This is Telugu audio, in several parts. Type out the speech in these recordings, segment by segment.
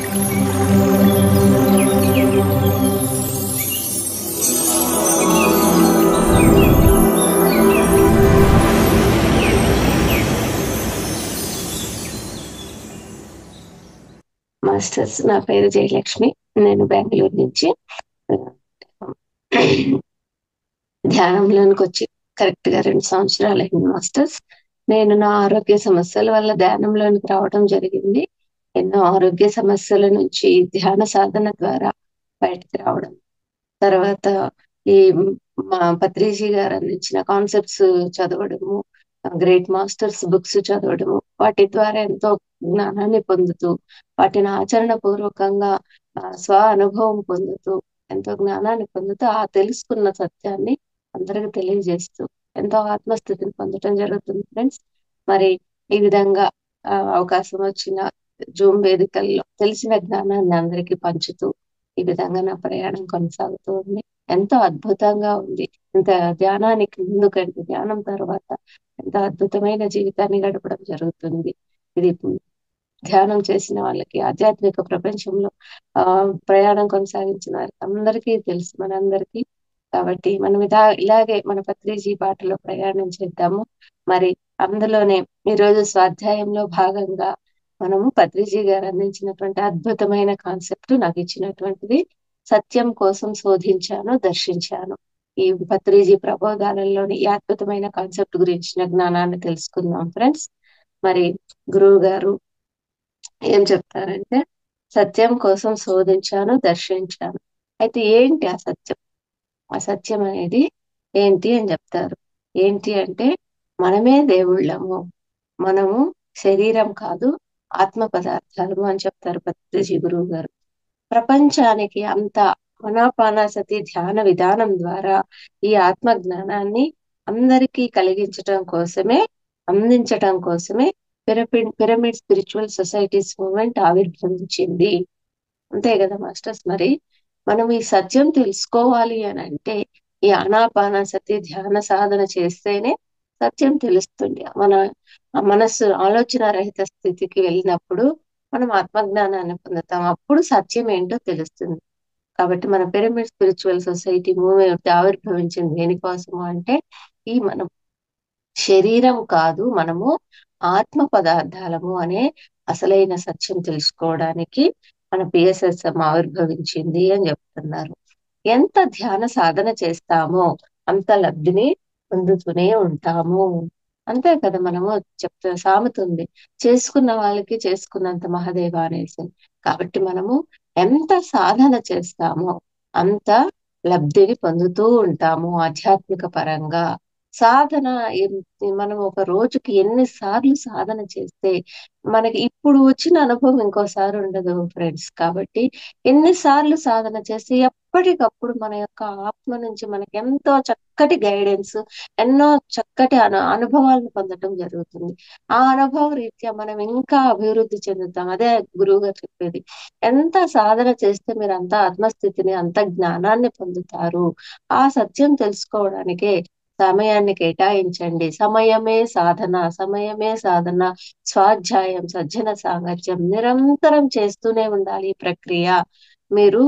మాస్టర్స్, నా పేరు జయలక్ష్మి. నేను బెంగళూరు నుంచి ధ్యానంలోనికి వచ్చి కరెక్ట్ గా 2 సంవత్సరాలు అయింది మాస్టర్స్. నేను నా ఆరోగ్య సమస్యల వల్ల ధ్యానంలోనికి రావడం జరిగింది. ఎన్నో ఆరోగ్య సమస్యల నుంచి ధ్యాన సాధన ద్వారా బయటకు రావడం, తర్వాత ఈ మా పత్రిజీ గారు అందించిన కాన్సెప్ట్స్ చదవడము, గ్రేట్ మాస్టర్స్ బుక్స్ చదవడము, వాటి ద్వారా ఎంతో జ్ఞానాన్ని పొందుతూ వాటిని ఆచరణ పూర్వకంగా స్వ అనుభవం పొందుతూ ఎంతో జ్ఞానాన్ని పొందుతూ ఆ తెలుసుకున్న సత్యాన్ని అందరికి తెలియజేస్తూ ఎంతో ఆత్మస్థితిని పొందడం జరుగుతుంది ఫ్రెండ్స్. మరి ఈ విధంగా అవకాశం వచ్చిన జూమ్ వేదికల్లో తెలిసిన జ్ఞానాన్ని అందరికీ పంచుతూ ఈ విధంగా నా ప్రయాణం కొనసాగుతూ ఉంది. ఎంతో అద్భుతంగా ఉంది. ఇంత ధ్యానానికి ముందు కంటే ధ్యానం తర్వాత ఎంతో అద్భుతమైన జీవితాన్ని గడపడం జరుగుతుంది. ఇది ధ్యానం చేసిన వాళ్ళకి, ఆధ్యాత్మిక ప్రపంచంలో ప్రయాణం కొనసాగించిన వారికి అందరికీ తెలుసు, మనందరికీ. కాబట్టి మనం ఇలాగే మన పత్రిజీ బాటలో ప్రయాణం చేద్దాము. మరి అందులోనే ఈరోజు స్వాధ్యాయంలో భాగంగా మనము పత్రిజీ గారు అందించినటువంటి అద్భుతమైన కాన్సెప్ట్ నాకు ఇచ్చినటువంటిది సత్యం కోసం శోధించాను, దర్శించాను. ఈ పత్రిజీ ప్రబోధాలలోని ఈ అద్భుతమైన కాన్సెప్ట్ గురించిన జ్ఞానాన్ని తెలుసుకుందాం ఫ్రెండ్స్. మరి గురువు గారు ఏం చెప్తారంటే, సత్యం కోసం శోధించాను, దర్శించాను. అయితే ఏంటి ఆ సత్యం? ఆ సత్యం అనేది ఏంటి అని చెప్తారు. ఏంటి అంటే, మనమే దేవుళ్ళము, మనము శరీరం కాదు, ఆత్మ పదార్థాలము అని చెప్తారు పత్రిజీ గురువు గారు. ప్రపంచానికి అంతా మనాపానాసతి ధ్యాన విధానం ద్వారా ఈ ఆత్మ జ్ఞానాన్ని అందరికీ కలిగించటం కోసమే, అందించటం కోసమే పిరమిడ్ స్పిరిచువల్ సొసైటీస్ మూవ్మెంట్ ఆవిర్భవించింది. అంతే కదా మాస్టర్స్. మరి మనం ఈ సత్యం తెలుసుకోవాలి అని అంటే ఈ ఆనాపానసతి ధ్యాన సాధన చేస్తేనే సత్యం తెలుస్తుంది. మన మనస్సు ఆలోచన రహిత స్థితికి వెళ్ళినప్పుడు మనం ఆత్మజ్ఞానాన్ని పొందుతాం. అప్పుడు సత్యం ఏంటో తెలుస్తుంది. కాబట్టి మన పిరమిడ్ స్పిరిచువల్ సొసైటీ మూవ్మెంట్ ఆవిర్భవించింది దేనికోసము అంటే, ఈ మనం శరీరం కాదు, మనము ఆత్మ పదార్థాలము అనే అసలైన సత్యం తెలుసుకోవడానికి మన పిఎస్ఎస్ఎం ఆవిర్భవించింది అని చెప్తున్నారు. ఎంత ధ్యాన సాధన చేస్తామో అంత లబ్ధిని పొందుతూనే ఉంటాము. అంతే కదా. మనము సామెత ఉంది, చేసుకున్న వాళ్ళకి చేసుకున్నంత మహాదేవ అనేసి. కాబట్టి మనము ఎంత సాధన చేస్తామో అంత లబ్ధిని పొందుతూ ఉంటాము ఆధ్యాత్మిక పరంగా. సాధన మనం ఒక రోజుకి ఎన్నిసార్లు సాధన చేస్తే మనకి ఇప్పుడు వచ్చిన అనుభవం ఇంకోసారి ఉండదు ఫ్రెండ్స్. కాబట్టి ఎన్నిసార్లు సాధన చేస్తే ఎప్పటికప్పుడు మన యొక్క ఆత్మ నుంచి మనకి ఎంతో చక్కటి గైడెన్స్, ఎన్నో చక్కటి అనుభవాలను పొందడం జరుగుతుంది. ఆ అనుభవ రీత్యా మనం ఇంకా అభివృద్ధి చెందుతాం. అదే గురువు గారు చెప్పేది, ఎంత సాధన చేస్తే మీరు అంత ఆత్మస్థితిని, అంత జ్ఞానాన్ని పొందుతారు. ఆ సత్యం తెలుసుకోవడానికే సమయాన్ని కేటాయించండి. సమయమే సాధన, సమయమే సాధన. స్వాధ్యాయం, సజ్జన సాంగత్యం నిరంతరం చేస్తూనే ఉండాలి ఈ ప్రక్రియ. మీరు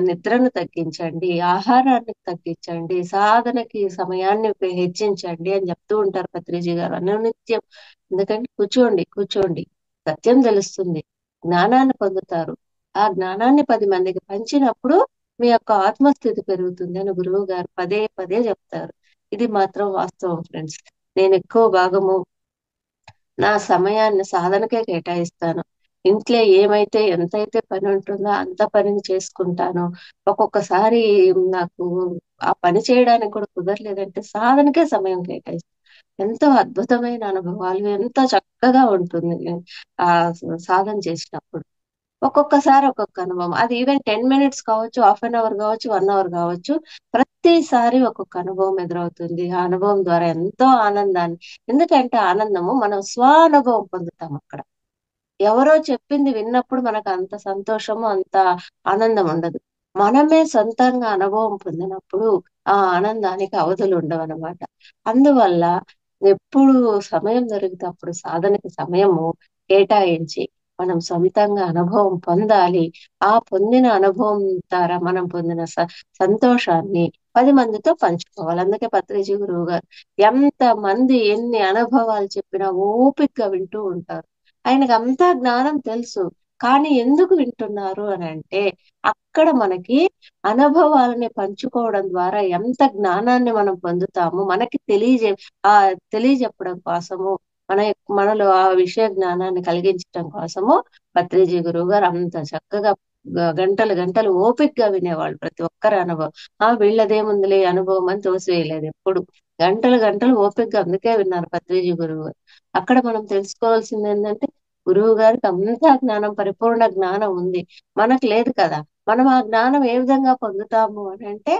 నిద్రను తగ్గించండి, ఆహారాన్ని తగ్గించండి, సాధనకి సమయాన్ని హెచ్చించండి అని చెప్తూ ఉంటారు పత్రిజీ గారు అనునిత్యం. ఎందుకంటే కూర్చోండి కూర్చోండి, సత్యం తెలుస్తుంది, జ్ఞానాన్ని పొందుతారు. ఆ జ్ఞానాన్ని 10 మందికి పంచినప్పుడు మీ యొక్క ఆత్మస్థితి పెరుగుతుంది అని గురువు గారు పదే పదే చెప్తారు. ఇది మాత్రం వాస్తవం ఫ్రెండ్స్. నేను ఎక్కువ భాగము నా సమయాన్ని సాధనకే కేటాయిస్తాను. ఇంట్లో ఏమైతే ఎంతైతే పని ఉంటుందో అంత పనిని చేసుకుంటాను. ఒక్కొక్కసారి నాకు ఆ పని చేయడానికి కూడా కుదరలేదంటే సాధనకే సమయం కేటాయిస్తాను. ఎంతో అద్భుతమైన అనుభవాలు, ఎంతో చక్కగా ఉంటుంది ఆ సాధన చేసినప్పుడు. ఒక్కొక్కసారి ఒక్కొక్క అనుభవం. అది ఈవెన్ 10 మినిట్స్ కావచ్చు, హాఫ్ అన్ అవర్ కావచ్చు, 1 అవర్ కావచ్చు. ప్రతిసారి ఒక్కొక్క అనుభవం ఎదురవుతుంది. ఆ అనుభవం ద్వారా ఎంతో ఆనందాన్ని, ఎందుకంటే ఆనందము మనం స్వానుభవం పొందుతాం అక్కడ. ఎవరో చెప్పింది విన్నప్పుడు మనకు అంత సంతోషము, అంత ఆనందం ఉండదు. మనమే సొంతంగా అనుభవం పొందినప్పుడు ఆ ఆనందానికి అవధులు ఉండవన్నమాట. అందువల్ల ఎప్పుడు సమయం దొరికితే అప్పుడు సాధనకి సమయము కేటాయించి మనం సొంతంగా అనుభవం పొందాలి. ఆ పొందిన అనుభవం ద్వారా మనం పొందిన సంతోషాన్ని 10 మందితో పంచుకోవాలి. అందుకే పత్రిజీ గురువు గారు ఎంతమంది ఎన్ని అనుభవాలు చెప్పినా ఓపికగా వింటూ ఉంటారు. ఆయనకంతా జ్ఞానం తెలుసు. కానీ ఎందుకు వింటున్నారు అనంటే, అక్కడ మనకి అనుభవాలని పంచుకోవడం ద్వారా ఎంత జ్ఞానాన్ని మనం పొందుతామో మనకి తెలియజెప్పడం కోసము మనలో ఆ విషయ జ్ఞానాన్ని కలిగించడం కోసము పత్రిజీ గురువు గారు అంత చక్కగా గంటలు గంటలు ఓపికగా వినేవాళ్ళు ప్రతి ఒక్కరి అనుభవం. వీళ్ళదేముందిలే అనుభవం అని తోసివేయలేదు ఎప్పుడు. గంటలు గంటలు ఓపికగా అందుకే విన్నారు పత్రిజీ గురువు గారు. అక్కడ మనం తెలుసుకోవాల్సింది ఏంటంటే, గురువు గారికి అంతా జ్ఞానం, పరిపూర్ణ జ్ఞానం ఉంది. మనకు లేదు కదా. మనం ఆ జ్ఞానం ఏ విధంగా పొందుతాము అని అంటే,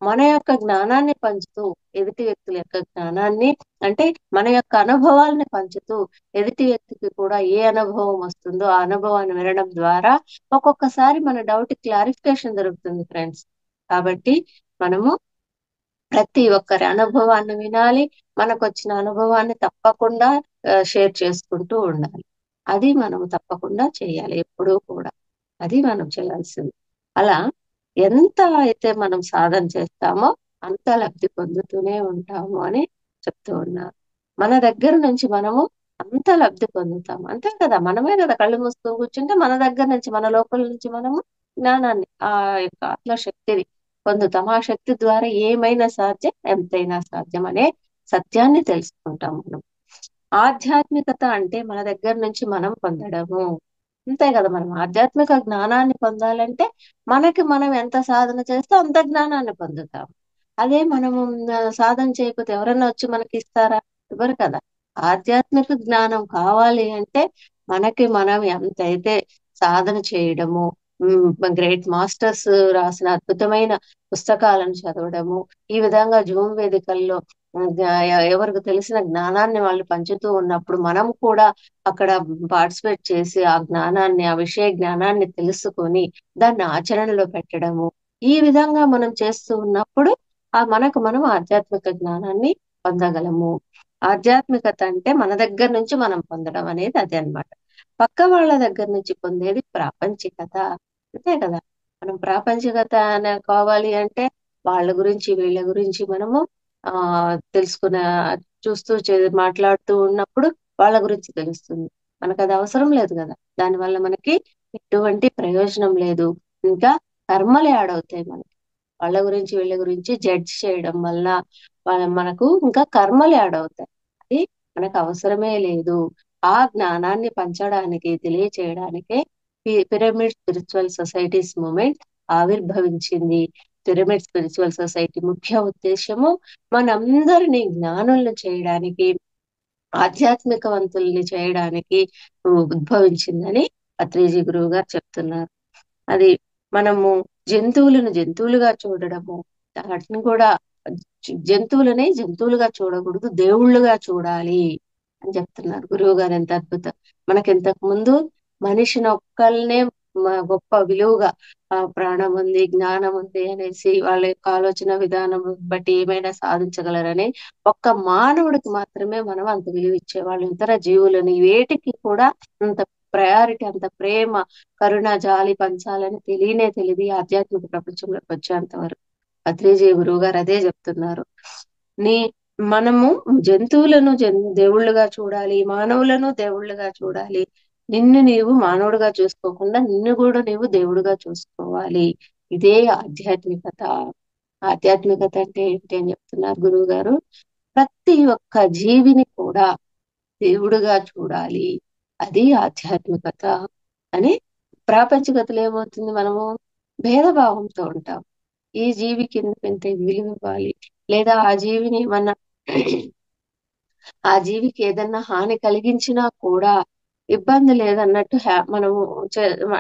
మన యొక్క జ్ఞానాన్ని పంచుతూ, ఎదుటి వ్యక్తుల యొక్క జ్ఞానాన్ని అంటే మన యొక్క అనుభవాల్ని పంచుతూ, ఎదుటి వ్యక్తికి కూడా ఏ అనుభవం వస్తుందో ఆ అనుభవాన్ని వినడం ద్వారా ఒక్కొక్కసారి మన డౌట్ క్లారిఫికేషన్ దొరుకుతుంది ఫ్రెండ్స్. కాబట్టి మనము ప్రతి ఒక్కరి అనుభవాన్ని వినాలి. మనకొచ్చిన అనుభవాన్ని తప్పకుండా షేర్ చేసుకుంటూ ఉండాలి. అది మనం తప్పకుండా చేయాలి ఎప్పుడూ కూడా. అది మనం చేయాల్సింది. అలా ఎంత అయితే మనం సాధన చేస్తామో అంత లబ్ధి పొందుతూనే ఉంటాము అని చెప్తూ ఉన్నారు. మన దగ్గర నుంచి మనము అంత లబ్ధి పొందుతాము. అంతే కదా! మనమే కదా కళ్ళు మూసుకొని కూర్చుంటే మన దగ్గర నుంచి మన లోపల నుంచి మనము జ్ఞానాన్ని ఆ యొక్క ఆత్మశక్తిని పొందుతాం. ఆ శక్తి ద్వారా ఏమైనా సాధ్యం, ఎంతైనా సాధ్యం అనే సత్యాన్ని తెలుసుకుంటాం మనం. ఆధ్యాత్మికత అంటే మన దగ్గర నుంచి మనం పొందడము. అంతే కదా! మనం ఆధ్యాత్మిక జ్ఞానాన్ని పొందాలంటే మనకి మనం ఎంత సాధన చేస్తే అంత జ్ఞానాన్ని పొందుతాం. అదే మనము సాధన చేయకపోతే ఎవరన్నా వచ్చి మనకి ఇస్తారా? ఇవ్వరు కదా! ఆధ్యాత్మిక జ్ఞానం కావాలి అంటే మనకి మనం ఎంతైతే సాధన చేయడము, గ్రేట్ మాస్టర్స్ రాసిన అద్భుతమైన పుస్తకాలను చదవడము, ఈ విధంగా జూమ్ వేదికల్లో ఎవరికి తెలిసిన జ్ఞానాన్ని వాళ్ళు పంచుతూ ఉన్నప్పుడు మనం కూడా అక్కడ పార్టిసిపేట్ చేసి ఆ జ్ఞానాన్ని, ఆ విషయ జ్ఞానాన్ని తెలుసుకొని దాన్ని ఆచరణలో పెట్టడము. ఈ విధంగా మనం చేస్తూ ఉన్నప్పుడు మనకు మనం ఆధ్యాత్మిక జ్ఞానాన్ని పొందగలము. ఆధ్యాత్మికత అంటే మన దగ్గర నుంచి మనం పొందడం అనేది అదే అన్నమాట. పక్క వాళ్ళ దగ్గర నుంచి పొందేది ప్రాపంచికత. అంతే కదా! మనం ప్రాపంచికత కావాలి అంటే వాళ్ళ గురించి, వీళ్ళ గురించి మనము తెలుసుకున్న చూస్తూ మాట్లాడుతూ ఉన్నప్పుడు వాళ్ళ గురించి తెలుస్తుంది. మనకది అవసరం లేదు గదా! దానివల్ల మనకి ఎటువంటి ప్రయోజనం లేదు. ఇంకా కర్మలు యాడ్ అవుతాయి మనకి. వాళ్ళ గురించి, వీళ్ళ గురించి జడ్జ్ చేయడం వల్ల మనకు ఇంకా కర్మలు యాడ్ అవుతాయి. అది మనకు అవసరమే లేదు. ఆ జ్ఞానాన్ని పంచడానికి, తెలియచేయడానికే పిరమిడ్ స్పిరిచువల్ సొసైటీస్ మూవ్‌మెంట్ ఆవిర్భవించింది. పిరమిడ్ స్పిరిచువల్ సొసైటీ ముఖ్య ఉద్దేశ్యము మనందరినీ జ్ఞానులను చేయడానికి, ఆధ్యాత్మికవంతుల్ని చేయడానికి ఉద్భవించిందని పత్రిజీ గురువు గారు చెప్తున్నారు. అది మనము జంతువులను జంతువులుగా చూడడము, వాటిని కూడా జంతువులని జంతువులుగా చూడకూడదు, దేవుళ్ళుగా చూడాలి అని చెప్తున్నారు గురువు గారు. ఎంత అద్భుతం! మనకి ఇంతకు ముందు మనిషిని ఒక్కల్నే గొప్ప విలువగా ప్రాణం ఉంది, జ్ఞానం ఉంది అనేసి వాళ్ళ యొక్క ఆలోచన విధానం బట్టి ఏమైనా సాధించగలరని ఒక్క మానవుడికి మాత్రమే మనం అంత విలువ ఇచ్చేవాళ్ళం. ఇతర జీవులని వేటికి కూడా అంత ప్రయారిటీ, అంత ప్రేమ, కరుణ, జాలి పంచాలని తెలియదు ఈ ఆధ్యాత్మిక ప్రపంచంలోకి వచ్చేంత వరకు. పత్రిజీ గురువు గారు అదే చెప్తున్నారు. నీ మనము జంతువులను దేవుళ్ళుగా చూడాలి, మానవులను దేవుళ్ళుగా చూడాలి. నిన్ను నీవు మానవుడిగా చూసుకోకుండా నిన్ను కూడా నీవు దేవుడిగా చూసుకోవాలి. ఇదే ఆధ్యాత్మికత. ఆధ్యాత్మికత అంటే ఏంటి అని చెప్తున్నారు గురువు గారు. ప్రతి ఒక్క జీవిని కూడా దేవుడుగా చూడాలి. అది ఆధ్యాత్మికత అని. ప్రాపంచికతలో ఏమవుతుంది, మనము భేదభావంతో ఉంటాం. ఈ జీవికి ఇంత విలువ ఇవ్వాలి, లేదా ఆ జీవిని ఆ జీవికి ఏదన్నా హాని కలిగించినా కూడా ఇబ్బంది లేదన్నట్టు మనము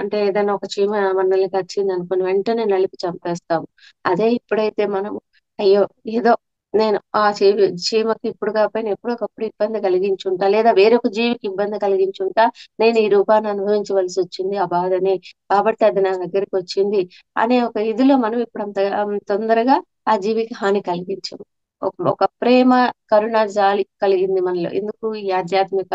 అంటే ఏదైనా ఒక చీమ మనల్ని కరిచింది అనుకోని వెంటనే నలిపి చంపేస్తాం. అదే ఇప్పుడైతే మనము అయ్యో ఏదో నేను ఆ చీమకి ఇప్పుడు కాకపోయినా ఎప్పుడో ఒకప్పుడు ఇబ్బంది కలిగించుంటా, లేదా వేరొక జీవికి ఇబ్బంది కలిగించుంటా, నేను ఈ రూపాన్ని అనుభవించవలసి వచ్చింది ఆ బాధని, కాబట్టి అది నా దగ్గరికి వచ్చింది అనే ఒక ఇదిలో మనం ఇప్పుడు అంత తొందరగా ఆ జీవికి హాని కలిగించము. ఒక ప్రేమ, కరుణ, జాలి కలిగింది మనలో. ఎందుకు? ఈ ఆధ్యాత్మిక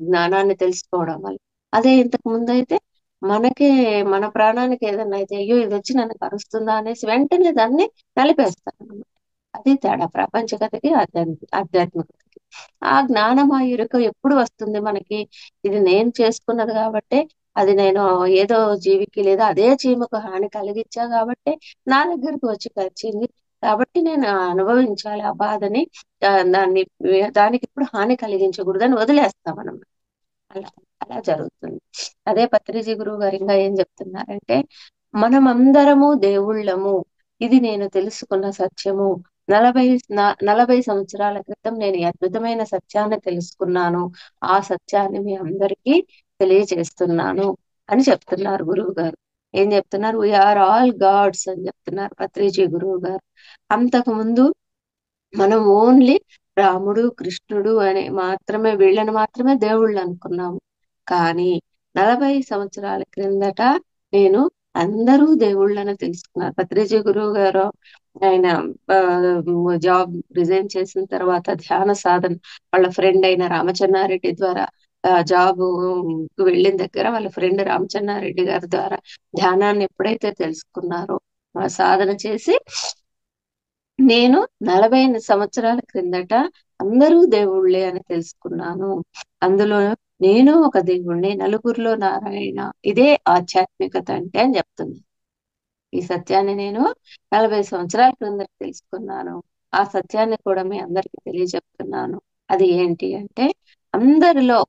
జ్ఞానాన్ని తెలుసుకోవడం వల్ల. అదే ఇంతకు ముందు అయితే మనకే మన ప్రాణానికి ఏదన్నా అయితే అయ్యో ఇది వచ్చి నన్ను కరుస్తుందా అనేసి వెంటనే దాన్ని నలిపేస్తాను అన్నమాట. అది తేడా ప్రాపంచికతకి ఆధ్యాత్మికతకి. ఆ జ్ఞానం ఆ ఎరుక ఎప్పుడు వస్తుంది మనకి? ఇది నేను చేసుకున్నది కాబట్టే, అది నేను ఏదో జీవికి లేదా అదే చీమకు హాని కలిగించా కాబట్టే నా దగ్గరికి వచ్చి కరిచింది. కాబట్టి నేను అనుభవించాలి ఆ బాధని. దాన్ని దానికి ఇప్పుడు హాని కలిగించకూడదని వదిలేస్తాం మనం. అలా అలా జరుగుతుంది. అదే పత్రిజీ గురువు గారు ఇంకా ఏం చెప్తున్నారంటే, మనమందరము దేవుళ్ళము. ఇది నేను తెలుసుకున్న సత్యము. 40 సంవత్సరాల క్రితం నేను ఈ అద్భుతమైన సత్యాన్ని తెలుసుకున్నాను. ఆ సత్యాన్ని మీ అందరికీ తెలియజేస్తున్నాను అని చెప్తున్నారు గురువు గారు. ఏం చెప్తున్నారు? వీఆర్ ఆల్ గాడ్స్ అని చెప్తున్నారు పత్రిజీ గురువు గారు. అంతకు ముందు మనం ఓన్లీ రాముడు, కృష్ణుడు అనే మాత్రమే వీళ్ళని మాత్రమే దేవుళ్ళు అనుకున్నాము. కానీ 40 సంవత్సరాల క్రిందట నేను అందరూ దేవుళ్ళని తెలుసుకున్నారు. పత్రిజీ గురువు గారు ఆయన జాబ్ రిజైన్ చేసిన తర్వాత ధ్యాన సాధన వాళ్ళ ఫ్రెండ్ అయిన రామచన్నారెడ్డి ద్వారా జాబ్ వెళ్ళిన దగ్గర వాళ్ళ ఫ్రెండ్ రామచన్నారెడ్డి గారి ద్వారా ధ్యానాన్ని ఎప్పుడైతే తెలుసుకున్నారో సాధన చేసి నేను 40 సంవత్సరాల క్రిందట అందరూ దేవుళ్ళే అని తెలుసుకున్నాను. అందులో నేను ఒక దేవుణ్ణి, నలుగురిలో నారాయణ. ఇదే ఆధ్యాత్మికత అంటే అని చెప్తుంది. ఈ సత్యాన్ని నేను 40 సంవత్సరాల క్రిందట తెలుసుకున్నాను. ఆ సత్యాన్ని కూడా మీ అందరికీ తెలియజెప్తున్నాను. అది ఏంటి అంటే అందరిలో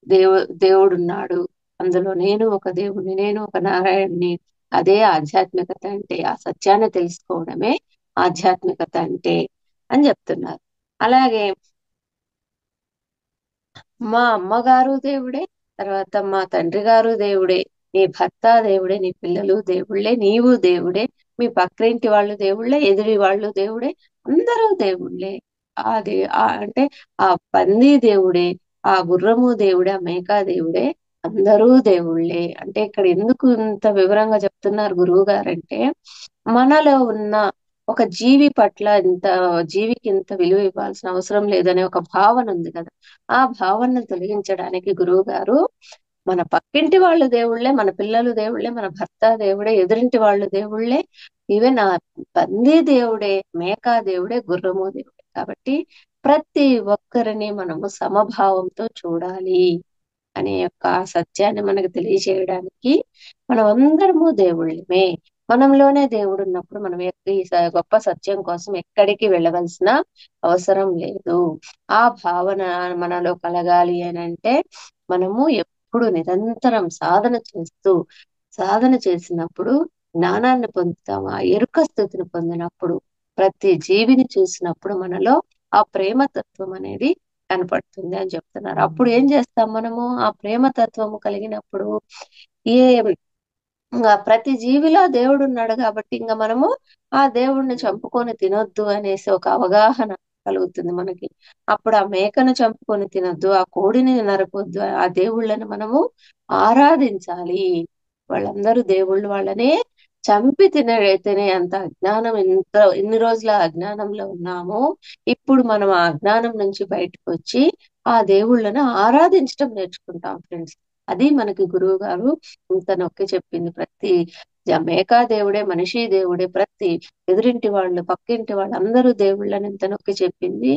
దేవు దేవుడున్నాడు. అందులో నేను ఒక దేవుణ్ణి, నేను ఒక నారాయణ్ణి. అదే ఆధ్యాత్మికత అంటే ఆ సత్యాన్ని తెలుసుకోవడమే ఆధ్యాత్మికత అంటే అని చెప్తున్నారు. అలాగే మా అమ్మగారు దేవుడే, తర్వాత మా తండ్రి గారు దేవుడే, నీ భర్త దేవుడే, నీ పిల్లలు దేవుళ్ళే, నీవు దేవుడే, మీ పక్కింటి వాళ్ళు దేవుళ్ళే, ఎదురి వాళ్ళు దేవుడే, అందరూ దేవుళ్ళే. అంటే ఆ పంది దేవుడే, ఆ గుర్రము దేవుడే, ఆ మేకా దేవుడే, అందరూ దేవుళ్ళే. అంటే ఇక్కడ ఎందుకు ఇంత వివరంగా చెప్తున్నారు గురువు గారంటే మనలో ఉన్న ఒక జీవి పట్ల జీవికి ఇంత విలువ ఇవ్వాల్సిన అవసరం లేదనే ఒక భావన ఉంది కదా. ఆ భావనను తొలగించడానికి గురువు గారు మన పక్కింటి వాళ్ళు దేవుళ్ళే, మన పిల్లలు దేవుళ్ళే, మన భర్త దేవుడే, ఎదురింటి వాళ్ళు దేవుళ్ళే, ఈవెన్ ఆ పంది దేవుడే, మేకా దేవుడే, గుర్రము దేవుడే. కాబట్టి ప్రతి ఒక్కరిని మనము సమభావంతో చూడాలి అనే యొక్క సత్యాన్ని మనకు తెలియజేయడానికి మనం అందరము దేవుళ్ళమే. మనంలోనే దేవుడు ఉన్నప్పుడు మనం ఈ గొప్ప సత్యం కోసం ఎక్కడికి వెళ్ళవలసిన అవసరం లేదు. ఆ భావన మనలో కలగాలి అని అంటే మనము ఎప్పుడు నిరంతరం సాధన చేసినప్పుడు జ్ఞానాన్ని పొందుతాము. ఆ ఎరుక స్థితిని పొందినప్పుడు ప్రతి జీవిని చూసినప్పుడు మనలో ఆ ప్రేమ తత్వం అనేది కనపడుతుంది అని చెప్తున్నారు. అప్పుడు ఏం చేస్తాం మనము? ఆ ప్రేమ తత్వము కలిగినప్పుడు ఏ ఇంకా ప్రతి జీవిలో దేవుడు ఉన్నాడు కాబట్టి ఇంకా మనము ఆ దేవుణ్ణి చంపుకొని తినొద్దు అనేసి ఒక అవగాహన కలుగుతుంది మనకి. అప్పుడు ఆ మేకను చంపుకొని తినొద్దు, ఆ కోడిని నరకొద్దు, ఆ దేవుళ్ళని మనము ఆరాధించాలి. వాళ్ళందరూ దేవుళ్ళు, వాళ్ళనే చంపి తినే అంత అజ్ఞానం ఇన్ని రోజుల అజ్ఞానంలో ఉన్నాము. ఇప్పుడు మనం ఆ అజ్ఞానం నుంచి బయటకు వచ్చి ఆ దేవుళ్ళను ఆరాధించడం నేర్చుకుంటాం ఫ్రెండ్స్. అది మనకి గురువు గారు ఇంత నొక్కి చెప్పింది. ప్రతి మేకా దేవుడే, మనిషి దేవుడే, ప్రతి ఎదురింటి వాళ్ళు, పక్కింటి వాళ్ళు అందరూ దేవుళ్ళని ఇంత నొక్కి చెప్పింది.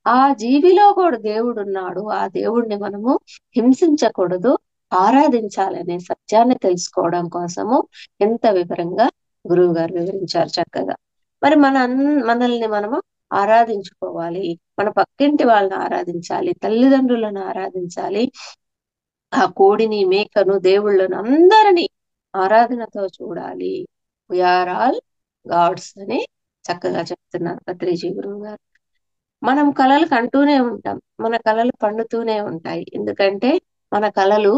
ఆ జీవిలో కూడా దేవుడు ఉన్నాడు. ఆ దేవుణ్ణి మనము హింసించకూడదు, ఆరాధించాలనే సత్యాన్ని తెలుసుకోవడం కోసము ఎంత వివరంగా గురువు గారు వివరించారు చక్కగా. మరి మనల్ని మనము ఆరాధించుకోవాలి. మన పక్కింటి వాళ్ళని ఆరాధించాలి, తల్లిదండ్రులను ఆరాధించాలి, ఆ కోడిని, మేకను, దేవుళ్ళను అందరినీ ఆరాధనతో చూడాలి. వీఆర్ ఆల్ గాడ్స్ అని చక్కగా చెప్తున్నారు పత్రిజీ గురువు గారు. మనం కలలు కంటూనే ఉంటాం, మన కలలు పండుతూనే ఉంటాయి. ఎందుకంటే మన కలలు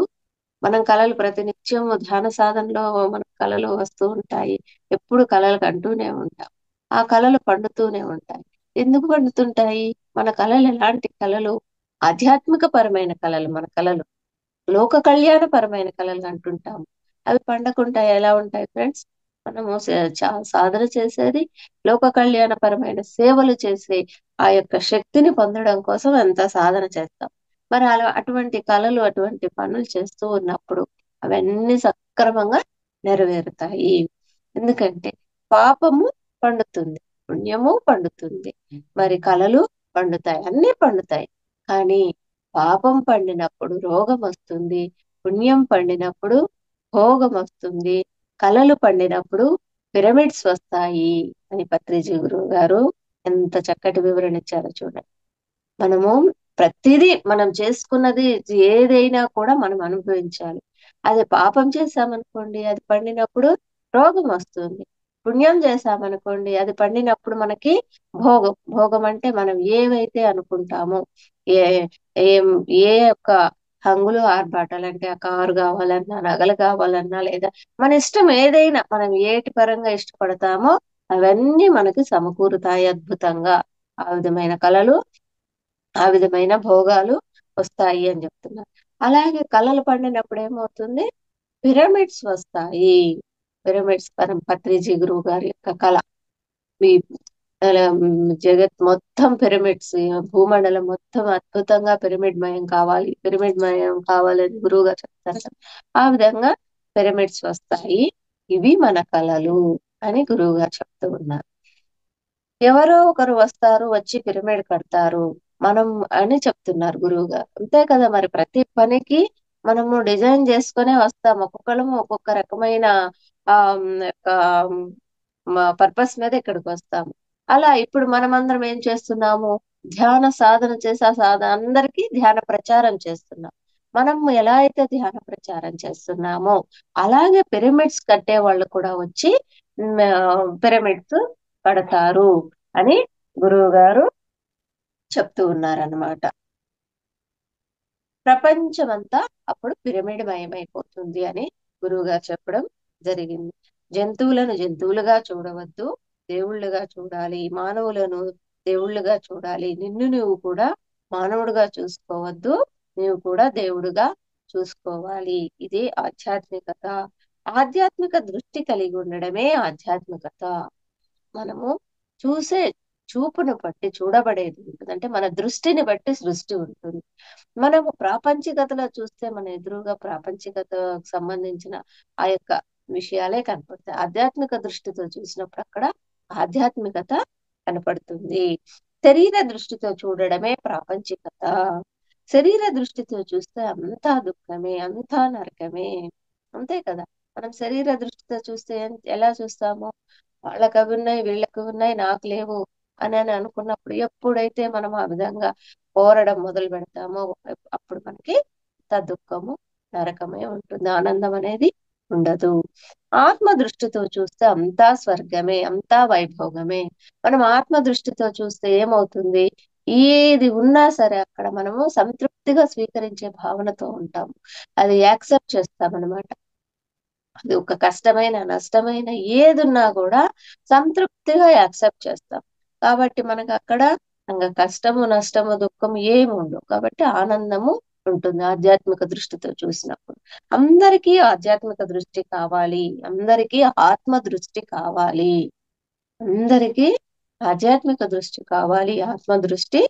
మనం కలలు ప్రతినిత్యము ధ్యాన సాధనలో మన కలలు వస్తూ ఉంటాయి. ఎప్పుడు కలలు కంటూనే ఉంటాం. ఆ కలలు పండుతూనే ఉంటాయి. ఎందుకు పండుతుంటాయి? మన కలలు ఎలాంటి కలలు? ఆధ్యాత్మిక పరమైన కలలు మన కలలు. లోక కళ్యాణపరమైన కళలు అంటుంటాం. అవి పండకుండా ఎలా ఉంటాయి ఫ్రెండ్స్? మనము సాధన చేసేది లోక కళ్యాణపరమైన సేవలు చేసే ఆ యొక్క శక్తిని పొందడం కోసం ఎంత సాధన చేస్తాం. మరి అలా అటువంటి కళలు, అటువంటి పనులు చేస్తూ ఉన్నప్పుడు అవన్నీ సక్రమంగా నెరవేరుతాయి. ఎందుకంటే పాపము పండుతుంది, పుణ్యము పండుతుంది, మరి కళలు పండుతాయి, అన్నీ పండుతాయి. కానీ పాపం పండినప్పుడు రోగం వస్తుంది, పుణ్యం పండినప్పుడు భోగం వస్తుంది, కళలు పండినప్పుడు పిరమిడ్స్ వస్తాయి అని పత్రిజీ గురువు గారు ఎంత చక్కటి వివరణ ఇచ్చారో చూడండి. మనము ప్రతిదీ మనం చేసుకున్నది ఏదైనా కూడా మనం అనుభవించాలి. అది పాపం చేశామనుకోండి, అది పండినప్పుడు రోగం వస్తుంది. పుణ్యం చేశామనుకోండి, అది పండినప్పుడు మనకి భోగం. భోగం అంటే మనం ఏవైతే అనుకుంటామో, ఏ ఏం ఏ యొక్క హంగులు ఆర్భాటాలు, అంటే ఆ కారు కావాలన్నా, నగలు కావాలన్నా, లేదా మన ఇష్టం ఏదైనా మనం ఏటి పరంగా ఇష్టపడతామో అవన్నీ మనకి సమకూరుతాయి అద్భుతంగా. ఆ విధమైన కళలు, ఆ విధమైన భోగాలు వస్తాయి అని చెప్తున్నారు. అలాగే కళలు పండినప్పుడు ఏమవుతుంది? పిరమిడ్స్ వస్తాయి. పిరమిడ్స్ పత్రిజీ గురువు గారి యొక్క కళ. ఈ జగత్ మొత్తం పిరమిడ్స్, భూమండలం మొత్తం అద్భుతంగా పిరమిడ్ మయం కావాలి, పిరమిడ్ మయం కావాలని గురువు గారు చెప్తారు కదా. ఆ విధంగా పిరమిడ్స్ వస్తాయి. ఇవి మన కళలు అని గురువు గారు చెప్తూ ఉన్నారు. ఎవరో ఒకరు వస్తారు, వచ్చి పిరమిడ్ కడతారు మనం అని చెప్తున్నారు గురువు గారు. అంతే కదా, మరి ప్రతి పనికి మనము డిజైన్ చేసుకునే వస్తాం. ఒక్కొక్కళ్ళము ఒక్కొక్క రకమైన యొక్క పర్పస్ మీద ఇక్కడికి వస్తాము. అలా ఇప్పుడు మనమందరం ఏం చేస్తున్నాము? ధ్యాన సాధన చేసి ఆ సాధన అందరికీ ధ్యాన ప్రచారం చేస్తున్నాం. మనం ఎలా అయితే ధ్యాన ప్రచారం చేస్తున్నామో అలాగే పిరమిడ్స్ కట్టే వాళ్ళు కూడా వచ్చి పిరమిడ్స్ కడతారు అని గురువు గారు చెప్తూ ఉన్నారన్నమాట. ప్రపంచమంతా అప్పుడు పిరమిడ్ మయమైపోతుంది అని గురువు గారు చెప్పడం జరిగింది. జంతువులను జంతువులుగా చూడవద్దు, దేవుళ్ళుగా చూడాలి. మానవులను దేవుళ్ళుగా చూడాలి. నిన్ను నువ్వు కూడా మానవుడిగా చూసుకోవద్దు, నీవు కూడా దేవుడుగా చూసుకోవాలి. ఇది ఆధ్యాత్మికత. ఆధ్యాత్మిక దృష్టి కలిగి ఉండడమే ఆధ్యాత్మికత. మనము చూసే చూపును బట్టి చూడబడేది ఉంటుంది, అంటే మన దృష్టిని బట్టి సృష్టి ఉంటుంది. మనము ప్రాపంచికతలో చూస్తే మన ఎదురుగా ప్రాపంచికతకు సంబంధించిన ఆ యొక్క విషయాలే కనపడతాయి. ఆధ్యాత్మిక దృష్టితో చూసినప్పుడు అక్కడ ఆధ్యాత్మికత కనపడుతుంది. శరీర దృష్టితో చూడడమే ప్రాపంచికత. శరీర దృష్టితో చూస్తే అంతా దుఃఖమే, అంతా నరకమే. అంతే కదా. మనం శరీర దృష్టితో చూస్తే ఎలా చూస్తాము? వాళ్ళకి అవి ఉన్నాయి, వీళ్ళకి ఉన్నాయి, నాకు లేవు అని అనుకున్నప్పుడు ఎప్పుడైతే మనం ఆ విధంగా కోరడం మొదలు పెడతామో అప్పుడు మనకి దుఃఖము, నరకమే ఉంటుంది, ఆనందం అనేది ఉండదు. ఆత్మ దృష్టితో చూస్తే అంతా స్వర్గమే, అంతా వైభోగమే. మనం ఆత్మ దృష్టితో చూస్తే ఏమవుతుంది? ఏది ఉన్నా సరే అక్కడ మనము సంతృప్తిగా స్వీకరించే భావనతో ఉంటాము. అది యాక్సెప్ట్ చేస్తామన్నమాట. అది ఒక కష్టమైన, నష్టమైన ఏదున్నా కూడా సంతృప్తిగా యాక్సెప్ట్ చేస్తాం. కాబట్టి మనకు అక్కడ ఇంకా కష్టము, నష్టము, దుఃఖము ఏమి ఉండవు. కాబట్టి ఆనందము ఉంటుంది ఆధ్యాత్మిక దృష్టితో చూసినప్పుడు. అందరికీ ఆధ్యాత్మిక దృష్టి కావాలి, అందరికీ ఆత్మ దృష్టి కావాలి, అందరికీ ఆధ్యాత్మిక దృష్టి కావాలి, ఆత్మ దృష్టి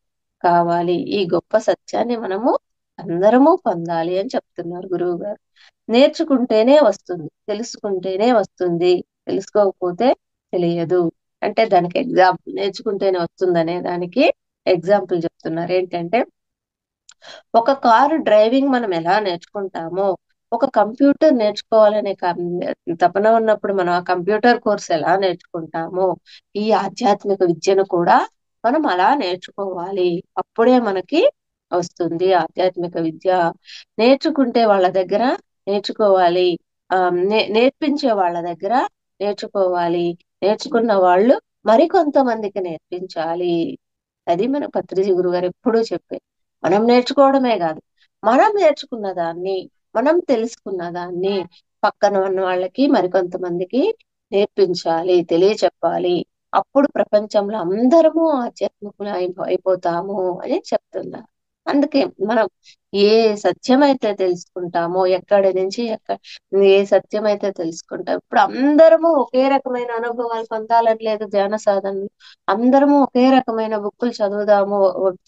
కావాలి. ఈ గొప్ప సత్యాన్ని మనము అందరము పొందాలి అని చెప్తున్నారు గురువు గారు. నేర్చుకుంటేనే వస్తుంది, తెలుసుకుంటేనే వస్తుంది, తెలుసుకోకపోతే తెలియదు. అంటే దానికి ఎగ్జాంపుల్, నేర్చుకుంటేనే వస్తుందనే దానికి ఎగ్జాంపుల్ చెప్తున్నారు. ఏంటంటే ఒక కారు డ్రైవింగ్ మనం ఎలా నేర్చుకుంటామో, ఒక కంప్యూటర్ నేర్చుకోవాలనే తపన ఉన్నప్పుడు మనం ఆ కంప్యూటర్ కోర్స్ ఎలా నేర్చుకుంటామో, ఈ ఆధ్యాత్మిక విద్యను కూడా మనం అలా నేర్చుకోవాలి. అప్పుడే మనకి వస్తుంది ఆధ్యాత్మిక విద్య. నేర్చుకుంటే వాళ్ళ దగ్గర నేర్చుకోవాలి, నేర్పించే వాళ్ళ దగ్గర నేర్చుకోవాలి. నేర్చుకున్న వాళ్ళు మరికొంతమందికి నేర్పించాలి. అది మన పత్రిజీ గురువు గారు ఎప్పుడూ చెప్పే. మనం నేర్చుకోవడమే కాదు, మనం నేర్చుకున్న దాన్ని, మనం తెలుసుకున్న దాన్ని పక్కన ఉన్న వాళ్ళకి మరికొంతమందికి నేర్పించాలి, తెలియచెప్పాలి. అప్పుడు ప్రపంచంలో అందరము ఆధ్యాత్మికులు అయిపోతాము అని చెప్తున్నారు. అందుకే మనం ఏ సత్యమైతే తెలుసుకుంటామో ఎక్కడి నుంచి ఏ సత్యమైతే తెలుసుకుంటాం. ఇప్పుడు అందరము ఒకే రకమైన అనుభవాలు పొందాలని లేదు ధ్యాన సాధనలు. అందరము ఒకే రకమైన బుక్కులు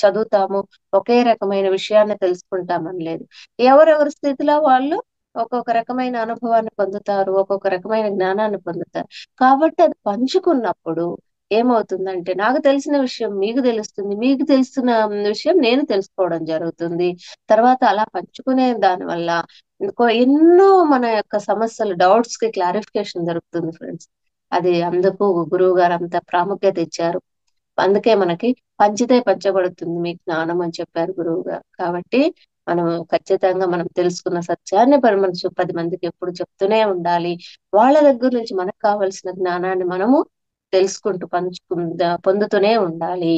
చదువుతాము, ఒకే రకమైన విషయాన్ని తెలుసుకుంటామని లేదు. ఎవరెవరి స్థితిలో వాళ్ళు ఒక్కొక్క రకమైన అనుభవాన్ని పొందుతారు, ఒక్కొక్క రకమైన జ్ఞానాన్ని పొందుతారు. కాబట్టి అది పంచుకున్నప్పుడు ఏమవుతుందంటే, నాకు తెలిసిన విషయం మీకు తెలుస్తుంది, మీకు తెలిసిన విషయం నేను తెలుసుకోవడం జరుగుతుంది. తర్వాత అలా పంచుకునే దాని వల్ల ఎన్నో మన యొక్క సమస్యలు, డౌట్స్ కి క్లారిఫికేషన్ దొరుకుతుంది ఫ్రెండ్స్. అది అందుకు గురువు గారు అంత ప్రాముఖ్యత ఇచ్చారు. అందుకే మనకి పంచితే పంచబడుతుంది మీ జ్ఞానం అని చెప్పారు గురువు గారు. కాబట్టి మనం ఖచ్చితంగా మనం తెలుసుకున్న సత్యాన్ని మనం 10 మందికి ఎప్పుడు చెప్తూనే ఉండాలి. వాళ్ళ దగ్గర నుంచి మనకు కావలసిన జ్ఞానాన్ని మనము తెలుసుకుంటూ పొందుతూనే ఉండాలి.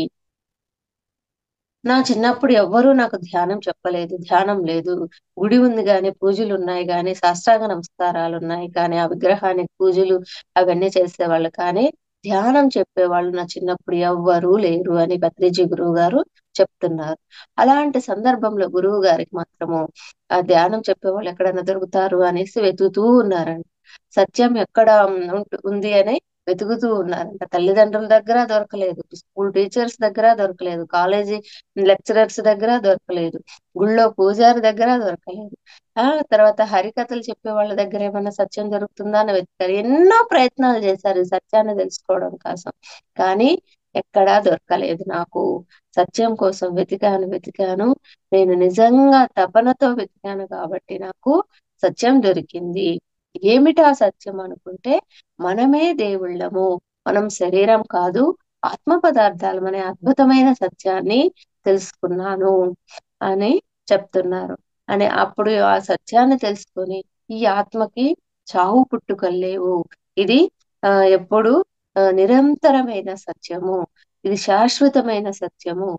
నా చిన్నప్పుడు ఎవ్వరూ నాకు ధ్యానం చెప్పలేదు. ధ్యానం లేదు. గుడి ఉంది గాని, పూజలు ఉన్నాయి గాని, సాష్టాంగ నమస్కారాలు ఉన్నాయి కానీ, ఆ విగ్రహానికి పూజలు అవన్నీ చేసేవాళ్ళు కానీ, ధ్యానం చెప్పేవాళ్ళు నా చిన్నప్పుడు ఎవ్వరూ లేరు అని పత్రిజీ గురువు గారు చెప్తున్నారు. అలాంటి సందర్భంలో గురువు గారికి మాత్రము ఆ ధ్యానం చెప్పేవాళ్ళు ఎక్కడైనా దొరుకుతారు అనేసి వెతుకుతూ ఉన్నారంట. సత్యం ఎక్కడ ఉంది అని వెతుకుతూ ఉన్నారంట. తల్లిదండ్రుల దగ్గర దొరకలేదు, స్కూల్ టీచర్స్ దగ్గర దొరకలేదు, కాలేజీ లెక్చరర్స్ దగ్గర దొరకలేదు, గుళ్ళో పూజారి దగ్గర దొరకలేదు. తర్వాత హరికథలు చెప్పే వాళ్ళ దగ్గర ఏమన్నా సత్యం దొరుకుతుందా అని వెతికారు. ఎన్నో ప్రయత్నాలు చేశారు ఈ సత్యాన్ని తెలుసుకోవడం కోసం. కానీ ఎక్కడా దొరకలేదు నాకు. సత్యం కోసం వెతికాను. నేను నిజంగా తపనతో వెతికాను కాబట్టి నాకు సత్యం దొరికింది. ఏమిటా సత్యం అనుకుంటే, మనమే దేవుళ్ళము, మనం శరీరం కాదు, ఆత్మ పదార్థాలు అనే అద్భుతమైన సత్యాన్ని తెలుసుకున్నాను అని చెప్తున్నారు. అని అప్పుడు ఆ సత్యాన్ని తెలుసుకొని ఈ ఆత్మకి చావు పుట్టుకలు లేవు. ఇది ఎప్పుడు నిరంతరమైన సత్యము, ఇది శాశ్వతమైన సత్యము.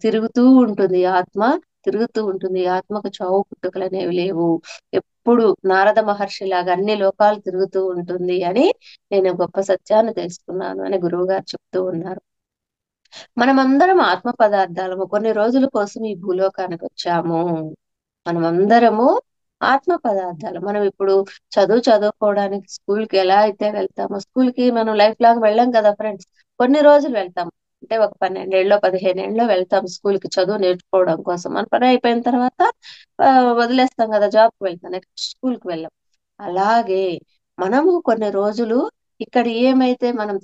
తిరుగుతూ ఉంటుంది ఆత్మ, తిరుగుతూ ఉంటుంది. ఆత్మకు చావు పుట్టుకలు అనేవి లేవు. ఎప్పుడు నారద మహర్షి లాగా అన్ని లోకాలు తిరుగుతూ ఉంటుంది అని నేను గొప్ప సత్యాన్ని తెలుసుకున్నాను అని గురువు గారు చెప్తూ ఉన్నారు. మనమందరం ఆత్మ పదార్థాలము. కొన్ని రోజుల కోసం ఈ భూలోకానికి వచ్చాము. మనమందరము ఆత్మ పదార్థాలు. మనం ఇప్పుడు చదువుకోవడానికి స్కూల్ కి ఎలా అయితే వెళ్తామో, స్కూల్ కి మనం లైఫ్ లాంగ్ వెళ్ళాం కదా ఫ్రెండ్స్. కొన్ని రోజులు వెళ్తాం. అంటే ఒక 12 ఏళ్ళో 15 ఏళ్ళో వెళ్తాం స్కూల్ కి చదువు నేర్చుకోవడం కోసం. మన పని అయిపోయిన తర్వాత వదిలేస్తాం కదా, జాబ్ కి వెళ్తాం, నెక్స్ట్ స్కూల్ కి వెళ్ళాం. అలాగే మనము కొన్ని రోజులు ఇక్కడ ఏమైతే మనం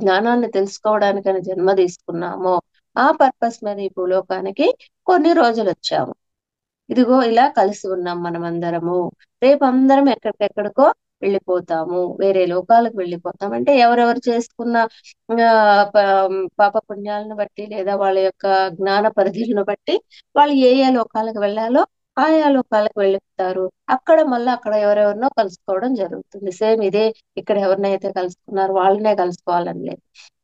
జ్ఞానాన్ని తెలుసుకోవడానికని జన్మ తీసుకున్నామో, ఆ పర్పస్ మీద ఈ భూలోకానికి కొన్ని రోజులు వచ్చాము. ఇదిగో ఇలా కలిసి ఉన్నాం మనమందరము. రేపు అందరం ఎక్కడికెక్కడికో వెళ్ళిపోతాము, వేరే లోకాలకు వెళ్ళిపోతాం. అంటే ఎవరెవరు చేసుకున్న పాప పుణ్యాలను బట్టి లేదా వాళ్ళ యొక్క జ్ఞాన పరిధులను బట్టి వాళ్ళు ఏ ఏ లోకాలకు వెళ్ళాలో ఆయా లోకాలకు వెళ్తారు. అక్కడ మళ్ళీ అక్కడ ఎవరెవరినో కలుసుకోవడం జరుగుతుంది. సేమ్ ఇదే, ఇక్కడ ఎవరినైతే కలుసుకున్నారో వాళ్ళనే కలుసుకోవాలని లేదు.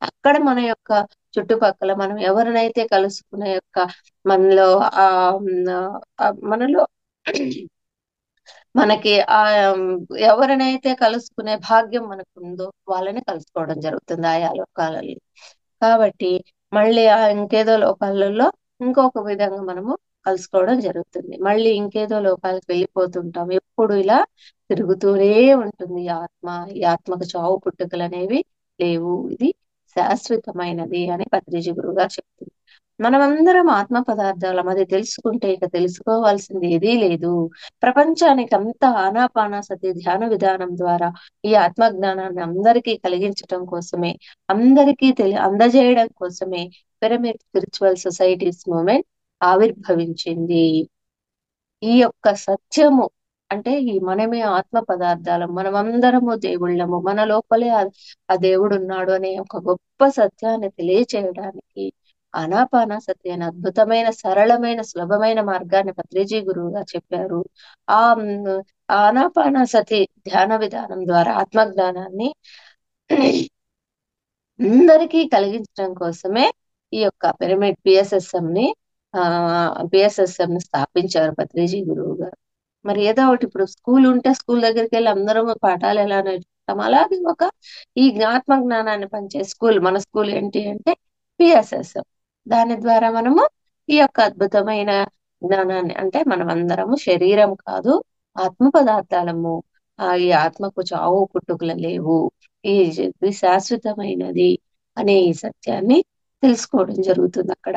అక్కడ మన యొక్క చుట్టుపక్కల మనం ఎవరినైతే కలుసుకునే యొక్క మనలో ఆ మనలో మనకి ఎవరినైతే కలుసుకునే భాగ్యం మనకు ఉందో వాళ్ళని కలుసుకోవడం జరుగుతుంది ఆయా లోకాలలో. కాబట్టి మళ్ళీ ఆ ఇంకేదో లోకాలలో ఇంకొక విధంగా మనము కలుసుకోవడం జరుగుతుంది. మళ్ళీ ఇంకేదో లోకాలకు వెళ్ళిపోతుంటాం. ఎప్పుడు ఇలా తిరుగుతూనే ఉంటుంది ఈ ఆత్మ. ఈ ఆత్మకు చావు పుట్టుకలు అనేవి లేవు. ఇది శాశ్వతమైనది అని పత్రిజీ గురువు గారు చెప్తుంది. మనమందరం ఆత్మ పదార్థాలం. అది తెలుసుకుంటే ఇక తెలుసుకోవాల్సింది ఏదీ లేదు. ప్రపంచానికి అంతా ఆనాపానాసతి ధ్యాన విధానం ద్వారా ఈ ఆత్మ జ్ఞానాన్ని అందరికీ కలిగించటం కోసమే, అందరికీ అందజేయడం కోసమే పిరమిడ్ స్పిరిచువల్ సొసైటీస్ మూవ్మెంట్ ఆవిర్భవించింది. ఈ యొక్క సత్యము అంటే ఈ మనమే ఆత్మ పదార్థాలం, మనమందరము దేవుళ్ళము, మన లోపలే ఆ దేవుడు ఉన్నాడు అనే ఒక గొప్ప సత్యాన్ని తెలియచేయడానికి ఆనాపానసతి అనే అద్భుతమైన సరళమైన సులభమైన మార్గాన్ని పత్రిజీ గురువుగా చెప్పారు. ఆ ఆనాపానసతి ధ్యాన విధానం ద్వారా ఆత్మజ్ఞానాన్ని అందరికీ కలిగించడం కోసమే ఈ యొక్క పిరమిడ్ పిఎస్ఎస్ఎం ని స్థాపించారు పత్రిజీ గురువు గారు. మరి ఏదో ఒకటి, ఇప్పుడు స్కూల్ ఉంటే స్కూల్ దగ్గరికి వెళ్ళి అందరం పాఠాలు ఎలా నేర్చుకుంటాం, అలాగే ఒక ఈ ఆత్మ జ్ఞానాన్ని పంచే స్కూల్, మన స్కూల్ ఏంటి అంటే పిఎస్ఎస్ఎం. దాని ద్వారా మనము ఈ యొక్క అద్భుతమైన జ్ఞానాన్ని అంటే మనం అందరము శరీరం కాదు, ఆత్మ పదార్థాలము. ఈ ఆత్మకు చావు పుట్టుకలు లేవు. ఇది శాశ్వతమైనది అనే ఈ సత్యాన్ని తెలుసుకోవడం జరుగుతుంది అక్కడ.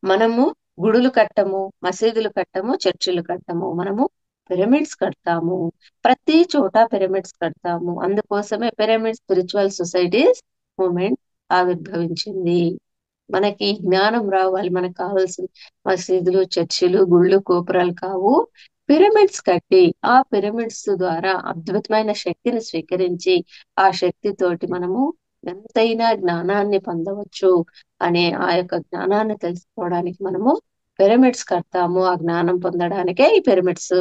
మనము గుడులు కట్టము, మసీదులు కట్టము, చర్చిలు కట్టము. మనము పిరమిడ్స్ కడతాము. ప్రతి చోట పిరమిడ్స్ కడతాము. అందుకోసమే పిరమిడ్ స్పిరిచువల్ సొసైటీస్ మూమెంట్ ఆవిర్భవించింది. మనకి జ్ఞానం రావాలి, మనకు కావాల్సిన మసీదులు, చర్చిలు, గుళ్ళు, గోపురాలు కావు. పిరమిడ్స్ కట్టి ఆ పిరమిడ్స్ ద్వారా అద్భుతమైన శక్తిని స్వీకరించి ఆ శక్తితోటి మనము ఎంతైనా జ్ఞానాన్ని పొందవచ్చు అనే ఆ యొక్క జ్ఞానాన్ని తెలుసుకోవడానికి మనము పిరమిడ్స్ కడతాము. ఆ జ్ఞానం పొందడానికే ఈ పిరమిడ్స్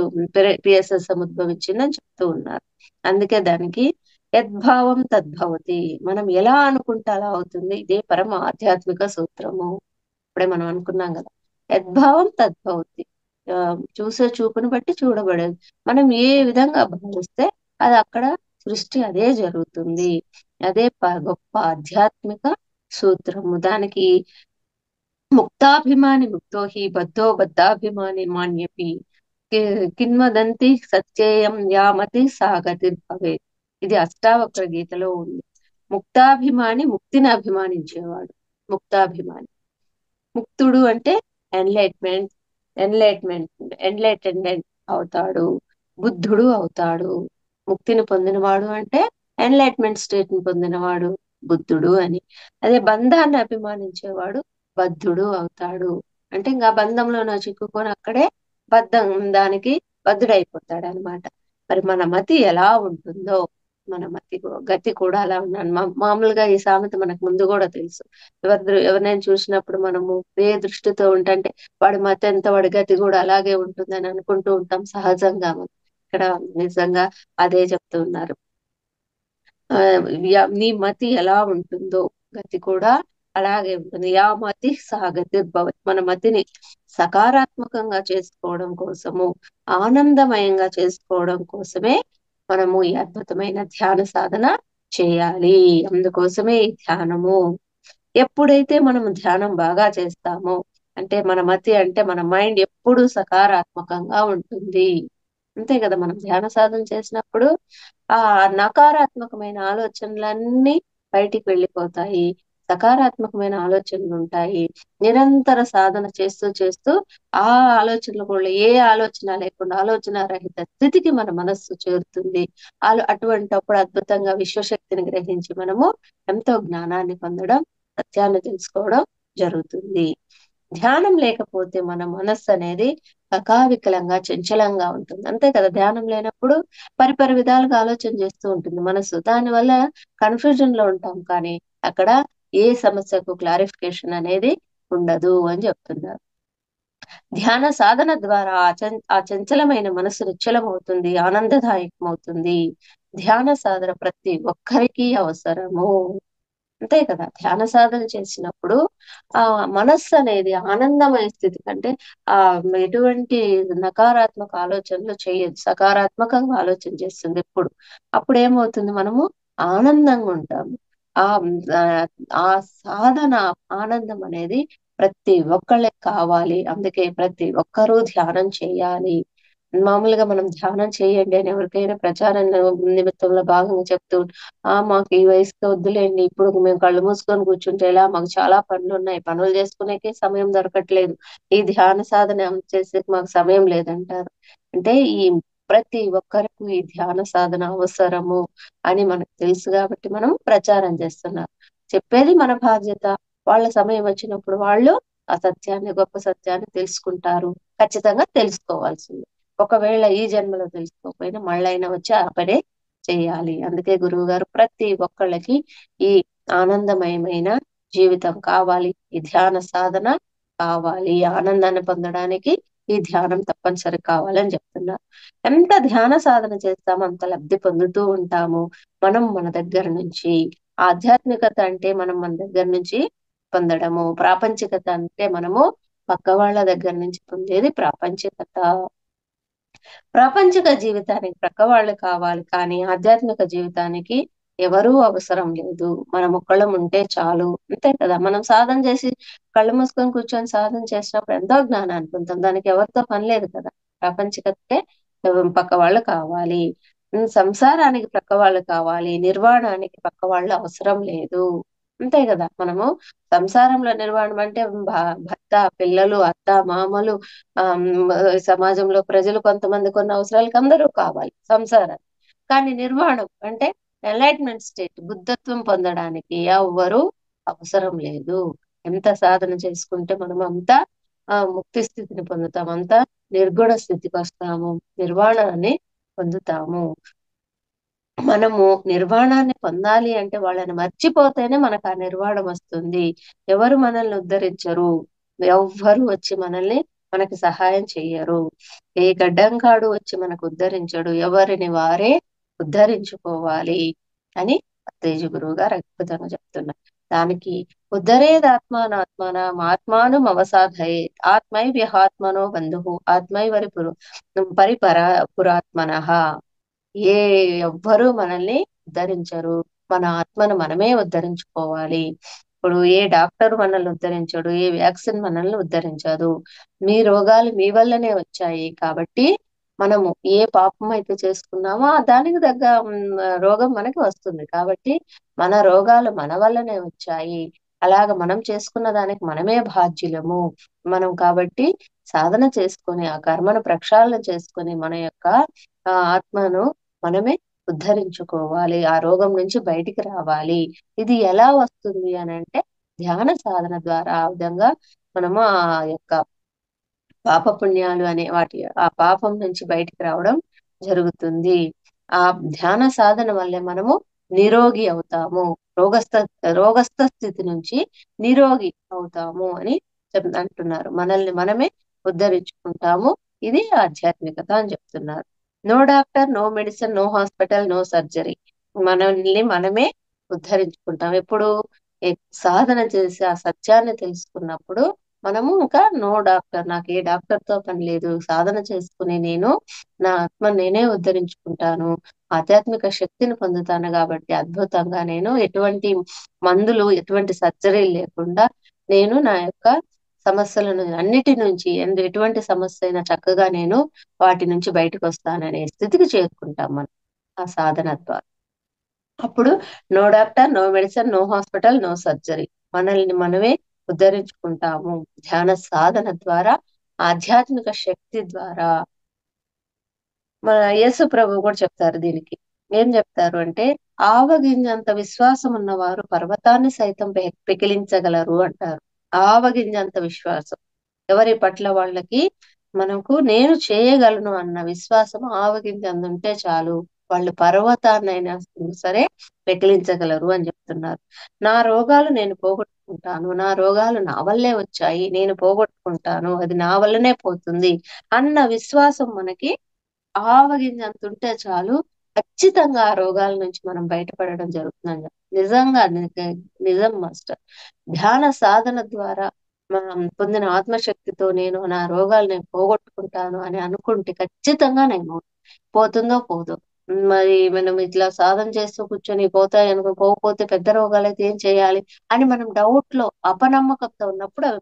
పిఎస్ఎస్ఎం ఉద్భవించిందని చెప్తూ ఉన్నారు. అందుకే దానికి యద్భావం తద్భవతి. మనం ఎలా అనుకుంటే అలా అవుతుంది. ఇదే పరమ ఆధ్యాత్మిక సూత్రము. ఇప్పుడే మనం అనుకున్నాం కదా, యద్భావం తద్భవతి. చూసే చూపును బట్టి చూడబడేది. మనం ఏ విధంగా భావిస్తే అది అక్కడ సృష్టి అదే జరుగుతుంది. అదే గొప్ప ఆధ్యాత్మిక సూత్రము. దానికి ముక్తాభిమాని ముక్తో హి బద్ధో బద్ధాభిమాని మాన్యపి కిన్వదంతి సత్యేయం యామతి సాగతి భవేత్. ఇది అష్టావక్ర గీతలో ఉంది. ముక్తాభిమాని ముక్తిని అభిమానించేవాడు ముక్తాభిమాని. ముక్తుడు అంటే ఎన్లైట్మెంట్ ఎన్లైట్మెంట్ ఎన్లైటెండెంట్ అవుతాడు, బుద్ధుడు అవుతాడు. ముక్తిని పొందినవాడు అంటే ఎన్లైట్మెంట్ స్టేట్ ని పొందినవాడు బుద్ధుడు అని. అదే బంధాన్ని అభిమానించేవాడు బద్ధుడు అవుతాడు. అంటే ఇంకా బంధంలో చిక్కుకొని అక్కడే బద్ధం దానికి బద్ధుడైపోతాడు అనమాట. మరి మన మతి ఎలా ఉంటుందో మన మతి గతి కూడా అలా ఉన్నాను. మామూలుగా ఈ సామెత మనకు ముందు కూడా తెలుసు. ఎవరినైనా చూసినప్పుడు మనము ఏ దృష్టితో ఉంటే వాడి మతి ఎంత, వాడి గతి కూడా అలాగే ఉంటుందని అనుకుంటూ ఉంటాం సహజంగా. మనం ఇక్కడ నిజంగా అదే చెప్తూ ఉన్నారు. నీ మతి ఎలా ఉంటుందో గతి కూడా అలాగే ఉంటుంది. యా మతి సహ గతిర్భవతి. మన మతిని సకారాత్మకంగా చేసుకోవడం కోసము, ఆనందమయంగా చేసుకోవడం కోసమే మనము ఈ అద్భుతమైన ధ్యాన సాధన చేయాలి. అందుకోసమే ఈ ధ్యానము. ఎప్పుడైతే మనం ధ్యానం బాగా చేస్తామో అంటే మన మతి అంటే మన మైండ్ ఎప్పుడు సకారాత్మకంగా ఉంటుంది. అంతే కదా, మనం ధ్యాన సాధన చేసినప్పుడు ఆ నకారాత్మకమైన ఆలోచనలన్నీ బయటికి వెళ్ళిపోతాయి. సకారాత్మకమైన ఆలోచనలు ఉంటాయి. నిరంతర సాధన చేస్తూ చేస్తూ ఆ ఆలోచనలు కూడా ఏ ఆలోచన లేకుండా ఆలోచన రహిత స్థితికి మన మనస్సు చేరుతుంది. అటువంటప్పుడు అద్భుతంగా విశ్వశక్తిని గ్రహించి మనము ఎంతో జ్ఞానాన్ని పొందడం, సత్యాన్ని తెలుసుకోవడం జరుగుతుంది. ధ్యానం లేకపోతే మన మనస్సు అనేది కకావికలంగా చంచలంగా ఉంటుంది. అంతే కదా, ధ్యానం లేనప్పుడు పరిపరి విధాలుగా ఆలోచన చేస్తూ ఉంటుంది మనసు. దానివల్ల కన్ఫ్యూజన్ లో ఉంటాం, కానీ అక్కడ ఏ సమస్యకు క్లారిఫికేషన్ అనేది ఉండదు అని చెప్తున్నారు. ధ్యాన సాధన ద్వారా ఆ చంచలమైన మనసు నిశ్చలమవుతుంది, ఆనందదాయకమవుతుంది. ధ్యాన సాధన ప్రతి ఒక్కరికి అవసరము. అంతే కదా, ధ్యాన సాధన చేసినప్పుడు ఆ మనస్సు అనేది ఆనందమయ స్థితి కంటే ఆ ఎటువంటి నకారాత్మక ఆలోచనలు చేయదు, సకారాత్మకంగా ఆలోచన చేస్తుంది ఎప్పుడు. అప్పుడు ఏమవుతుంది, మనము ఆనందంగా ఉంటాము. ఆ ఆ సాధన ఆనందం అనేది ప్రతి ఒక్కళ్ళకి కావాలి. అందుకే ప్రతి ఒక్కరూ ధ్యానం చేయాలి. మామూలుగా మనం ధ్యానం చేయండి అని ఎవరికైనా ప్రచారం నిమిత్తంలో భాగంగా చెప్తూ మాకు ఈ వయసులో వద్దులేండి, ఇప్పుడు మేము కళ్ళు మూసుకొని కూర్చుంటే ఎలా, మాకు చాలా పనులు ఉన్నాయి, పనులు చేసుకునేకే సమయం దొరకట్లేదు, ఈ ధ్యాన సాధన చేసే మాకు సమయం లేదంటారు. అంటే ఈ ప్రతి ఒక్కరికి ఈ ధ్యాన సాధన అవసరము అని మనకు తెలుసు కాబట్టి మనం ప్రచారం చేస్తున్నాం. చెప్పేది మన బాధ్యత. వాళ్ళ సమయం వచ్చినప్పుడు వాళ్ళు ఆ సత్యాన్ని, గొప్ప సత్యాన్ని తెలుసుకుంటారు. ఖచ్చితంగా తెలుసుకోవాల్సింది. ఒకవేళ ఈ జన్మలో తెలుసుకోకపోయినా మళ్ళైనా వచ్చి ఆ పనే చేయాలి. అందుకే గురువు గారు ప్రతి ఒక్కళ్ళకి ఈ ఆనందమయమైన జీవితం కావాలి, ఈ ధ్యాన సాధన కావాలి, ఆనందాన్ని పొందడానికి ఈ ధ్యానం తప్పనిసరి కావాలని చెప్తున్నారు. ఎంత ధ్యాన సాధన చేస్తామో అంత లబ్ధి పొందుతూ ఉంటాము. మనం మన దగ్గర నుంచి ఆధ్యాత్మికత అంటే మనం మన దగ్గర నుంచి పొందడము, ప్రాపంచికత అంటే మనము పక్క వాళ్ళ దగ్గర నుంచి పొందేది ప్రాపంచికత. ప్రాపంచిక జీవితానికి ప్రక్క వాళ్ళు కావాలి, కానీ ఆధ్యాత్మిక జీవితానికి ఎవరూ అవసరం లేదు. మనం ఒక్కళ్ళం ఉంటే చాలు. అంతే కదా! మనం సాధన చేసి కళ్ళు మూసుకొని కూర్చొని సాధన చేసినప్పుడు ఎంతో జ్ఞానాన్ని పొందుతాం. దానికి ఎవరితో పని లేదు కదా! ప్రాపంచికతకే పక్క వాళ్ళు కావాలి. సంసారానికి పక్క వాళ్ళు కావాలి. నిర్వాణానికి పక్క వాళ్ళు అవసరం లేదు. అంతే గదా! మనము సంసారంలో నిర్వాణం అంటే భర్త, పిల్లలు, అత్త, మామలు, సమాజంలో ప్రజలు కొంతమంది కొన్ని అవసరాలకి అందరూ కావాలి సంసారానికి. కానీ నిర్వాణం అంటే ఎన్లైట్‌మెంట్ స్టేట్ బుద్ధత్వం పొందడానికి ఎవ్వరు అవసరం లేదు. ఎంత సాధన చేసుకుంటే మనం అంతా ముక్తి స్థితిని పొందుతాం. అంతా నిర్గుణ స్థితికొస్తాము. నిర్వాణాన్ని పొందుతాము. మనము నిర్వాణాన్ని పొందాలి అంటే వాళ్ళని మర్చిపోతేనే మనకు ఆ నిర్వాణం వస్తుంది. ఎవరు మనల్ని ఉద్ధరించరు. ఎవ్వరు వచ్చి మనకి సహాయం చెయ్యరు. ఏ గడ్డంగాడు వచ్చి మనకు ఉద్ధరించడు. ఎవరిని వారే ఉద్ధరించుకోవాలి అని తేజ గురువు గారు అద్భుతంగా చెప్తున్నారు. దానికి ఉద్ధరేదాత్మానాత్మానం ఆత్మానం అవసాదయేత్ ఆత్మైవ్యహాత్మనో బంధుః ఆత్మైవరి పరిపరా పురాత్మనః. ఏ ఎవ్వరూ మనల్ని ఉద్ధరించరు. మన ఆత్మను మనమే ఉద్ధరించుకోవాలి. ఇప్పుడు ఏ డాక్టర్ మనల్ని ఉద్ధరించడు. ఏ వ్యాక్సిన్ మనల్ని ఉద్ధరించదు. మీ రోగాలు మీ వల్లనే వచ్చాయి కాబట్టి మనము ఏ పాపం అయితే చేసుకున్నామో దానికి తగ్గ రోగం మనకి వస్తుంది. కాబట్టి మన రోగాలు మన వల్లనే వచ్చాయి. అలాగ మనం చేసుకున్న దానికి మనమే బాధ్యులము. మనం కాబట్టి సాధన చేసుకొని ఆ కర్మను ప్రక్షాళన చేసుకొని మన యొక్క ఆత్మను మనమే ఉద్ధరించుకోవాలి. ఆ రోగం నుంచి బయటికి రావాలి. ఇది ఎలా వస్తుంది అనంటే ధ్యాన సాధన ద్వారా ఆ విధంగా మనము ఆ యొక్క పాపపుణ్యాలు అనే ఆ పాపం నుంచి బయటికి రావడం జరుగుతుంది. ఆ ధ్యాన సాధన వల్లే మనము నిరోగి అవుతాము. రోగస్థ రోగస్థ స్థితి నుంచి నిరోగి అవుతాము అని అంటున్నారు. మనల్ని మనమే ఉద్ధరించుకుంటాము. ఇది ఆధ్యాత్మికత అని చెప్తున్నారు. No doctor, no medicine, no hospital, no surgery. మనల్ని మనమే ఉద్ధరించుకుంటాం. ఎప్పుడు సాధన చేసి ఆ సత్యాన్ని తెలుసుకున్నప్పుడు మనము ఇంకా నో డాక్టర్, నాకు ఏ డాక్టర్ తో పని లేదు. సాధన చేసుకుని నేను నా ఆత్మను నేనే ఉద్ధరించుకుంటాను. ఆధ్యాత్మిక శక్తిని పొందుతాను కాబట్టి అద్భుతంగా నేను ఎటువంటి మందులు, ఎటువంటి సర్జరీలు లేకుండా నేను నా యొక్క సమస్యలను అన్నిటి నుంచి ఎటువంటి సమస్య అయినా చక్కగా నేను వాటి నుంచి బయటకు వస్తాననే స్థితికి చేరుకుంటాం మనం ఆ సాధన ద్వారా. అప్పుడు no doctor, no medicine, no hospital, no surgery. మనల్ని మనమే ఉద్ధరించుకుంటాము ధ్యాన సాధన ద్వారా, ఆధ్యాత్మిక శక్తి ద్వారా. మన యేసు ప్రభు కూడా చెప్తారు దీనికి. ఏం చెప్తారు అంటే ఆవగింజంత విశ్వాసం ఉన్నవారు పర్వతాన్ని సైతం పెకిలించగలరు అంటారు. ఆవగింజంత విశ్వాసం ఎవరి పట్ల వాళ్ళకి మనకు నేను చేయగలను అన్న విశ్వాసం ఆవగింజంత ఉంటే చాలు. వాళ్ళు పర్వతాన్నైనా సరే పెకిలించగలరు అని చెప్తున్నారు. నా రోగాలు నేను పోగొట్టుకుంటాను. నా రోగాలు నా వల్లే వచ్చాయి. నేను పోగొట్టుకుంటాను. అది నా వల్లనే పోతుంది అన్న విశ్వాసం మనకి ఆవగింజంత ఉంటే చాలు. ఖచ్చితంగా ఆ రోగాల నుంచి మనం బయటపడడం జరుగుతుందని నిజంగా నిజం మాస్టర్. ధ్యాన సాధన ద్వారా మనం పొందిన ఆత్మశక్తితో నేను నా రోగాలు నేను పోగొట్టుకుంటాను అని అనుకుంటే ఖచ్చితంగా నేను పోతుందో పోదో. మరి మనం ఇట్లా సాధన చేస్తూ కూర్చొని పోతాయి అనుకో, పోకపోతే పెద్ద రోగాలు అయితే ఏం చేయాలి అని మనం డౌట్ లో అపనమ్మకంతో ఉన్నప్పుడు అవి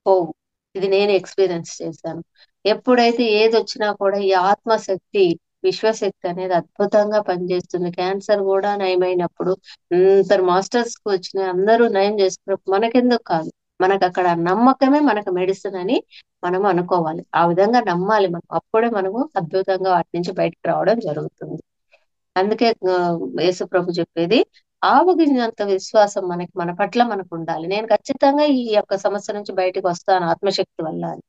పోవు. ఇది నేను ఎక్స్పీరియన్స్ చేశాను. ఎప్పుడైతే ఏదొచ్చినా కూడా ఈ ఆత్మశక్తి, విశ్వశక్తి అనేది అద్భుతంగా పనిచేస్తుంది. క్యాన్సర్ కూడా నయమైనప్పుడు ఇంతరు మాస్టర్స్ కు వచ్చిన అందరూ నయం చేసుకున్నప్పుడు మనకెందుకు కాదు. మనకు అక్కడ నమ్మకమే మనకు మెడిసిన్ అని మనం అనుకోవాలి. ఆ విధంగా నమ్మాలి మనం. అప్పుడే మనము అద్భుతంగా వాటి నుంచి బయటకు రావడం జరుగుతుంది. అందుకే యేసు ప్రభు చెప్పేది ఆవగింజంత విశ్వాసం మన పట్ల మనకు ఉండాలి. నేను ఖచ్చితంగా ఈ యొక్క సమస్య నుంచి బయటకు వస్తాను ఆత్మశక్తి వల్ల అని.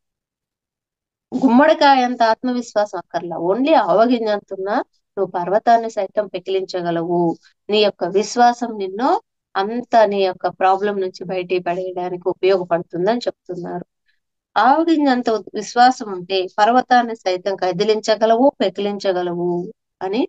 గుమ్మడికాయ అంత ఆత్మవిశ్వాసం అక్కర్లా. ఓన్లీ ఆవగింజంతున్నా నువ్వు పర్వతాన్ని సైతం పెకిలించగలవు. నీ యొక్క విశ్వాసం నిన్ను అంత నీ యొక్క ప్రాబ్లం నుంచి బయట పడేయడానికి ఉపయోగపడుతుందని చెప్తున్నారు. ఆవగింజంత విశ్వాసం ఉంటే పర్వతాన్ని సైతం కదిలించగలవు, పెకిలించగలవు అని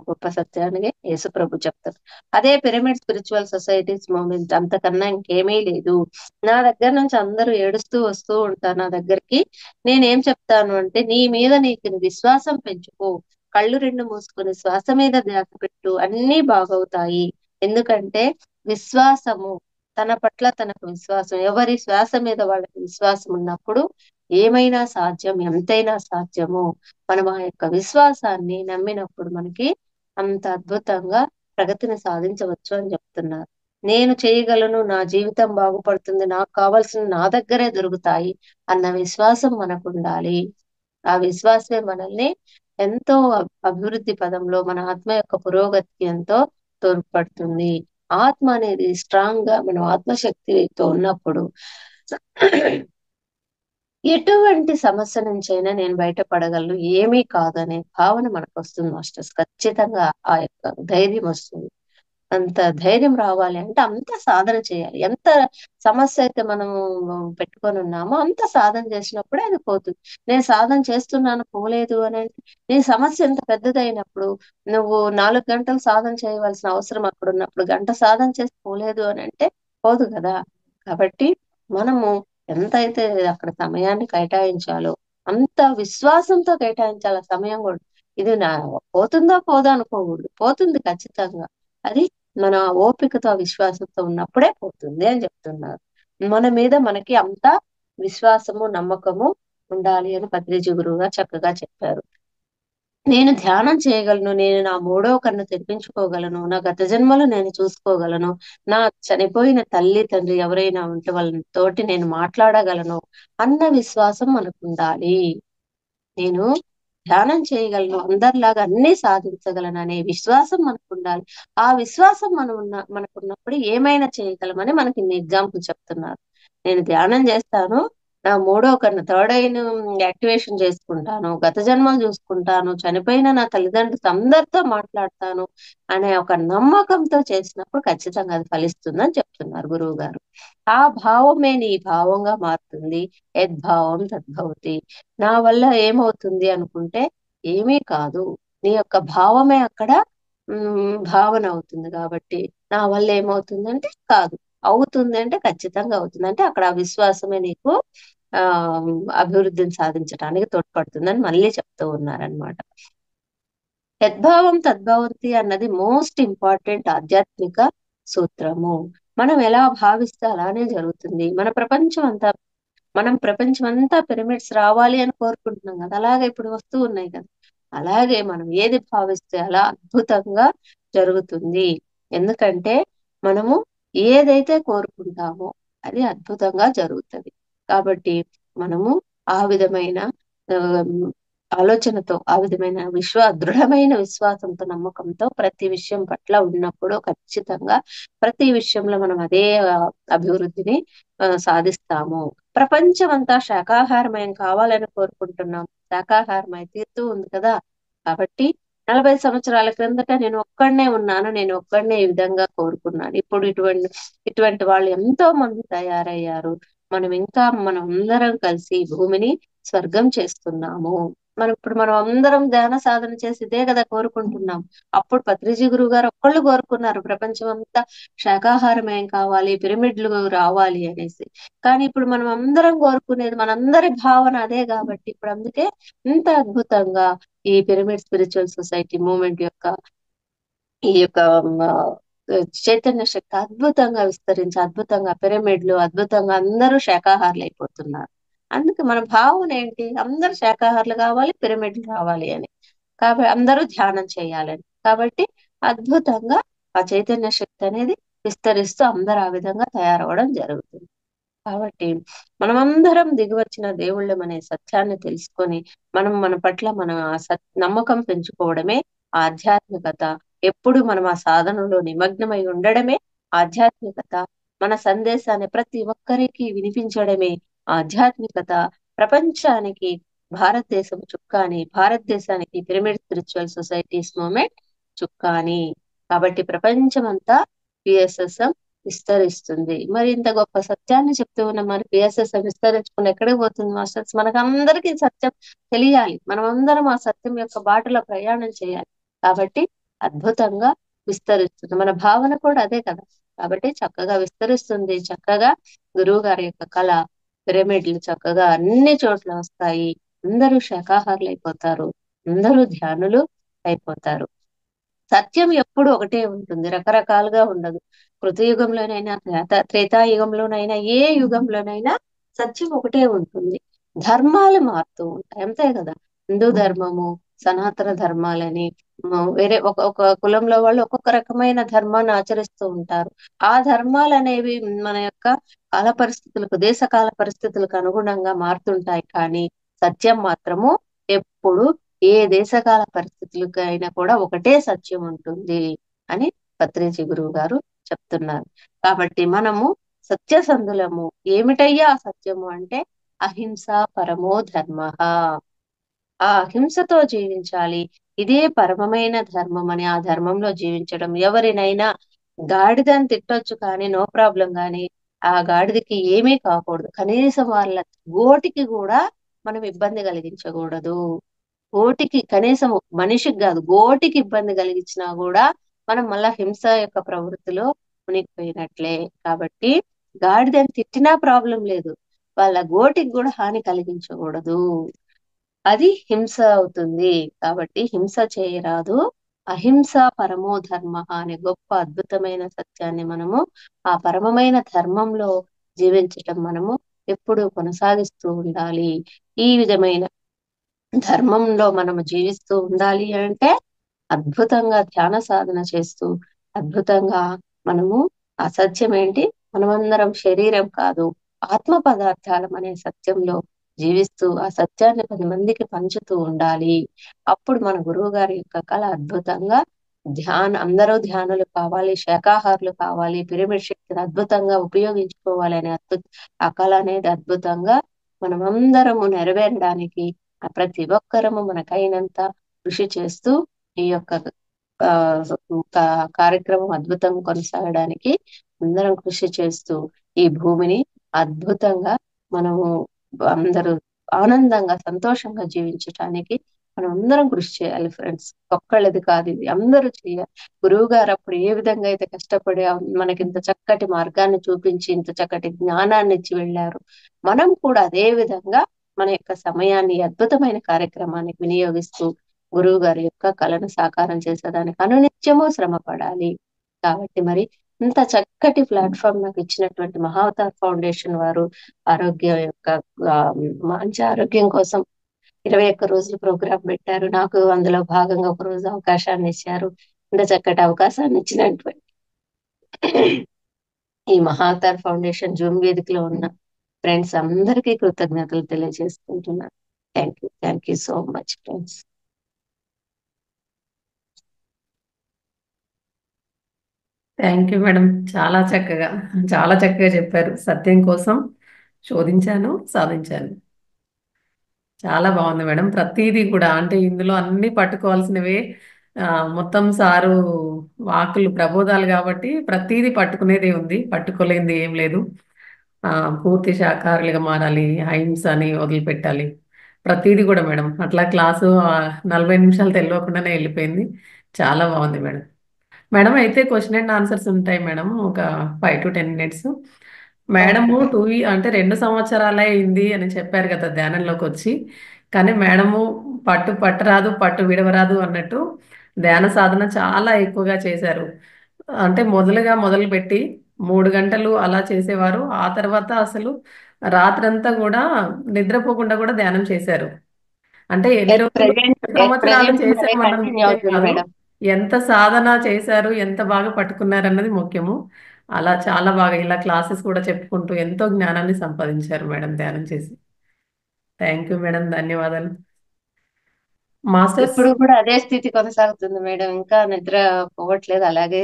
గొప్ప సత్యానికి యేసుప్రభు చెప్తారు. అదే పిరమిడ్ స్పిరిచువల్ సొసైటీస్ మూవ్మెంట్ అంతకన్నా ఇంకేమీ లేదు. నా దగ్గర నుంచి అందరూ ఏడుస్తూ వస్తూ ఉంటారు నా దగ్గరికి. నేనేం చెప్తాను అంటే నీ మీద నీకు విశ్వాసం పెంచుకో. కళ్ళు రెండు మూసుకొని శ్వాస మీద ధ్యాస పెట్టు, అన్నీ బాగవుతాయి. ఎందుకంటే విశ్వాసము, తన పట్ల తనకు విశ్వాసం, ఎవరి శ్వాస మీద వాళ్ళకి విశ్వాసం ఉన్నప్పుడు ఏమైనా సాధ్యం, ఎంతైనా సాధ్యము. మనం ఆ యొక్క విశ్వాసాన్ని నమ్మినప్పుడు మనకి అంత అద్భుతంగా ప్రగతిని సాధించవచ్చు అని చెప్తున్నారు. నేను చేయగలను, నా జీవితం బాగుపడుతుంది, నాకు కావాల్సిన నా దగ్గరే దొరుకుతాయి అన్న విశ్వాసం మనకు ఉండాలి. ఆ విశ్వాసమే మనల్ని ఎంతో అభివృద్ధి పదంలో, మన ఆత్మ యొక్క పురోగతికి ఎంతో తోడ్పడుతుంది. ఆత్మ అనేది స్ట్రాంగ్ గా, మనం ఆత్మశక్తితో ఉన్నప్పుడు ఎటువంటి సమస్య నుంచైనా నేను బయటపడగలను, ఏమీ కాదనే భావన మనకు వస్తుంది మాస్టర్స్. ఖచ్చితంగా ఆ యొక్క ధైర్యం వస్తుంది. అంత ధైర్యం రావాలి అంటే అంత సాధన చేయాలి. ఎంత సమస్య అయితే మనము పెట్టుకొని ఉన్నామో అంత సాధన చేసినప్పుడే అది పోతుంది. నేను సాధన చేస్తున్నాను పోలేదు అని అంటే, నీ సమస్య ఎంత పెద్దదైనప్పుడు నువ్వు 4 గంటలు సాధన చేయవలసిన అవసరం అక్కడ ఉన్నప్పుడు గంట సాధన చేసి పోలేదు అని అంటే పోదు కదా. కాబట్టి మనము ఎంతైతే అక్కడ సమయాన్ని కేటాయించాలో అంత విశ్వాసంతో కేటాయించాలి ఆ సమయం కూడా. ఇది నా పోతుందో పోదో అనుకోకూడదు, పోతుంది ఖచ్చితంగా. అది మన ఓపికతో విశ్వాసంతో ఉన్నప్పుడే పోతుంది అని చెప్తున్నారు. మన మీద మనకి అంత విశ్వాసము నమ్మకము ఉండాలి అని పత్రిజీ గురువు గారు చక్కగా చెప్పారు. నేను ధ్యానం చేయగలను, నేను నా మూడో కన్ను తెరిపించుకోగలను, నా గత జన్మలో నేను చూసుకోగలను, నా చనిపోయిన తల్లి తండ్రి ఎవరైనా ఉంటే వాళ్ళతోటి నేను మాట్లాడగలను అన్న విశ్వాసం మనకు ఉండాలి. నేను ధ్యానం చేయగలను, అందరిలాగా అన్ని సాధించగలను అనే విశ్వాసం మనకు ఉండాలి. ఆ విశ్వాసం మనకున్నప్పుడు ఏమైనా చేయగలమని మనకి ఇన్ని ఎగ్జాంపుల్ చెప్తున్నారు. నేను ధ్యానం చేస్తాను, నా మూడో కన్ను థర్డ్ ఐను యాక్టివేషన్ చేసుకుంటాను, గత జన్మలు చూసుకుంటాను, చనిపోయిన నా తల్లిదండ్రులతో అందరితో మాట్లాడతాను అనే ఒక నమ్మకంతో చేసినప్పుడు ఖచ్చితంగా అది ఫలిస్తుందని చెప్తున్నారు గురువు గారు. ఆ భావమే నీ భావంగా మారుతుంది. యద్భావం తద్భవతి. నా వల్ల ఏమవుతుంది అనుకుంటే ఏమీ కాదు. నీ యొక్క భావమే అక్కడ భావన అవుతుంది కాబట్టి నా వల్ల ఏమవుతుందంటే కాదు, అవుతుంది అంటే ఖచ్చితంగా అవుతుంది. అంటే అక్కడ ఆ విశ్వాసమే నీకు ఆ అభివృద్ధిని సాధించడానికి తోడ్పడుతుందని మళ్ళీ చెప్తూ ఉన్నారనమాట. యద్భావం తద్భవతి అన్నది మోస్ట్ ఇంపార్టెంట్ ఆధ్యాత్మిక సూత్రము. మనం ఎలా భావిస్తే అలానే జరుగుతుంది. మనం ప్రపంచం అంతా పిరమిడ్స్ రావాలి అని కోరుకుంటున్నాం కదా, అలాగే ఇప్పుడు వస్తూ ఉన్నాయి కదా. అలాగే మనం ఏది భావిస్తే అలా అద్భుతంగా జరుగుతుంది. ఎందుకంటే మనము ఏదైతే కోరుకుంటామో అది అద్భుతంగా జరుగుతుంది. కాబట్టి మనము ఆ విధమైన ఆ, ఆలోచనతో, ఆ విధమైన దృఢమైన విశ్వాసంతో, నమ్మకంతో ప్రతి విషయం పట్ల ఉన్నప్పుడు ఖచ్చితంగా ప్రతి విషయంలో మనం అదే అభివృద్ధిని సాధిస్తాము. ప్రపంచం అంతా శాకాహారమయం కావాలని కోరుకుంటున్నాం, శాకాహారమై తీరుతూ ఉంది కదా. కాబట్టి 40 సంవత్సరాల క్రిందట నేను ఒక్కడనే ఉన్నాను, నేను ఒక్కడనే ఈ విధంగా కోరుకున్నాను. ఇప్పుడు ఇటువంటి ఇటువంటి వాళ్ళు ఎంతో మంది తయారయ్యారు. మనం అందరం కలిసి భూమిని స్వర్గం చేస్తున్నాము. మనం అందరం ధ్యాన సాధన చేసి ఇదే కదా కోరుకుంటున్నాం. అప్పుడు పత్రిజీ గురువు గారు ఒక్కళ్ళు కోరుకున్నారు ప్రపంచం అంతా శాకాహారమయం కావాలి, పిరమిడ్లు రావాలి అనేసి. కానీ ఇప్పుడు మనం అందరం కోరుకునేది, మనందరి భావన అదే కాబట్టి ఇప్పుడు అందుకే ఇంత అద్భుతంగా ఈ పిరమిడ్ స్పిరిచువల్ సొసైటీ మూవ్మెంట్ యొక్క ఈ యొక్క చైతన్య శక్తి అద్భుతంగా విస్తరించి, అద్భుతంగా పిరమిడ్లు, అద్భుతంగా అందరూ శాకాహారులు అయిపోతున్నారు. అందుకే మన భావన ఏంటి, అందరూ శాకాహారులు కావాలి, పిరమిడ్లు రావాలి అని. కాబట్టి అందరూ ధ్యానం చేయాలని. కాబట్టి అద్భుతంగా ఆ చైతన్య శక్తి అనేది విస్తరిస్తూ అందరూ ఆ విధంగా తయారవడం జరుగుతుంది. కాబట్టి మనమందరం దిగివచ్చిన దేవుళ్ళం అనే సత్యాన్ని తెలుసుకొని మన పట్ల మనం ఆ నమ్మకం పెంచుకోవడమే ఆధ్యాత్మికత. ఎప్పుడు మనం ఆ సాధనలో నిమగ్నమై ఉండడమే ఆధ్యాత్మికత. మన సందేశాన్ని ప్రతి ఒక్కరికి వినిపించడమే ఆధ్యాత్మికత. ప్రపంచానికి భారతదేశం చుక్కాని, భారతదేశానికి పిరమిడ్ స్పిరిచువల్ సొసైటీస్ మూవ్మెంట్ చుక్కాని. కాబట్టి ప్రపంచమంతా పిఎస్ఎస్ఎం విస్తరిస్తుంది. మరి ఇంత గొప్ప సత్యాన్ని చెప్తూ ఉన్న మరి పిఎస్ఎస్ విస్తరించుకుని ఎక్కడికి పోతుంది మాస్టర్స్? మనకందరికీ సత్యం తెలియాలి, మనం అందరం ఆ సత్యం యొక్క బాటలో ప్రయాణం చేయాలి. కాబట్టి అద్భుతంగా విస్తరిస్తుంది. మన భావన కూడా అదే కదా. కాబట్టి చక్కగా విస్తరిస్తుంది. చక్కగా గురువు గారి యొక్క కళ, పిరమిడ్లు చక్కగా అన్ని చోట్ల వస్తాయి. అందరూ శాకాహారులు అయిపోతారు, అందరూ ధ్యానులు అయిపోతారు. సత్యం ఎప్పుడు ఒకటే ఉంటుంది, రకరకాలుగా ఉండదు. కృతయుగంలోనైనా త్రేతాయుగంలోనైనా ఏ యుగంలోనైనా సత్యం ఒకటే ఉంటుంది. ధర్మాలు మారుతూ ఉంటాయి, అంతే కదా. హిందూ ధర్మము, సనాతన ధర్మాలని, వేరే ఒక ఒక కులంలో వాళ్ళు ఒక్కొక్క రకమైన ధర్మాన్ని ఆచరిస్తూ ఉంటారు. ఆ ధర్మాలు అనేవి మన యొక్క కాల పరిస్థితులకు, దేశ కాల పరిస్థితులకు అనుగుణంగా మారుతుంటాయి. కానీ సత్యం మాత్రము ఎప్పుడు ఏ దేశకాల పరిస్థితులకు అయినా కూడా ఒకటే సత్యం ఉంటుంది అని పత్రిజీ గురువు గారు చెప్తున్నారు. కాబట్టి మనము సత్యసంధులము. ఏమిటయ్యా ఆ సత్యము అంటే అహింస పరమో ధర్మ. ఆ అహింసతో జీవించాలి, ఇదే పరమమైన ధర్మం అని ఆ ధర్మంలో జీవించడం. ఎవరినైనా గాడిదని తిట్టొచ్చు కానీ నో ప్రాబ్లం, కానీ ఆ గాడిదకి ఏమీ కాకూడదు. కనీసం వాళ్ళ గోటికి కూడా మనం ఇబ్బంది కలిగించకూడదు. గోటికి కనీసం, మనిషికి కాదు గోటికి ఇబ్బంది కలిగించినా కూడా మనం మళ్ళా హింస యొక్క ప్రవృత్తిలో మునిగిపోయినట్లే. కాబట్టి గాడిదని తిట్టినా ప్రాబ్లం లేదు, వాళ్ళ గోటికి కూడా హాని కలిగించకూడదు, అది హింస అవుతుంది. కాబట్టి హింస చేయరాదు, అహింస పరమో ధర్మ అనే గొప్ప అద్భుతమైన సత్యాన్ని మనము ఆ పరమమైన ధర్మంలో జీవించటం మనము ఎప్పుడూ కొనసాగిస్తూ ఉండాలి. ఈ విధమైన ధర్మంలో మనము జీవిస్తూ ఉండాలి అంటే అద్భుతంగా ధ్యాన సాధన చేస్తూ, అద్భుతంగా మనము ఆ సత్యం ఏంటి, మనమందరం శరీరం కాదు ఆత్మ పదార్థాలం అనే సత్యంలో జీవిస్తూ ఆ సత్యాన్ని 10 మందికి పంచుతూ ఉండాలి. అప్పుడు మన గురువు గారి యొక్క కళ అద్భుతంగా అందరూ ధ్యానులు కావాలి, శాకాహారులు కావాలి, పిరమిడ్ శక్తిని అద్భుతంగా ఉపయోగించుకోవాలి అనే ఆ కళ అనేది అద్భుతంగా మనమందరము నెరవేరడానికి ప్రతి ఒక్కరము మనకైనంత కృషి చేస్తూ ఈ యొక్క ఆ కార్యక్రమం అద్భుతంగా కొనసాగడానికి అందరం కృషి చేస్తూ ఈ భూమిని అద్భుతంగా మనము అందరూ ఆనందంగా సంతోషంగా జీవించటానికి మనం అందరం కృషి చేయాలి ఫ్రెండ్స్. ఒక్కళ్ళది కాదు, ఇది అందరూ చేయాలి. గురువు గారు అప్పుడు ఏ విధంగా అయితే కష్టపడి మనకి ఇంత చక్కటి మార్గాన్ని చూపించి ఇంత చక్కటి జ్ఞానాన్ని ఇచ్చి వెళ్ళారు, మనం కూడా అదే విధంగా మన యొక్క సమయాన్ని అద్భుతమైన కార్యక్రమానికి వినియోగిస్తూ గురువు గారి యొక్క కళను సాకారం చేసేదానికి అనునిత్యము శ్రమ పడాలి. కాబట్టి మరి ఇంత చక్కటి ప్లాట్ఫామ్ నాకు ఇచ్చినటువంటి మహావతార్ ఫౌండేషన్ వారు ఆరోగ్యం యొక్క ఆ, మంచి ఆరోగ్యం కోసం 21 రోజులు ప్రోగ్రాం పెట్టారు. నాకు అందులో భాగంగా ఒక రోజు అవకాశాన్ని ఇచ్చారు. ఇంత చక్కటి అవకాశాన్ని ఇచ్చినటువంటి ఈ మహావతార్ ఫౌండేషన్ జూమ్ వేదికలో ఉన్న ఫ్రెండ్స్ అందరికీ కృతజ్ఞతలు తెలియజేసుకుంటున్నాను. Thank you so much friends. Thank you madam. చాలా చక్కగా చాలా చక్కగా చెప్పారు. సత్యం కోసం శోధించాను, సాధించాను. చాలా బాగుంది మేడం. ప్రతిదీ కూడా అంటే ఇందులో అన్ని పట్టుకోవాల్సినవే. ఆ, మొత్తం సారు వాక్కులు ప్రబోధాలు కాబట్టి ప్రతిదీ పట్టుకునేది ఉంది, పట్టుకోలేనిది ఏం లేదు. ఆ, పూర్తి శాకాహారులుగా మారాలి, అహింసని వదిలిపెట్టాలి, ప్రతిదీ కూడా మేడం. అట్లా క్లాసు 40 నిమిషాలు తెలియకుండానే వెళ్ళిపోయింది. చాలా బాగుంది మేడం. మేడం అయితే క్వశ్చన్ అండ్ ఆన్సర్స్ ఉంటాయి మేడం, ఒక 5 to 10 minutes. మేడము అంటే 2 సంవత్సరాలే అయింది అని చెప్పారు కదా ధ్యానంలోకి వచ్చి. కానీ మేడము పట్టరాదు, పట్టు విడవరాదు అన్నట్టు ధ్యాన సాధన చాలా ఎక్కువగా చేశారు. అంటే మొదలుపెట్టి 3 గంటలు అలా చేసేవారు. ఆ తర్వాత అసలు రాత్రంతా కూడా నిద్రపోకుండా కూడా ధ్యానం చేశారు. అంటే ఎన్ని ఎట్ రోజులు, ప్రెసెంట్ ఎట్ సంవత్సరాలు ప్రెసెంట్ అదే చేసామన్నది కంటిన్యూ ముఖ్యం అవుతుంది కాదు, మేడం. ఎంత సాధన చేశారు, ఎంత బాగా పట్టుకున్నారు అన్నది ముఖ్యము. అలా చాలా బాగా ఇలా క్లాసెస్ కూడా చెప్పుకుంటూ ఎంతో జ్ఞానాన్ని సంపాదించారు మేడం ధ్యానం చేసి. థ్యాంక్ యూ మేడం, ధన్యవాదాలు. మాస్టర్స్. ఇప్పుడు కూడా అదే స్థితి కొనసాగుతుంది మేడం. ఇంకా నిద్ర పోవట్లేదు. అలాగే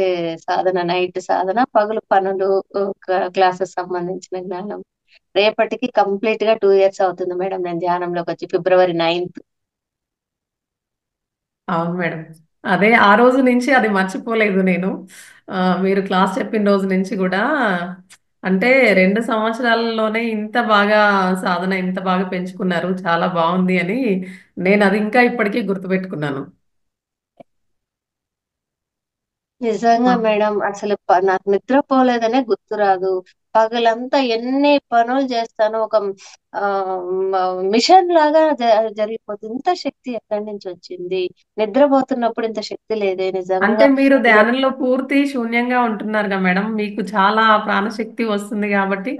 సాధన, నైట్ సాధన, పగలు పనులు, క్లాసెస్ సంబంధించిన జ్ఞానం. రేపటికి కంప్లీట్ గా 2 years అవుతుంది మేడం నేను ధ్యానంలోకి వచ్చి, February 9th. అవును మేడం. అదే ఆ రోజు నుంచి అది మర్చిపోలేదు నేను. మీరు క్లాస్ చెప్పిన రోజు నుంచి కూడా అంటే 2 సంవత్సరాలలోనే ఇంత బాగా సాధన ఇంత బాగా పెంచుకున్నారు, చాలా బాగుంది అని నేను అది ఇంకా ఇప్పటికీ గుర్తుపెట్టుకున్నాను. నిజంగా మేడం, అసలు నాకు నిద్ర పోలేదనే గుర్తు రాదు. పగలంతా ఎన్ని పనులు చేస్తాను, ఒక ఆ మిషన్ లాగా జరిగిపోతుంది. ఇంత శక్తి ఎక్కడి నుంచి వచ్చింది? నిద్రపోతున్నప్పుడు ఇంత శక్తి లేదే అంటే నిజంగా. మీరు ఇలా ధ్యానంలో పూర్తి శూన్యంగా ఉంటున్నారుగా మేడం. మీకు చాలా ప్రాణశక్తి వస్తుంది కాబట్టి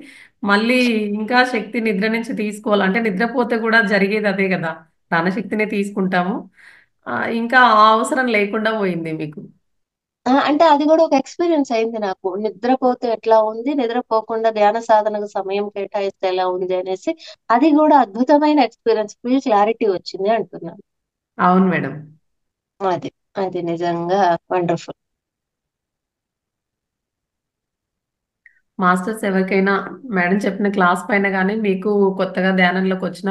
మళ్ళీ ఇంకా శక్తి నిద్ర నుంచి తీసుకోవాలి. అంటే నిద్రపోతే కూడా జరిగేది అదే కదా. ప్రాణశక్తినే తీసుకుంటాము. ఇంకా ఆ అవసరం లేకుండా పోయింది మీకు. అంటే అది కూడా ఒక ఎక్స్పీరియన్స్ అయింది నాకు. నిద్రపోతే ఎట్లా ఉంది, నిద్రపోకుండా ధ్యాన సాధనకు సమయం కేటాయిస్తే ఎలా ఉంది అనేసి, అది కూడా అద్భుతమైన ఎక్స్పీరియన్స్. ఫుల్ క్లారిటీ వచ్చింది అంటున్నాను. అవును మేడం. అది అది నిజంగా వండర్ఫుల్. మాస్టర్స్ ఎవరికైనా మేడం చెప్పిన క్లాస్ పైన కానీ మీకు కొత్తగా ధ్యానంలోకి వచ్చిన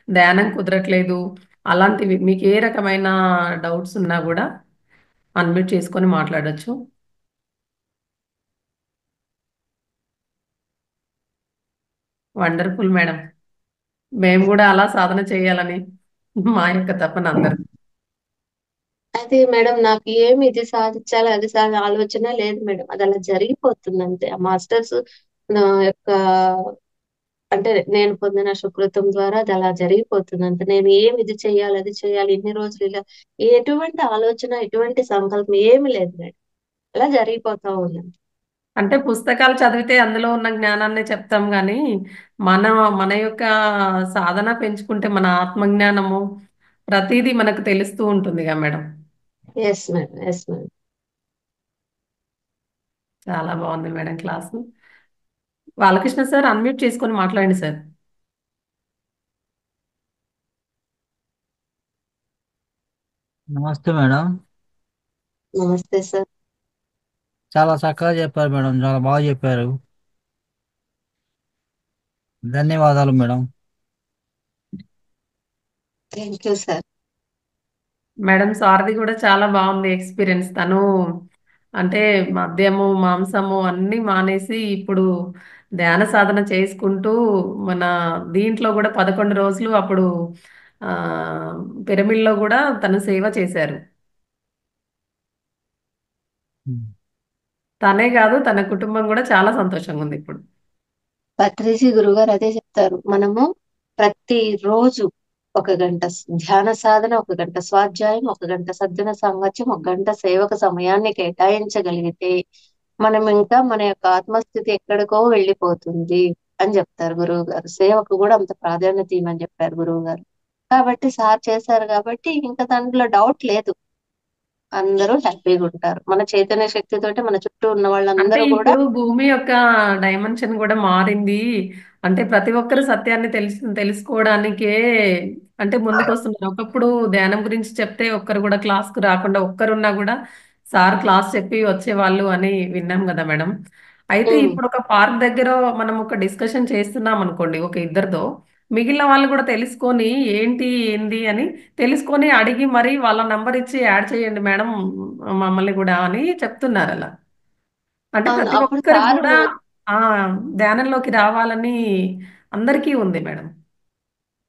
ధ్యానం కుదరట్లేదు, అలాంటివి మీకు ఏ రకమైన డౌట్స్ ఉన్నా కూడా అన్మ్యూట్ చేసుకొని మాట్లాడొచ్చు. Wonderful madam. మేము కూడా అలా సాధన చేయాలని మా యొక్క తపన అందరు. అయితే మేడం నాకు ఏమి ఇది సాధించాలి అది ఆలోచన లేదు మేడం. అది అలా జరిగిపోతుంది అంతే. ఆ మాస్టర్స్ నా యొక్క అంటే నేను పొందిన సుకృతం ద్వారా అది అలా జరిగిపోతుంది అంతే. నేను ఏమి ఇది చెయ్యాలి అది చెయ్యాలి ఇన్ని రోజులు ఇలా ఎటువంటి ఆలోచన ఎటువంటి సంకల్పం ఏమి లేదు మేడం. అలా జరిగిపోతా ఉంది. అంటే పుస్తకాలు చదివితే అందులో ఉన్న జ్ఞానాన్ని చెప్తాం కానీ మన మన యొక్క సాధన పెంచుకుంటే మన ఆత్మజ్ఞానము ప్రతిదీ మనకు తెలుస్తూ ఉంటుందిగా madam. Yes madam, yes madam. చాలా బాగుంది madam class. Balakrishna sir unmute చేసుకొని మాట్లాడండి సార్. నమస్తే మేడం. నమస్తే సార్. చాలా చక్కగా చెప్పారు మేడం, చాలా బాగా చెప్పారు. ధన్యవాదాలు madam. Thank you sir. Madam సార్ది కూడా చాలా బాగుంది ఎక్స్పీరియన్స్. తను అంటే మద్యము మాంసము అన్నీ మానేసి ఇప్పుడు ధ్యాన సాధన చేసుకుంటూ మన దీంట్లో కూడా 11 రోజులు అప్పుడు ఆ పిరమిడ్లో కూడా తను సేవ చేశారు. ఉమ్. తనే కాదు తన కుటుంబం కూడా చాలా సంతోషంగా ఉంది ఇప్పుడు. పత్రిజీ గురుగారు అదే చెప్తారు. మనము ప్రతి రోజు ఒక గంట ధ్యాన సాధన, ఒక గంట స్వాధ్యాయం, ఒక గంట సజ్జన సాంగత్యం, ఒక గంట సేవక సమయాన్ని కేటాయించగలిగితే మనం ఇంకా మన యొక్క ఆత్మస్థితి ఎక్కడికో వెళ్ళిపోతుంది అని చెప్తారు గురువు గారు. సేవకు కూడా అంత ప్రాధాన్యత ఇవ్వమని చెప్పారు గురువు గారు. కాబట్టి సార్ చేశారు కాబట్టి ఇంకా దాంట్లో డౌట్ లేదు. అందరూ హ్యాపీగా ఉంటారు. మన చైతన్య శక్తితోటి మన చుట్టూ ఉన్న అంటే వాళ్ళందరూ కూడా. ఇప్పుడు భూమి యొక్క డైమెన్షన్ కూడా మారింది. అంటే ప్రతి ఒక్కరు సత్యాన్ని తెలుసుకోవడానికే అంటే ముందుకు వస్తున్నారు. ఒకప్పుడు ధ్యానం గురించి చెప్తే ఒక్కరు కూడా క్లాస్కు రాకుండా ఒక్కరున్నా కూడా సార్ క్లాస్ చెప్పి వచ్చేవాళ్ళు అని విన్నాం కదా మేడం. అయితే ఉమ్, ఇప్పుడు ఒక పార్క్ దగ్గర మనం ఒక డిస్కషన్ చేస్తున్నాం అనుకోండి ఒక ఇద్దరితో, మిగిలిన వాళ్ళు కూడా తెలుసుకొని ఏంటి ఏంది అని తెలుసుకొని అడిగి మరి వాళ్ళ నంబర్ ఇచ్చి యాడ్ చేయండి మేడం మమ్మల్ని కూడా అని చెప్తున్నారు అలా. అంటే అవును. ప్రతి అప్పుడు ఒక్కరికి సార్ కూడా ఆ ధ్యానంలోకి రావాలని అందరికీ ఉంది మేడం.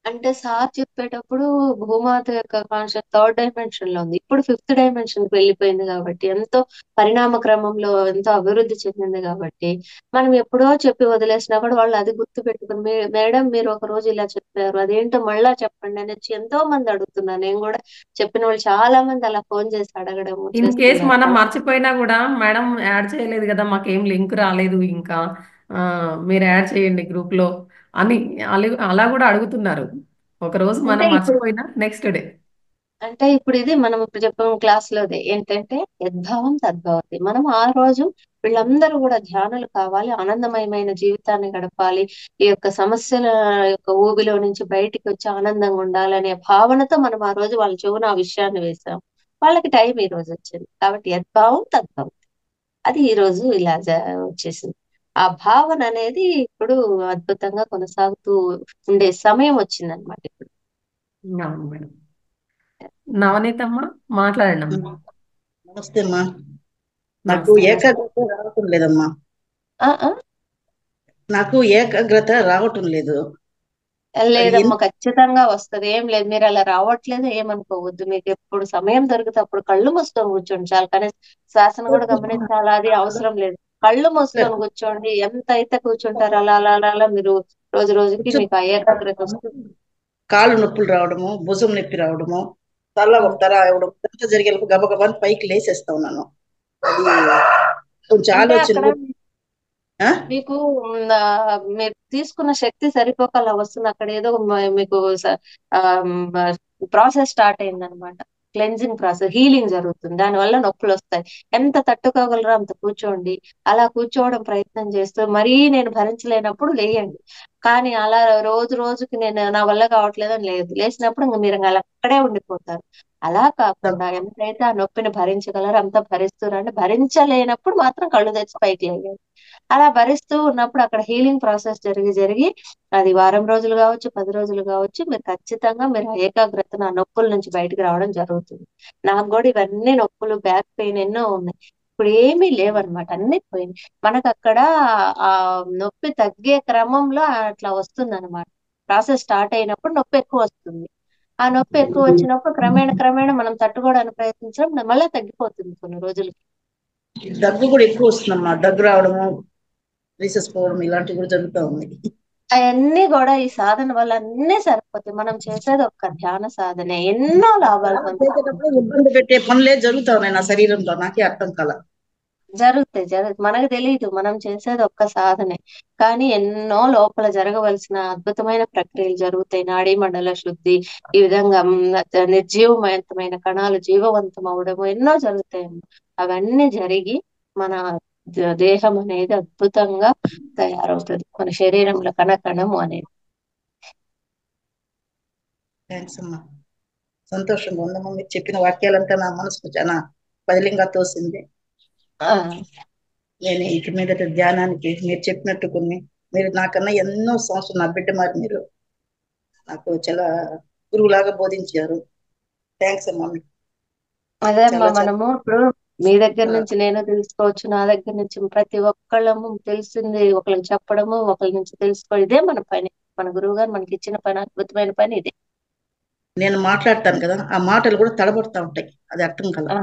అంటే సార్ చెప్పేటప్పుడు భూమాత యొక్క కాన్షియస్ థర్డ్ డైమెన్షన్ లో ఉంది. ఇప్పుడు ఫిఫ్త్ డైమెన్షన్ కి వెళ్ళిపోయింది కాబట్టి, ఎంతో పరిణామ క్రమంలో ఎంతో అభివృద్ధి చెందింది కాబట్టి, మనం ఎప్పుడో చెప్పి వదిలేసినా కూడా వాళ్ళు అది గుర్తు పెట్టుకుని, మేడం మీరు ఒక రోజు ఇలా చెప్పారు అదేంటో మళ్ళా చెప్పండి" అని వచ్చి ఎంతో మంది అడుగుతున్నారు. నేను కూడా చెప్పిన వాళ్ళు చాలా మంది అలా ఫోన్ చేసి అడగడము ఇన్ కేస్ చేస్తున్నారు. మనం మర్చిపోయినా కూడా మేడం యాడ్ చేయలేదు కదా మాకేం లింక్ రాలేదు ఇంకా ఆ, మీరు యాడ్ చేయండి గ్రూప్ లో అని అలా కూడా అడుగుతున్నారు. ఒక రోజు అంటే మనం ఇప్పుడు మర్చిపోయినా నెక్స్ట్ డే. ఇది మనం ఇప్పుడు చెప్పిన క్లాస్ లోదే ఏంటంటే యద్భావం తద్భవతి. మనం ఆ రోజు వీళ్ళందరూ కూడా ధ్యానులు కావాలి, ఆనందమయమైన జీవితాన్ని గడపాలి, ఈ యొక్క సమస్యల యొక్క ఊబిలో నుంచి బయటికి వచ్చి ఆనందంగా ఉండాలనే భావనతో మనం ఆ రోజు వాళ్ళ చెవున ఆ విషయాన్ని వేశాం. వాళ్ళకి టైం ఈ రోజు వచ్చింది కాబట్టి యద్భావం తద్భవం. అది ఈ రోజు ఇలా వచ్చేసింది. ఆ భావన అనేది ఇప్పుడు అద్భుతంగా కొనసాగుతూ ఉండే సమయం వచ్చిందనమాట ఇప్పుడు. అవును మేడం. నవనీతమ్మ మాట్లాడండి అమ్మ. నమస్తే అమ్మా. నాకు నమస్తే అమ్మ. ఏకాగ్రత రావటం లేదమ్మా. ఆ ఆ నాకు ఏకాగ్రత రావటం లేదు. అది లేదమ్మా, ఖచ్చితంగా వస్తది. ఏం లేదు, మీరు అలా రావట్లేదు ఏమనుకోవద్దు. మీకు ఎప్పుడు సమయం దొరికితే అప్పుడు కళ్ళు మూసుకొని కూర్చోండి చాలు. కానీ శ్వాసను కూడా ఎందుకు గమనించాలా, అది అవసరం లేదు. కళ్ళు మూసుకొని కూర్చోండి. ఎంత అయితే కూర్చుంటారో అలా అలా అలా అలా మీరు రోజు రోజుకి మీకు ఆ ఏకాగ్రత వస్తుంది. కాళ్ళు నొప్పులు రావడము, భుజం నొప్పి రావడము, తల ఒక తర ఇవ్వడం జరిగేలోపు గబగబా పైకి లేసేస్తా ఉన్నాను. అది కొంచెం అంటే ఆలోచన అక్కడ ఆ? మీకు మీరు తీసుకున్న శక్తి సరిపోక అలా వస్తుంది. అక్కడ ఏదో మీకు ప్రాసెస్ స్టార్ట్ అయిందనమాట. క్లెన్జింగ్ ప్రాసెస్, హీలింగ్ జరుగుతుంది. దానివల్ల నొప్పులు వస్తాయి. ఎంత తట్టుకోగలరో అంత కూర్చోండి. అలా కూర్చోవడం ప్రయత్నం చేస్తూ మరీ నేను భరించలేనప్పుడు లేయండి. కానీ అలా రోజు రోజుకి నేను నా వల్ల కావట్లేదని లేదు. లేచినప్పుడు ఇంక మీరు అలా అక్కడే ఉండిపోతారు. అలా కాకుండా ఎంతైతే ఆ నొప్పిని భరించగలరో అంత భరిస్తూ రండి. భరించలేనప్పుడు మాత్రం కళ్ళు తెచ్చి పైకి లేయండి. అలా భరిస్తూ ఉన్నప్పుడు అక్కడ హీలింగ్ ప్రాసెస్ జరిగి జరిగి అది వారం రోజులు కావచ్చు, 10 రోజులు కావచ్చు, మీరు ఖచ్చితంగా మీరు ఆ ఏకాగ్రతను ఆ నొప్పుల నుంచి బయటికి రావడం జరుగుతుంది. నాకు కూడా ఇవన్నీ నొప్పులు, బ్యాక్ పెయిన్ ఎన్నో ఉన్నాయి. ఇప్పుడు ఏమీ లేవన్నమాట, అన్ని పోయినాయి. మనకు అక్కడ ఆ నొప్పి తగ్గే క్రమంలో అట్లా వస్తుంది అనమాట. ప్రాసెస్ స్టార్ట్ అయినప్పుడు నొప్పి ఎక్కువ వస్తుంది. ఆ నొప్పి ఎక్కువ వచ్చినప్పుడు క్రమేణా క్రమేణా మనం తట్టుకోవడానికి ప్రయత్నించడం మళ్ళీ తగ్గిపోతుంది కొన్ని రోజులకి. దగ్గు కూడా ఎక్కువ వస్తుందమ్మా. దగ్గు రావడము, రీసెస్ పోవడం ఇలాంటివి కూడా జరుగుతూ ఉన్నాయి. అవన్నీ కూడా ఈ సాధన వల్ల అన్నీ సరిపోతాయి. మనం చేసేది ఒక్క ధ్యాన సాధనే, ఎన్నో లాభాలు పొందుతాం. చేసేటప్పుడు ఇబ్బంది పెట్టే పనులే జరుగుతా ఉన్నాయి నా శరీరంలో, నాకే అర్థం కాల. జరుగుతాయి. మనకు తెలియదు మనం చేసేది ఒక్క సాధనే, కానీ ఎన్నో లోపల జరగవలసిన అద్భుతమైన ప్రక్రియలు జరుగుతాయి. నాడీ మండల శుద్ధి, ఈ విధంగా నిర్జీవమైన కణాలు జీవవంతం అవడము ఎన్నో జరుగుతాయి. అవన్నీ జరిగి మన దేహం అనేది అద్భుతంగా తయారవుతుంది, మన శరీరంలో కణకణము అనేది. థ్యాంక్స్ అమ్మా. సంతోషంగా ఉందమ్మా. మీరు చెప్పిన వాక్యాలంతా నా మనసుకు చాలా బదిలీగా తోసింది. ఆ నేను ఇక మీదట ధ్యానానికి మీరు చెప్పినట్టు మీరు నాకన్నా ఎన్నో సంవత్సరాలు, నా బిడ్డ మరి మీరు నాకు చాలా గురువులాగా బోధించారు. థ్యాంక్స్ అమ్మా. అదే అమ్మా, చాలా చాలా మనము ఇప్పుడు మీ దగ్గర నుంచి నేను తెలుసుకోవచ్చు, నా దగ్గర నుంచి ప్రతి ఒక్కళ్ళము తెలిసింది ఒకరికి చెప్పడము, ఒకరి నుంచి తెలుసుకోవడం, ఇదే మన పని. మన గురువు గారు మనకి ఇచ్చిన పని, అద్భుతమైన పని ఇదే. నేను మాట్లాడతాను కదా, ఆ మాటలు కూడా తడబడుతూ ఉంటాయి. అది అర్థం కల ఆ,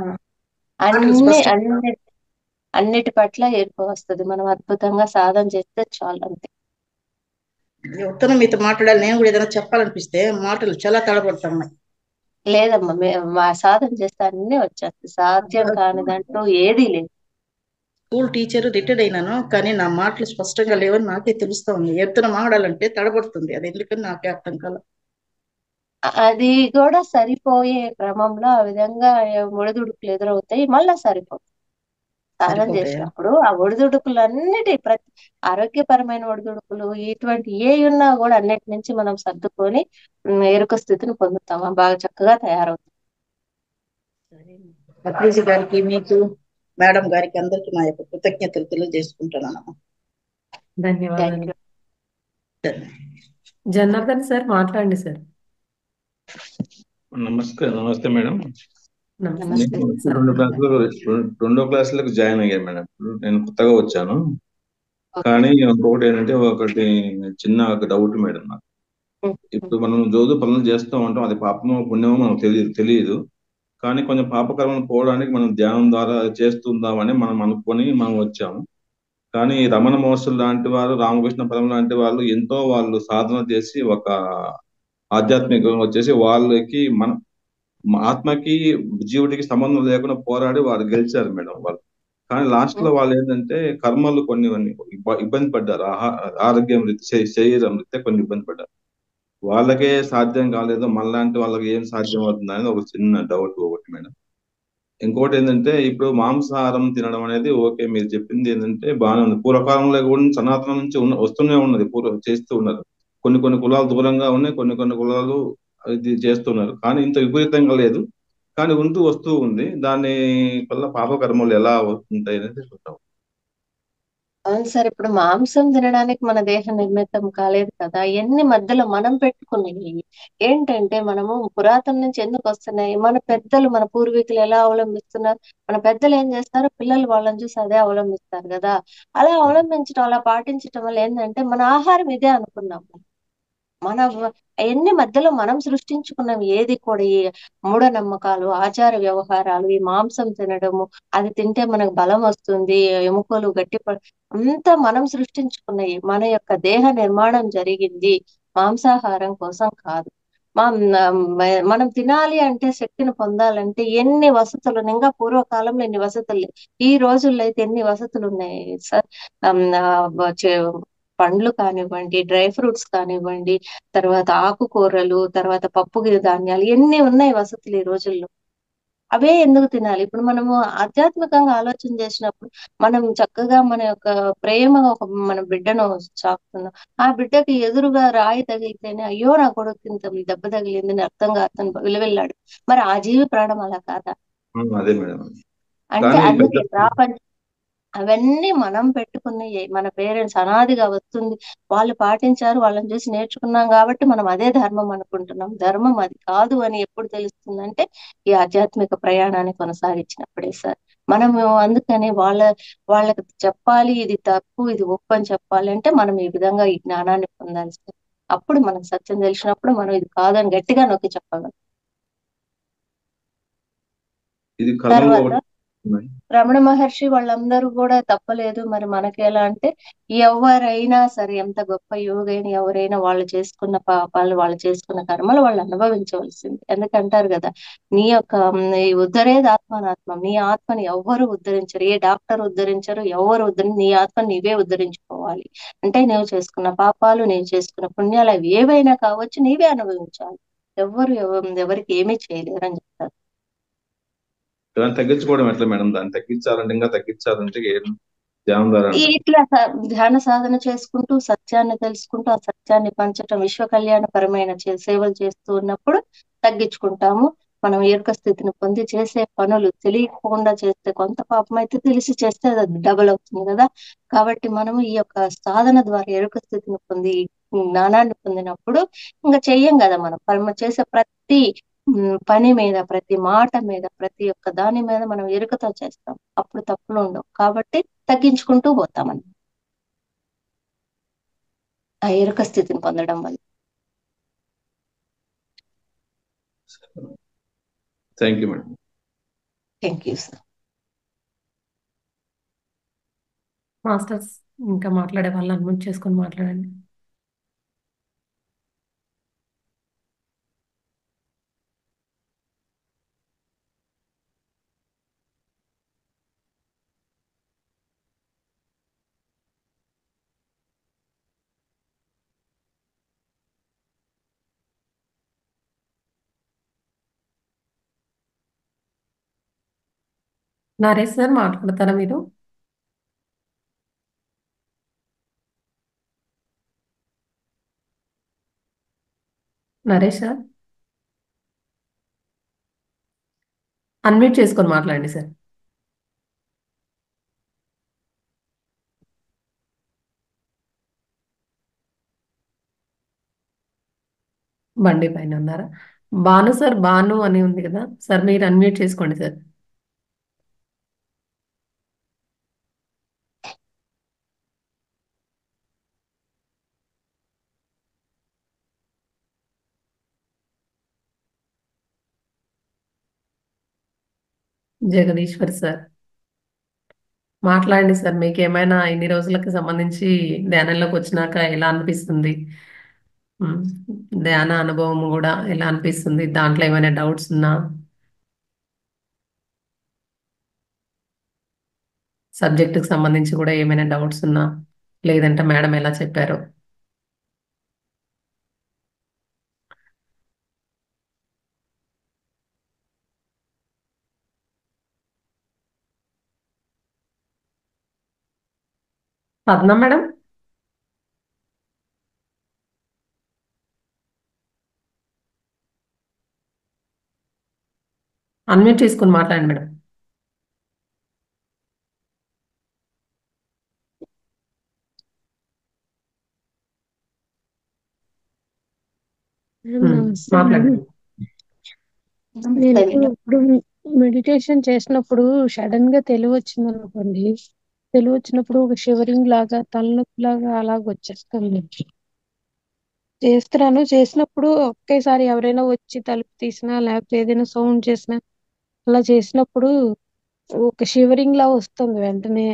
మాటలు అన్ని స్పష్టంగా అన్ని అన్నిటి పట్ల ఏర్పు వస్తుంది. మనం అద్భుతంగా సాధన చేస్తే చాలు, అంతే. ఉత్తరం మీతో మాట్లాడాలి, నేను కూడా ఏదైనా చెప్పాలనిపిస్తే మాటలు చాలా తడబడుతున్నాయి. లేదమ్మా, మా సాధన చేస్తే అన్ని వచ్చేస్తాయి. సాధ్యం కానిదంటూ ఏదీ లేదు. స్కూల్ టీచర్ రిటైర్డ్ అయినాను, కానీ నా మాటలు స్పష్టంగా లేవని నాకే తెలుస్తా ఉంది. ఎత్తున మాట్లాడాలంటే తడబడుతుంది. అది ఎందుకని నాకే అర్థం కాల. అది కూడా సరిపోయే క్రమంలో ఆ విధంగా ఒడిదుడుకులు ఎదురవుతాయి, మళ్ళా సరిపోతాయి. సాధన సరిపోతాయా? చేసినప్పుడు ఆ ఒడిదుడుకులన్నిటి ఆరోగ్యపరమైన ఒడిదుడుకులు ఇటువంటి ఏ ఉన్నా కూడా అన్నిటి నుంచి మనం సర్దుకొని ఎరుక స్థితిని పొందుతాం, బాగా చక్కగా తయారవుతాం. పత్రిజీ గారికి, మీకు, మేడం గారికి, అందరికి నా యొక్క కృతజ్ఞతలు తెలియజేసుకుంటున్నాను. థ్యాంక్ ధన్యవాదాలు. యూ. జనార్దన్ సార్ మాట్లాడండి సార్. నమస్తే మేడం. నమస్తే నేను సార్. రెండో క్లాసులకు జాయిన్ అయ్యాను మేడం. నేను కొత్తగా వచ్చాను. కానీ ఒకటి చిన్న డౌట్ మేడం నాకు. ఇప్పుడు మనం రోజు పనులు చేస్తూ ఉంటాం, అది పాపమో పుణ్యమో మనకు తెలియదు. కానీ కొంచెం పాపకర్మను పోవడానికి మనం ధ్యానం ద్వారా చేస్తుందామని మనం అనుకొని మనం వచ్చాము. కానీ రమణ మహర్షులు లాంటి వారు, రామకృష్ణ పరమ లాంటి వాళ్ళు ఎంతో వాళ్ళు సాధన చేసి ఒక ఆధ్యాత్మికంగా వచ్చేసి వాళ్ళకి ఆత్మకి జీవుడికి సంబంధం లేకుండా పోరాడి వారు గెలిచారు మేడం వాళ్ళు. కానీ లాస్ట్ లో వాళ్ళు ఏంటంటే కర్మలు కొన్ని ఇబ్బంది పడ్డారు. ఆరోగ్యం రీత్యా, శరీరం రీత్యా కొన్ని ఇబ్బంది పడ్డారు. వాళ్ళకే సాధ్యం కాలేదు, మనలాంటి వాళ్ళకి ఏం సాధ్యం అవుతుంది అనేది ఒక చిన్న డౌట్ ఒకటి మేడం. ఇంకోటి ఏంటంటే ఇప్పుడు మాంసాహారం తినడం అనేది ఓకే, మీరు చెప్పింది ఏంటంటే బాగానే ఉంది. పూర్వకాలంలో కూడా సనాతనం నుంచి వస్తూనే ఉన్నది, చేస్తూ ఉన్నారు. కొన్ని కులాలు దూరంగా ఉన్నాయి, కొన్ని కులాలు ఇది చేస్తున్నారు. కానీ ఇంత విపరీతంగా లేదు, కానీ వస్తూ ఉంది. దాని వల్ల పాపకర్మలు ఎలా ఉంటాయి అనేది చూద్దాం. అవును సార్, ఇప్పుడు మాంసం తినడానికి మన దేహం నిర్మితం కాలేదు కదా. ఇవన్నీ మధ్యలో మనం పెట్టుకున్నాయి. ఏంటంటే మనము పురాతన నుంచి ఎందుకు వస్తున్నాయి, మన పెద్దలు, మన పూర్వీకులు ఎలా అవలంబిస్తున్నారు, మన పెద్దలు ఏం చేస్తారు, పిల్లలు వాళ్ళని చూసి అదే అవలంబిస్తారు కదా. అలా అవలంబించడం, అలా పాటించడం వల్ల ఏంటంటే మన ఆహారం ఇదే అనుకున్నాం. మన అవన్నీ మధ్యలో మనం సృష్టించుకున్నవి. ఏది కూడా ఈ మూఢనమ్మకాలు, ఆచార వ్యవహారాలు, ఈ మాంసం తినడము, అది తింటే మనకు బలం వస్తుంది, ఎముకలు అంతా మనం సృష్టించుకున్నవి. మన యొక్క దేహ నిర్మాణం జరిగింది మాంసాహారం కోసం కాదు. మా మనం తినాలి అంటే, శక్తిని పొందాలంటే ఎన్ని వసతులు, ఇంకా పూర్వకాలంలో ఎన్ని వసతులు లేవు. ఈ రోజుల్లో అయితే ఎన్ని వసతులు ఉన్నాయి సార్. ఆమ్, ఆ, పండ్లు కానివ్వండి, డ్రై ఫ్రూట్స్ కానివ్వండి, తర్వాత ఆకుకూరలు, తర్వాత ధాన్యాలు, ఎన్ని ఉన్నాయి వసతులు ఈ రోజుల్లో. అవే ఎందుకు తినాలి? ఇప్పుడు మనము ఆధ్యాత్మికంగా ఆలోచన చేసినప్పుడు, మనం చక్కగా మన యొక్క ప్రేమ, మన బిడ్డను చాకుతున్నాం. ఆ బిడ్డకి ఎదురుగా రాయి తగిలితేనే అయ్యో నా కొడుకు ఇంత దెబ్బ తగిలింది అని అర్థంగా అతను విలువెళ్ళాడు. మరి ఆ జీవి ప్రాణం అలా కాదా? అదే మేడం. అంటే కానీ అందుకే అవన్నీ మనం పెట్టుకున్నయే. మన పేరెంట్స్ అనాదిగా వస్తుంది, వాళ్ళు పాటించారు, వాళ్ళని చూసి నేర్చుకున్నాం కాబట్టి మనం అదే ధర్మం అనుకుంటున్నాం. ధర్మం అది కాదు అని ఎప్పుడు తెలుస్తుందంటే, ఈ ఆధ్యాత్మిక ప్రయాణాన్ని కొనసాగించినప్పుడే సార్. మనము అందుకని వాళ్ళకి చెప్పాలి, ఇది తప్పు ఇది ఒప్పు అని చెప్పాలి అంటే మనం ఈ విధంగా ఈ జ్ఞానాన్ని పొందాలి సార్. అప్పుడు మనకు సత్యం తెలిసినప్పుడు మనం ఇది కాదని గట్టిగా నొక్కి చెప్పగలం. ఇది కళలో తర్వాత ఒకటి. రమణ మహర్షి వాళ్ళందరూ కూడా తప్పలేదు, మరి మనకి ఎలా అంటే, ఎవరైనా సరే ఎంత గొప్ప యోగైన ఎవరైనా వాళ్ళు చేసుకున్న పాపాలు, వాళ్ళు చేసుకున్న కర్మలు వాళ్ళు అనుభవించవలసింది. ఎందుకంటారు కదా, నీ యొక్క ఈ ఉద్ధరేది ఆత్మనాత్మ, నీ ఆత్మని ఎవ్వరు ఉద్ధరించరు, ఏ డాక్టర్ ఉద్ధరించరు, ఎవరు నీ ఆత్మని నీవే ఉద్ధరించుకోవాలి. అంటే నువ్వు చేసుకున్న పాపాలు, నీవు చేసుకున్న పుణ్యాలు అవి ఏవైనా కావచ్చు, నీవే అనుభవించాలి. ఎవరికి ఏమీ చేయలేరు అని చెప్తారు. దాన్ని తగ్గించుకోవడం ఎట్లా మేడం? దాన్ని తగ్గించాలంటే, ఇంకా తగ్గించాలంటే ఏం ధ్యానం ద్వారా అంటారు. ఇట్లా ధ్యాన సాధన చేసుకుంటూ, సత్యాన్ని తెలుసుకుంటూ, ఆ సత్యాన్ని పంచటం, విశ్వ కళ్యాణపరమైన సేవలు చేస్తూ ఉన్నప్పుడు తగ్గించుకుంటాము. మనం ఎరుక స్థితిని పొంది చేసే పనులు తెలియకుండా చేస్తే కొంత పాపం అయితే, తెలిసి చేస్తే అది డబల్ అవుతుంది కదా. కాబట్టి మనము ఈ యొక్క సాధన ద్వారా ఎరుక స్థితిని పొంది, ఈ జ్ఞానాన్ని పొందినప్పుడు ఇంకా చెయ్యం కదా. మనం చేసే ప్రతి పని మీద, ప్రతి మాట మీద, ప్రతి ఒక్క దాని మీద మనం ఎరుకతో చేస్తాం. అప్పుడు తప్పులు ఉండవు. కాబట్టి తగ్గించుకుంటూ పోతామని ఆ ఎరుక స్థితిని పొందడం వల్ల. Thank you madam. Thank you sir. Masters ఇంకా మాట్లాడే వాళ్ళని అన్మ్యూట్ చేసుకొని మాట్లాడండి. నరేష్ సార్ మాట్లాడతారా మీరు? నరేష్ సార్ అన్మ్యూట్ చేసుకొని మాట్లాడండి సార్. బండి పైన ఉన్నారా? భాను సార్, భాను అని ఉంది కదా సార్, మీరు అన్మ్యూట్ చేసుకోండి సార్. జగదీశ్వర్ సార్ మాట్లాడండి సార్. మీకు ఏమైనా ఇన్ని రోజులకి సంబంధించి ధ్యానంలోకి వచ్చినాక ఎలా అనిపిస్తుంది? ఉమ్, ధ్యాన అనుభవం కూడా ఎలా అనిపిస్తుంది? దాంట్లో ఏమైనా డౌట్స్ ఉన్నా, సబ్జెక్టుకి సంబంధించి కూడా ఏమైనా డౌట్స్ ఉన్నా, లేదంటే మేడం ఎలా చెప్పారో. పద్మ మేడం అన్మ్యూట్ చేసుకొని మాట్లాడండి మేడం. నమస్తే మేడం. మాట్లాడండి. నేను నమస్తే మేడం. ఇప్పుడు మెడిటేషన్ చేసినప్పుడు సడన్ గా తెలివి వచ్చింది అనుకోండి, తెలివి వచ్చినప్పుడు ఒక షివరింగ్ లాగా, తలనొప్పి లాగా అలాగ వచ్చేస్తుంది. చేస్తున్నాను. చేసినప్పుడు ఒకేసారి ఎవరైనా వచ్చి తలుపు తీసినా లేకపోతే ఏదైనా సౌండ్ చేసినా అలా చేసినప్పుడు ఒక షివరింగ్ లా వస్తుంది వెంటనే.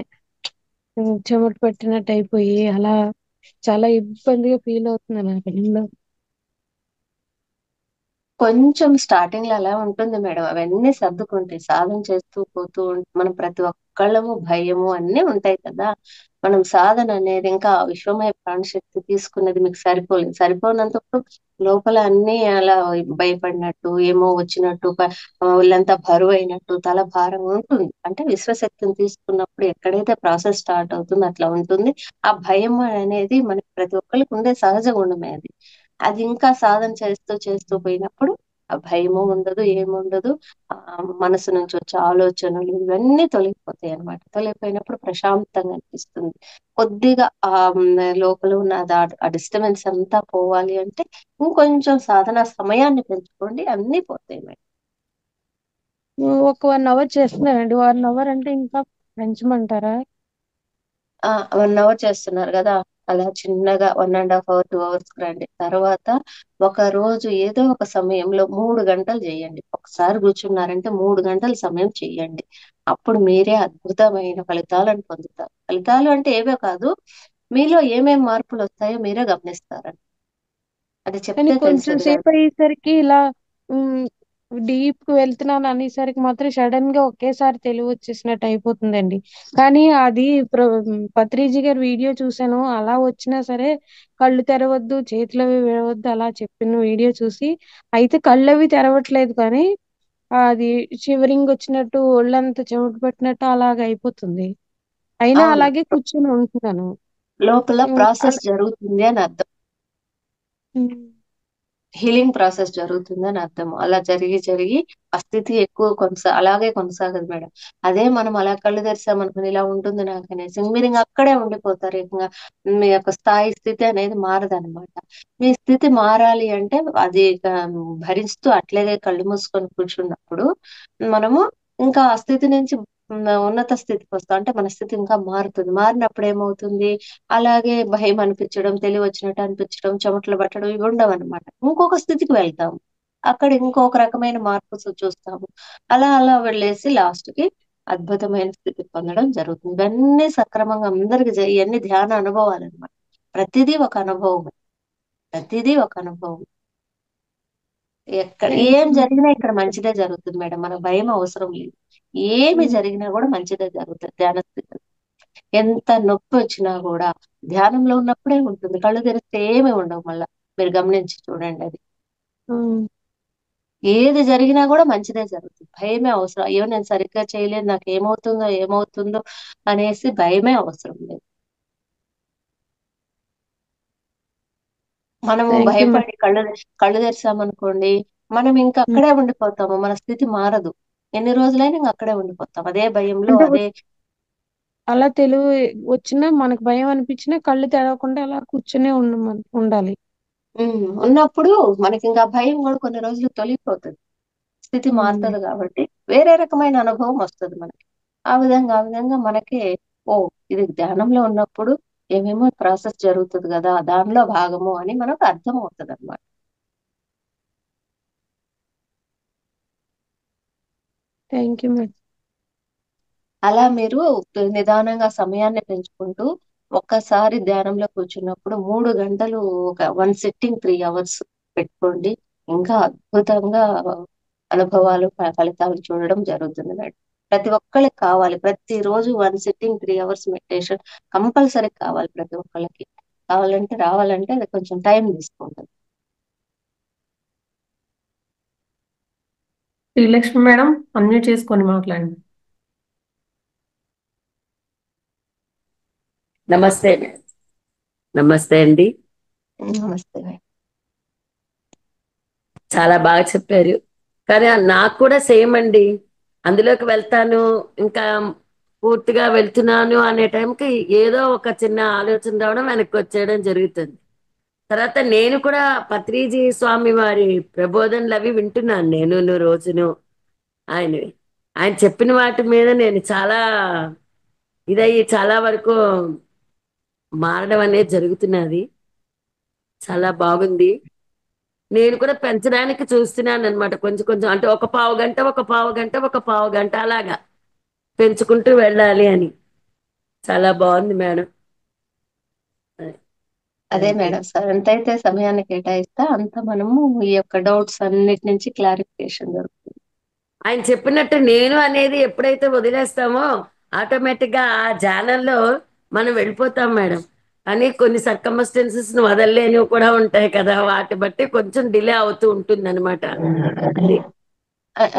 చెమట పట్టినట్టు అయిపోయి అలా చాలా ఇబ్బందిగా ఫీల్ అవుతుంది నాకు ఇంట్లో. కొంచెం స్టార్టింగ్ లో అలా ఉంటుంది మేడం. అవన్నీ సర్దుకుంటాయి. సాధన చేస్తూ పోతూ మనం ప్రతి ఒక్కళ్ళము భయము అన్నీ ఉంటాయి కదా. మనం సాధన అనేది ఇంకా విశ్వమయ ప్రాణశక్తి తీసుకున్నది మీకు సరిపోలేదు. సరిపోనంతప్పుడు లోపల అన్ని అలా భయపడినట్టు, ఏమో వచ్చినట్టు, ఒళ్ళంతా బరువు అయినట్టు, తల భారం ఉంటుంది. అంటే విశ్వశక్తిని తీసుకున్నప్పుడు ఎక్కడైతే ప్రాసెస్ స్టార్ట్ అవుతుందో అట్లా ఉంటుంది. ఆ భయం అనేది మనకి ప్రతి ఒక్కరికి ఉండే సహజ గుణమే అది. అది ఇంకా సాధన చేస్తూ చేస్తూ పోయినప్పుడు ఆ భయము ఉండదు, ఏముండదు. ఆ మనసు నుంచి వచ్చే ఆలోచనలు ఇవన్నీ తొలగిపోతాయి అన్నమాట. తొలగిపోయినప్పుడు ప్రశాంతంగా అనిపిస్తుంది. కొద్దిగా లోపల ఉన్న ఆ డిస్టర్బెన్స్ అంతా పోవాలి అంటే ఇంకొంచెం సాధన సమయాన్ని పెంచుకోండి, అన్ని పోతాయి మేడం. ఒక 1 అవర్ చేస్తున్నానండి. 1 అవర్ అంటే ఇంకా పెంచమంటారా? 1 అవర్ చేస్తున్నారు కదా, అలా చిన్నగా 1.5 అవర్ 2 అవర్స్ రండి. తర్వాత ఒక రోజు ఏదో ఒక సమయంలో 3 గంటలు చేయండి. ఒకసారి కూర్చున్నారంటే 3 గంటల సమయం చేయండి. అప్పుడు మీరే అద్భుతమైన ఫలితాలను పొందుతారు. ఫలితాలు అంటే ఏవే కాదు, మీలో ఏమేం మార్పులు వస్తాయో మీరే గమనిస్తారండి. అది కానీ చెప్తే కొంచెం తెలిసేది కాదు. సేపు అయ్యేసరికి ఇలా డీప్ కు వెళ్తున్నాను అనేసరికి మాత్రం సడన్ గా ఒకేసారి తెలివి వచ్చేసినట్టు అయిపోతుందండి. కానీ అది పత్రిజీ గారి వీడియో చూసాను. అలా వచ్చినా సరే కళ్ళు తెరవద్దు, చేతులు అవి విడవద్దు అలా చెప్పిన వీడియో చూసి అయితే కళ్ళు అవి తెరవట్లేదు కానీ అది షివరింగ్ వచ్చినట్టు ఒళ్ళంతా చెమట పట్టినట్టు అలాగ అయిపోతుంది. అయినా అవును, అలాగే కూర్చొని ఉంటున్నాను. లోపల ప్రాసెస్ అలా జరుగుతుంది అని అర్థం. హీలింగ్ ప్రాసెస్ జరుగుతుంది అని అర్థం. అలా జరిగి జరిగి ఆ స్థితి ఎక్కువ అలాగే కొనసాగదు మేడం. అదే మనం అలా కళ్ళు తెరిచామనుకుని ఇలా ఉంటుంది నాకు అనేసి మీరు ఇంకా అక్కడే ఉండిపోతారు. ఇంకా మీ యొక్క స్థాయి స్థితి అనేది మారదనమాట. మీ స్థితి మారాలి అంటే అది భరిస్తూ అట్లే కళ్ళు మూసుకొని కూర్చున్నప్పుడు మనము ఇంకా ఆ స్థితి నుంచి ఉన్నత స్థితికి వస్తాం. అంటే మన స్థితి ఇంకా మారుతుంది. మారినప్పుడు ఏమవుతుంది, అలాగే భయం అనిపించడం, తెలివి వచ్చినట్టు అనిపించడం, చెమటలు పట్టడం ఇవి ఉండవు అనమాట. ఇంకొక స్థితికి వెళ్తాము. అక్కడ ఇంకొక రకమైన మార్పు చూస్తాము. అలా అలా వెళ్ళేసి లాస్ట్ కి అద్భుతమైన స్థితి పొందడం జరుగుతుంది. ఇవన్నీ సక్రమంగా అందరికి ఇవన్నీ ధ్యాన అనుభవాలు అనమాట. ప్రతిదీ ఒక అనుభవం. ప్రతిదీ ఒక అనుభవం. థ్యాంక్ ఏం యూ. జరిగినా ఇక్కడ మంచిదే జరుగుతుంది మేడం. మనకు భయం అవసరం లేదు. ఏమి జరిగినా కూడా మంచిదే జరుగుతుంది ధ్యాన స్థితిలో. ఎంత నొప్పి వచ్చినా కూడా ధ్యానంలో ఉన్నప్పుడే ఉంటుంది. కళ్ళు తెరిస్తే ఏమి ఉండవు. మళ్ళా మీరు గమనించి చూడండి. అది ఏది జరిగినా కూడా మంచిదే జరుగుతుంది. భయమే అవసరం. అయ్యో నేను సరిగ్గా చేయలేదు, నాకు ఏమవుతుందో ఏమవుతుందో అనేసి భయమే అవసరం లేదు. మనము థ్యాంక్ యూ మేడం. భయపడి కళ్ళు తెరిచామనుకోండి, మనం ఇంకా అక్కడే ఉండిపోతాము. మన స్థితి మారదు. ఎన్ని రోజులైనా ఇంకా అక్కడే ఉండిపోతాం అదే భయంలో. అంటే అదే అలా తెలివి వచ్చినా మనకు భయం అనిపించినా కళ్ళు తెరవకుండా అలా కూర్చునే ఉండాలి. ఉన్నప్పుడు మనకి ఇంకా భయం కూడా కొన్ని రోజులు తొలగిపోతుంది. స్థితి ఉమ్. మారుతుంది కాబట్టి వేరే రకమైన అనుభవం వస్తుంది మనకి. ఆ విధంగా మనకి ఓ ఇది ధ్యానంలో ఉన్నప్పుడు ఏమేమో ప్రాసెస్ జరుగుతుంది కదా, దానిలో భాగము అని మనకు అర్థం అవుతుంది అనమాట. Thank you madam. అలా మీరు నిదానంగా సమయాన్ని పెంచుకుంటూ ఒక్కసారి ధ్యానంలో కూర్చున్నప్పుడు 3 గంటలు ఒక 1 సిట్టింగ్ 3 అవర్స్ పెట్టుకోండి. ఇంకా అద్భుతంగా అనుభవాలు ఫలితాలు చూడడం జరుగుతుంది మేడం. ప్రతి ఒక్కరికి కావాలి. ప్రతి రోజు 1 సిట్టింగ్ 3 అవర్స్ మెడిటేషన్ కంపల్సరీ కావాలి ప్రతి ఒక్కళ్ళకి. రావాలంటే అది కొంచెం టైం తీసుకుంటుంది. శ్రీలక్ష్మి మేడం అన్మ్యూట్ చేసుకొని మాట్లాడండి. నమస్తే నమస్తే అండి. నమస్తే మేడం. చాలా బాగా చెప్పారు. కానీ నాకు కూడా సేమ్ అండి. అందులోకి వెళ్తాను, ఇంకా పూర్తిగా వెళ్తున్నాను అనే టైంకి ఏదో ఒక చిన్న ఆలోచన రావడం వెనక్కి వచ్చేయడం జరుగుతుంది. తర్వాత నేను కూడా పత్రిజీ స్వామి వారి ప్రబోధనలు అవి వింటున్నాను నేను రోజును. ఆయనవి ఆయన చెప్పిన వాటి మీద నేను చాలా ఇదయ్యి చాలా వరకు మారడం అనేది జరుగుతున్నది. చాలా బాగుంది. నేను కూడా పెంచడానికి చూస్తున్నాను అనమాట. కొంచెం కొంచెం అంటే ఒక పావు గంట, ఒక పావు గంట, ఒక పావు గంట అలాగా పెంచుకుంటూ వెళ్ళాలి అని. చాలా బాగుంది మేడం. అదే థ్యాంక్ యూ. మేడం సార్, ఎంతైతే సమయాన్ని కేటాయిస్తే అంత మనము ఈ యొక్క డౌట్స్ అన్నిటి నుంచి క్లారిఫికేషన్ దొరుకుతుంది. ఆయన చెప్పినట్టు నేను అనేది ఎప్పుడైతే వదిలేస్తామో ఆటోమేటిక్ గా ఆ ఛానల్లో మనం వెళ్ళిపోతాం మేడం. కానీ కొన్ని సర్కమ్స్టెన్సెస్ వదలలేనివి కూడా ఉంటాయి కదా, వాటి బట్టి కొంచెం డిలే అవుతూ ఉంటుంది అనమాట. అది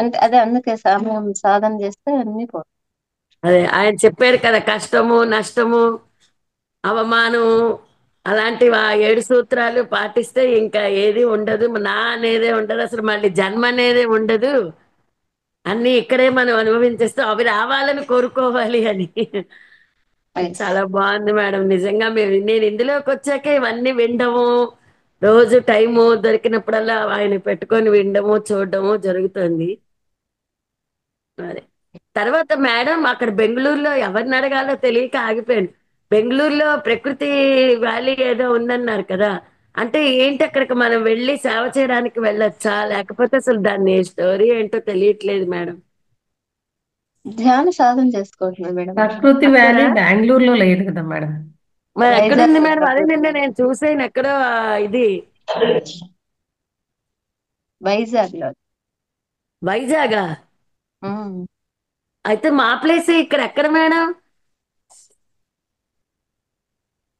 అంటే అదే అందుకే సమయం సాధన చేస్తే అన్ని పోతాయి. అదే ఆయన చెప్పారు కదా, కష్టము నష్టము అవమానము అలాంటివి ఆ 7 సూత్రాలు పాటిస్తే ఇంకా ఏది ఉండదు, నా అనేదే ఉండదు, అసలు మళ్ళీ జన్మ అనేదే ఉండదు, అన్ని ఇక్కడే మనం అనుభవించేస్తూ అవి రావాలని కోరుకోవాలి అని. చాలా బాగుంది మేడం. నిజంగా నేను ఇందులోకి వచ్చాక ఇవన్నీ వినడము, రోజు టైము దొరికినప్పుడల్లా ఆయన పెట్టుకొని వినడము చూడడము జరుగుతుంది. అదే తర్వాత మేడం అక్కడ బెంగళూరులో ఎవరిని అడగాలో తెలియక ఆగిపోయాను. బెంగళూరులో ప్రకృతి వ్యాలీ ఏదో ఉందన్నారు కదా, అంటే ఏంటి అక్కడికి మనం వెళ్ళి సేవ చేయడానికి వెళ్ళొచ్చా, లేకపోతే అసలు దాన్ని స్టోరీ ఏంటో తెలియట్లేదు మేడం. ధ్యాన సాధన చేసుకోవట్లేదు మేడం. ప్రకృతి అక్కడ వ్యాలీ బెంగళూరులో లేదు కదా మేడం. మరి ఎక్కడుంది వైజాగ్ మేడం? అదే నిన్న నేను చూసాను ఎక్కడో ఇది వైజాగ్ లో. వైజాగా. ఉమ్. అయితే మా ప్లేస్ ఇక్కడ ఎక్కడ మేడం?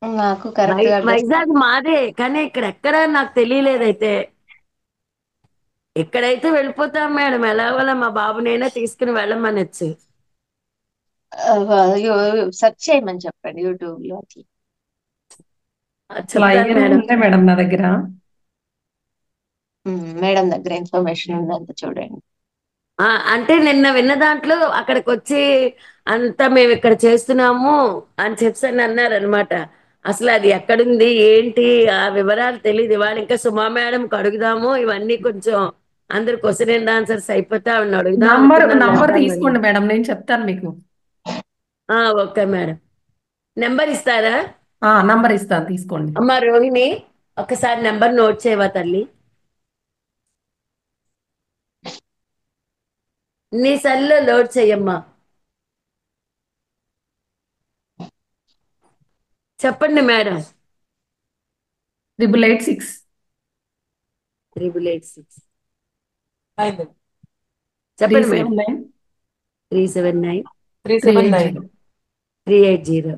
నాకు కరెక్ట్ గా అడ్రస్ వైజాగ్ మాదే, కానీ ఇక్కడ ఎక్కడ నాకు తెలియలేదు. అయితే ఇక్కడైతే వెళ్ళిపోతాం మేడం, ఎలాగోలా మా బాబునైనా తీసుకుని వెళ్ళమనొచ్చు. సెర్చ్ చేయమని చెప్పండి యూట్యూబ్ లో అట్లా. చెప్తాను ఫ్లైయర్ మేడం. ఉంటే మేడం నా దగ్గర. మేడం దగ్గర ఇన్ఫర్మేషన్ ఉందంత చూడండి. అంటే నిన్న విన్న దాంట్లో అక్కడికి వచ్చి అంతా మేము ఇక్కడ చేస్తున్నాము అని చెప్పని అన్నారు అనమాట. అసలు అది ఎక్కడుంది ఏంటి ఆ వివరాలు తెలియదు. ఇవాళ ఇంకా సుమా మేడం అడుగుదాము, ఇవన్నీ కొంచెం అందరు క్వశ్చన్ అండ్ ఆన్సర్స్ అయిపోతే ఆవిడని అడుగుదాం నంబర్ అనుకున్నాను. నంబర్ వెళ్తాను తీసుకోండి మేడం, నేను చెప్తాను మీకు. Okay madam. నెంబర్ ఇస్తారా? నంబర్ ఇస్తాను, తీసుకోండి. అమ్మ రోహిణి, ఒకసారి నెంబర్ నోట్ చేయవా తల్లి? నీ సెల్లో లోడ్ చెయ్యమ్మా. చెప్పండి మేడం. 8886 886 చెప్పండి మేడం. 379 379 380. 380.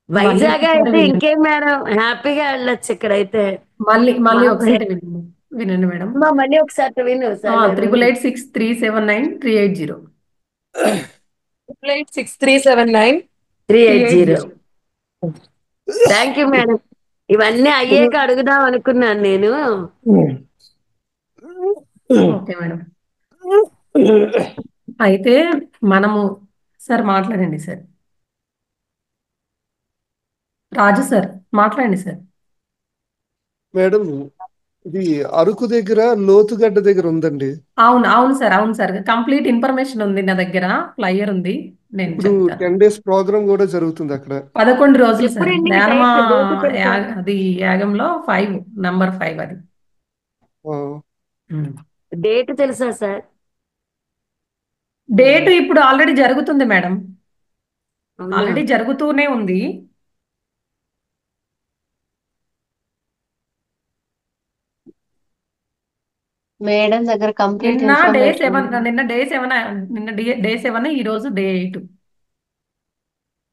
మళ్ళీ వైజాగ్ ఒకసారి అయితే వినండి. ఇంకేం మేడం, హ్యాపీగా వెళ్ళొచ్చు ఇక్కడైతే. మళ్ళీ మా ఒకసారి వినండి మేడం. మళ్ళీ ఒకసారి విను సార్. 8886 379 380. 886 379 380. 380. Thank you madam. ఇవన్నీ అయ్యాక అడుగుదాం అనుకున్నాను నేను. Okay madam. అయితే మనము సార్ మాట్లాడండి సార్. రాజు సార్ మాట్లాడండి సార్. మేడం, ఇది అరకు దగ్గర లోతుగడ్డ దగ్గర ఉందండి. అవును సార్ కంప్లీట్ ఇన్ఫర్మేషన్ ఉంది నా దగ్గర, ఫ్లైయర్ ఉంది, నేను ఇప్పుడు చెప్తాను. 10 days ప్రోగ్రామ్ కూడా జరుగుతుంది అక్కడ. 11 రోజులు సార్. ఎప్పుడండి జ్ఞానమా డేట్ తెలుసా? అది యాగంలో 5 నంబర్ 5 అది. ఆ, డేట్ తెలుసా సార్? డేట్ ఇప్పుడు ఆల్రెడీ జరుగుతుంది మేడం, అవునా? ఆల్రెడీ జరుగుతూనే ఉంది. మేడం దగ్గర కంప్లీట్ నిన్న డే ఇన్ఫర్మేషన్ 7 నిన్న డే 7, ఈ రోజు డే 8.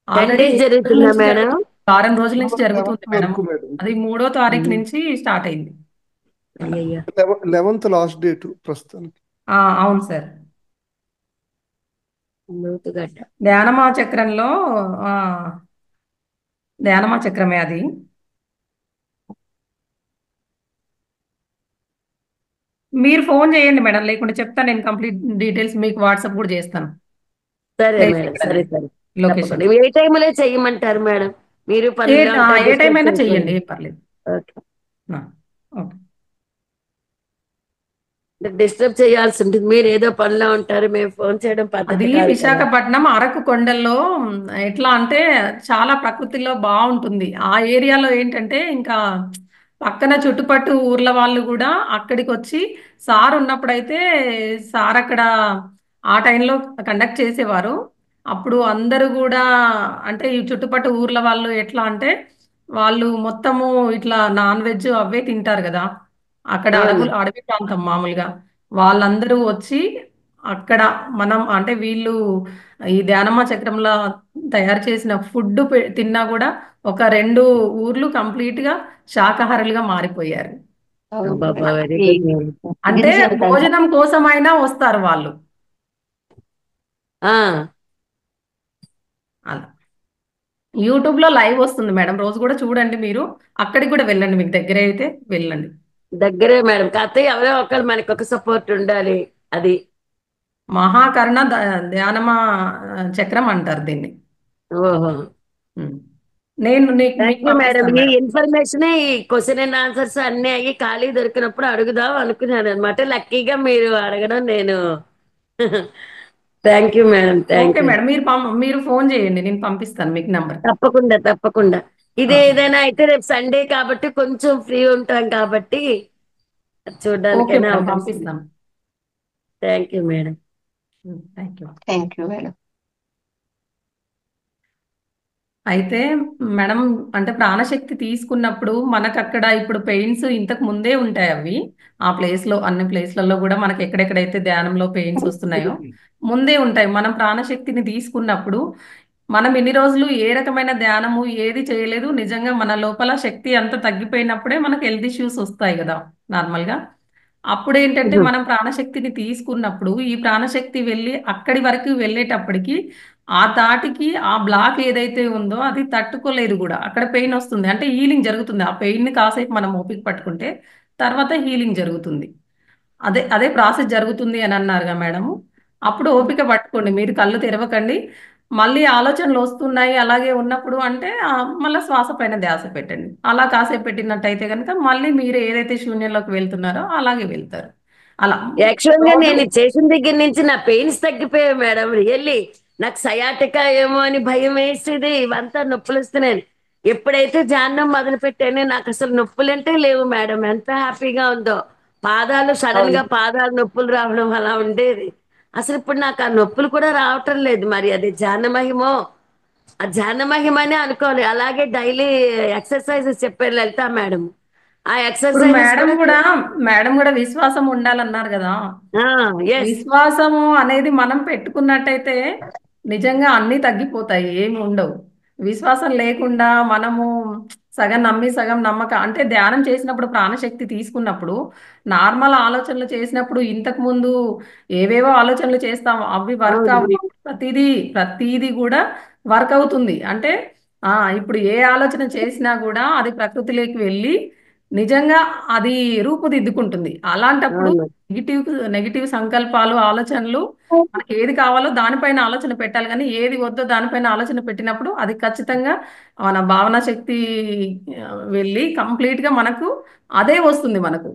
10 ఆల్రెడీ days జరుగుతుందా మేడం? వారం రోజుల నుంచి జరుగుతుంది 11th మేడం. వరకు మేడం. అది 3వ తారీఖు నుంచి స్టార్ట్ అయింది. అయ్యయ్యో. 11th లాస్ట్ డేట్ ప్రస్తుతానికి. అవును సార్. లోతుగడ్డ. ధ్యానమా చక్రంలో ధ్యానమా చక్రమే అది. మీరు ఫోన్ చేయండి మేడం, లేకుంటే చెప్తాను నేను కంప్లీట్ డీటెయిల్స్ మీకు వాట్సాప్ కూడా చేస్తాను. సరే ప్లేస్ మేడం, ఎక్కడ సరే అనేది, సరే. లొకేషన్. తప్పకుండా. ఏ టైంలో చేయమంటారు మేడం? మీరు పనిలో ఉంటారు, ఏ టైం disturb అయినా చేయకూడదు. చెయ్యండి, ఏం పర్లేదు. ఓకే. ఓకే. డిస్టర్బ్ చేయాల్సి ఉంటుంది, మీరు ఏదో పనిలో ఉంటారు, మేము ఫోన్ చేయడం అది పద్ధతి కాదు కదా. విశాఖపట్నం అరకు కొండల్లో ఎట్లా అంటే చాలా ప్రకృతిలో బాగుంటుంది. ఆ ఏరియాలో ఏంటంటే ఇంకా పక్కన చుట్టుపట్టు ఊర్ల వాళ్ళు కూడా అక్కడికి వచ్చి సార్ ఉన్నప్పుడైతే సార్ అక్కడ ఆ టైంలో కండక్ట్ చేసేవారు. అప్పుడు అందరూ కూడా అంటే ఈ చుట్టుపట్టు ఊర్ల వాళ్ళు ఎట్లా అంటే వాళ్ళు మొత్తము ఇట్లా నాన్ వెజ్ అవే తింటారు కదా. అక్కడ అవును. అడవి ప్రాంతం మామూలుగా వాళ్ళందరూ వచ్చి అక్కడ మనం అంటే వీళ్ళు ఈ ధ్యానమ్మ చక్రంలో తయారు చేసిన ఫుడ్ తిన్నా కూడా ఒక 2 ఊర్లు కంప్లీట్ గా శాకాహారులుగా మారిపోయారు. అవును అబ్బాబా, మేడం. వెరీ ఈ గుడ్ మేడం. అంటే గిరిజన తండా. భోజనం కోసమైనా వస్తారు వాళ్ళు. ఆ, అలా యూట్యూబ్ లో లైవ్ వస్తుంది మేడం, రోజు కూడా చూడండి మీరు. అక్కడికి కూడా వెళ్ళండి, మీకు దగ్గర అయితే వెళ్ళండి. దగ్గరే మేడం, కాకపోతే ఎవరో ఒకరు మనకు ఒక సపోర్ట్ ఉండాలి. అది మహాకర్ణ ధ్యానమా చక్రం అంటారు దీన్ని. ఓహో. ఉమ్. నేను మీకు థ్యాంక్ యూ మేడం. పంపిస్తాను ఈ మేడం. ఇన్ఫర్మేషన్, ఈ క్వశ్చన్ అండ్ ఆన్సర్స్ అన్ని అయ్యి ఖాళీ దొరికినప్పుడు అడుగుదాం అనుకున్నాను అనమాట. లక్కీగా మీరు అడగడం నేను thank you madam, thank okay you. Madam, మీరు ఫోన్ చేయండి, నేను పంపిస్తాను మీకు నంబర్. తప్పకుండా తప్పకుండా. ఇది ఏదైనా అయితే రేపు సండే కాబట్టి కొంచెం ఫ్రీ ఉంటాం కాబట్టి ఓకే చూడడానికైనా మేడం, అవకాశం. పంపిస్తాను. Thank you madam. Thank you. Thank you madam. అయితే మేడం, అంటే ప్రాణశక్తి తీసుకున్నప్పుడు మనకు అక్కడ ఇప్పుడు పెయిన్స్ ఇంతకు ముందే ఉంటాయి. అవి ఆ ప్లేస్లో అన్ని ప్లేస్లలో కూడా మనకి ఎక్కడెక్కడైతే ధ్యానంలో పెయిన్స్ వస్తున్నాయో ముందే ఉంటాయి. మనం ప్రాణశక్తిని తీసుకున్నప్పుడు మనం ఇన్ని రోజులు ఏ రకమైన ధ్యానము ఏది చేయలేదు, నిజంగా మన లోపల శక్తి అంతా తగ్గిపోయినప్పుడే మనకు హెల్త్ ఇష్యూస్ వస్తాయి కదా నార్మల్గా. అప్పుడు ఏంటంటే మనం ప్రాణశక్తిని తీసుకున్నప్పుడు ఈ ప్రాణశక్తి వెళ్ళి అక్కడి వరకు వెళ్ళేటప్పటికి ఆ తాటికి ఆ బ్లాక్ ఏదైతే ఉందో అది తట్టుకోలేదు కూడా, అక్కడ పెయిన్ వస్తుంది. అంటే హీలింగ్ జరుగుతుంది. ఆ పెయిన్ ని కాసేపు మనం ఓపిక పట్టుకుంటే తర్వాత హీలింగ్ జరుగుతుంది. అదే అదే ప్రాసెస్ జరుగుతుంది అని అన్నారుగా మేడము. అప్పుడు ఓపిక పట్టుకోండి, మీరు కళ్ళు తెరవకండి. మళ్ళీ ఆలోచనలు వస్తున్నాయి అలాగే ఉన్నప్పుడు అంటే మళ్ళీ శ్వాస పైన ధ్యాస పెట్టండి. అలా కాసేపు పెట్టినట్టయితే కనుక మళ్ళీ మీరు ఏదైతే శూన్యంలోకి వెళ్తున్నారో అలాగే వెళ్తారు. అలా యాక్చువల్ గా రోజు నేను ఇది చేసిన దగ్గర నుంచి నా పెయిన్స్ తగ్గిపోయాయి మేడం. రియల్లీ నాకు సయాటికా ఏమో అని భయం వేసేది, ఇవంతా నొప్పులు వస్తున్నాయి. ఎప్పుడైతే ధ్యానం మొదలు పెట్టానో నాకు అసలు నొప్పులంటే లేవు మేడం. ఎంత హ్యాపీగా ఉందో. పాదాలు సడన్ గా అవును పాదాలు నొప్పులు రావడం అలా ఉండేది. అసలు ఇప్పుడు నాకు ఆ నొప్పులు కూడా రావటం లేదు. మరి అది ధ్యాన మహిమో, ఆ ధ్యాన మహిమనే అనుకోవాలి. అలాగే డైలీ ఎక్సర్సైజెస్ చెప్పారు లలిత మేడం. ఆ ఇప్పుడు ఎక్సర్సైజెస్ కూడా మేడం కూడా విశ్వాసం ఉండాలన్నారు కదా. ఎస్. విశ్వాసము అనేది మనం పెట్టుకున్నట్టయితే నిజంగా అన్నీ తగ్గిపోతాయి, ఏమి ఉండవు. విశ్వాసం లేకుండా మనము సగం నమ్మి సగం నమ్మక అంటే ధ్యానం చేసినప్పుడు ప్రాణశక్తి తీసుకున్నప్పుడు నార్మల్ ఆలోచనలు చేసినప్పుడు ఇంతకు ముందు ఏవేవో ఆలోచనలు చేస్తాం, అవి వర్క్ అవును. అవ్వవు. ప్రతిదీ కూడా వర్క్ అవుతుంది. అంటే ఇప్పుడు ఏ ఆలోచన చేసినా కూడా అది ప్రకృతిలోకి వెళ్ళి నిజంగా అది రూపుదిద్దుకుంటుంది. అలాంటప్పుడు అవును. నెగిటివ్ నెగిటివ్ సంకల్పాలు ఆలోచనలు మనకి ఏది కావాలో దానిపైన ఆలోచన పెట్టాలి, కానీ ఏది వద్దో దానిపైన ఆలోచన పెట్టినప్పుడు అది ఖచ్చితంగా మన భావన శక్తి ఆ, వెళ్ళి కంప్లీట్ గా మనకు అదే వస్తుంది మనకు.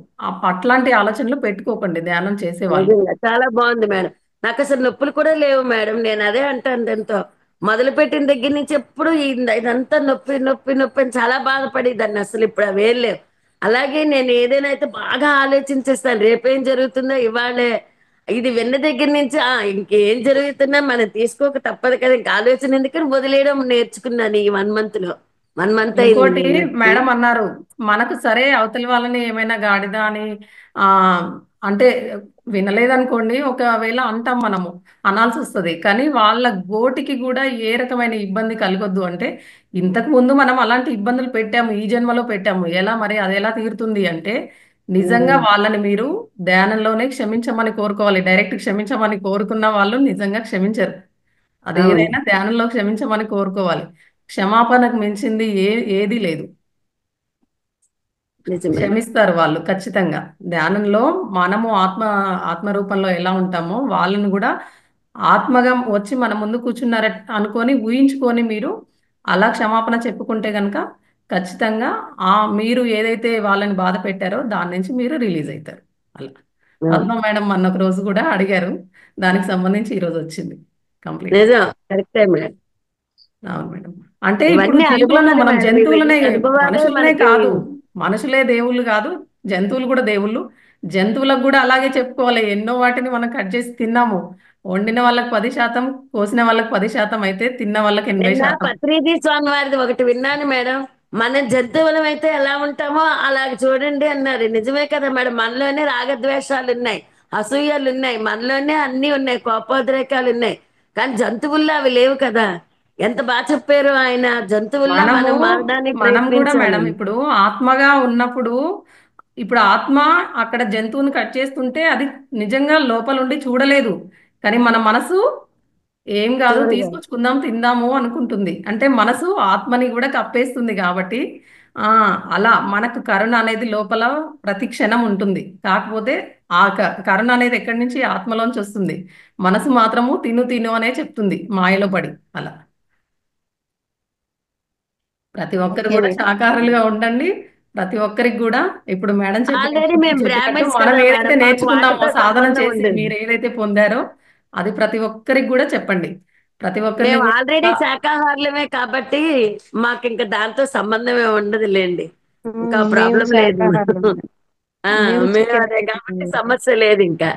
అట్లాంటి ఆలోచనలు పెట్టుకోకండి ధ్యానం చేసేవాళ్ళు. నిజంగా చాలా బాగుంది మేడం. నాకు అసలు నొప్పులు కూడా లేవు మేడం. నేను అదే అంటాను దాంతో. మొదలు పెట్టిన దగ్గర నుంచి ఎప్పుడు ఇదంతా నొప్పి నొప్పి నొప్పి అని చాలా బాధపడేదాన్ని. అసలు ఇప్పుడు అవేం లేవు. అలాగే నేను ఏదైనా అయితే బాగా ఆలోచించేస్తాను. రేపేం జరుగుతుందో ఇవాళే. ఇది విన్న దగ్గర నుంచి ఇంకేం జరుగుతున్నా మనం తీసుకోక తప్పదు కదా, ఇంకా ఆలోచన ఎందుకని వదిలేయడం నేర్చుకున్నాను ఈ 1 month లో. 1 month అయింది ఇంకోటి నేను వచ్చి. మేడం అన్నారు, మనకు సరే అవతలి వాళ్ళని ఏమైనా గాడిద అని ఆ అంటే వినలేదనుకోండి, ఒకవేళ అంటాం మనము, అనాల్సి వస్తుంది. కానీ వాళ్ళ గోటికి కూడా ఏ రకమైన ఇబ్బంది కలగొద్దు. అంటే ఇంతకు ముందు మనం అలాంటి ఇబ్బందులు పెట్టాము, ఈ జన్మలో పెట్టాము, ఎలా మరి అది ఎలా తీరుతుంది అంటే నిజంగా వాళ్ళని మీరు ధ్యానంలోనే క్షమించమని కోరుకోవాలి. డైరెక్ట్ క్షమించమని కోరుకున్న వాళ్ళు నిజంగా క్షమించరు. అది అవును. ఏదైనా ధ్యానంలో క్షమించమని కోరుకోవాలి. క్షమాపణకు మించింది ఏది లేదు. నిజమే. క్షమిస్తారు వాళ్ళు ఖచ్చితంగా. ధ్యానంలో మనము ఆత్మ రూపంలో ఎలా ఉంటామో వాళ్ళని కూడా ఆత్మగా వచ్చి మన ముందు కూర్చున్నార అనుకొని ఊహించుకొని మీరు అలా క్షమాపణ చెప్పుకుంటే కనుక ఖచ్చితంగా మీరు ఏదైతే వాళ్ళని బాధ పెట్టారో దాని నుంచి మీరు రిలీజ్ అవుతారు. అలా అవును. పద్మ మేడం మొన్న ఒక రోజు కూడా అడిగారు, దానికి సంబంధించి ఈరోజు వచ్చింది కంప్లీట్. నిజం. కరెక్టే మేడం. అవును మేడం. అంటే ఇప్పుడు ఇవన్నీ జీవులను అనుభవాలు మనం మేడం. ఇవి జంతువులనే అనుభవాలే మనుషులనే మనకి. కాదు, మనుషులే దేవుళ్ళు కాదు, జంతువులు కూడా దేవుళ్ళు. జంతువులకు కూడా అలాగే చెప్పుకోవాలి. ఎన్నో వాటిని మనం కట్ చేసి తిన్నాము. వండిన వాళ్ళకి 10%, కోసిన వాళ్ళకి 10% అయితే తిన్న వాళ్ళకి నిన్న 80%. పత్రిజీ స్వామి వారిది ఒకటి విన్నాను మేడం. మన జంతువులం అయితే ఎలా ఉంటామో అలాగ చూడండి అన్నారు. నిజమే కదా మేడం, మనలోనే రాగద్వేషాలు ఉన్నాయి, అసూయలు ఉన్నాయి, మనలోనే అన్ని ఉన్నాయి, కోపోద్రేకాలు ఉన్నాయి. కానీ జంతువుల్లో అవి లేవు కదా. ఎంత బాగా చెప్పారు ఆయన. జంతువుల్లా మనము మనం మారడానికి మనం కూడా మేడం ప్రయత్నించాలి. ఇప్పుడు ఆత్మగా ఉన్నప్పుడు, ఇప్పుడు ఆత్మ అక్కడ జంతువుని కట్ చేస్తుంటే అది నిజంగా లోపలుండి చూడలేదు. కానీ మన మనసు ఏం కాదు, చూడగా తీసుకొచ్చుకుందాం తిందాము అనుకుంటుంది. అంటే మనసు ఆత్మని కూడా కప్పేస్తుంది కాబట్టి ఆ అలా మనకు కరుణ అనేది లోపల ప్రతి క్షణం ఉంటుంది. కాకపోతే ఆ కరుణ అనేది ఎక్కడి నుంచి? ఆత్మలోంచి వస్తుంది. మనసు మాత్రము తిను తిను అనే చెప్తుంది మాయలో పడి. అలా ప్రతి ఒక్కరు ఓకే కూడా మేడం. శాకాహారులుగా ఉండండి. ప్రతి ఒక్కరికి కూడా ఇప్పుడు మేడం ఆల్రెడీ మేము చెప్పినట్టు బ్రాహ్మిన్స్ మనం కదా ఏదైతే మేడం, మాకు నేర్చుకున్నామో, వాటితో సాధన సంబంధం చేసి ఉండదు. మీరు ఏదైతే పొందారో అది ప్రతి ఒక్కరికి కూడా చెప్పండి. ప్రతి ఒక్కరిని మేము ఆల్రెడీ కూడా శాకాహారులమే కాబట్టి మాకు ఇంకా దాంతో సంబంధమే ఉండదు లేండి. ఇంకా మేము ప్రాబ్లం లేదు. శాకాహారం. ఆ మేము మేము చికెన్ అదే కాబట్టి తింటాం. సమస్య లేదు ఇంకా.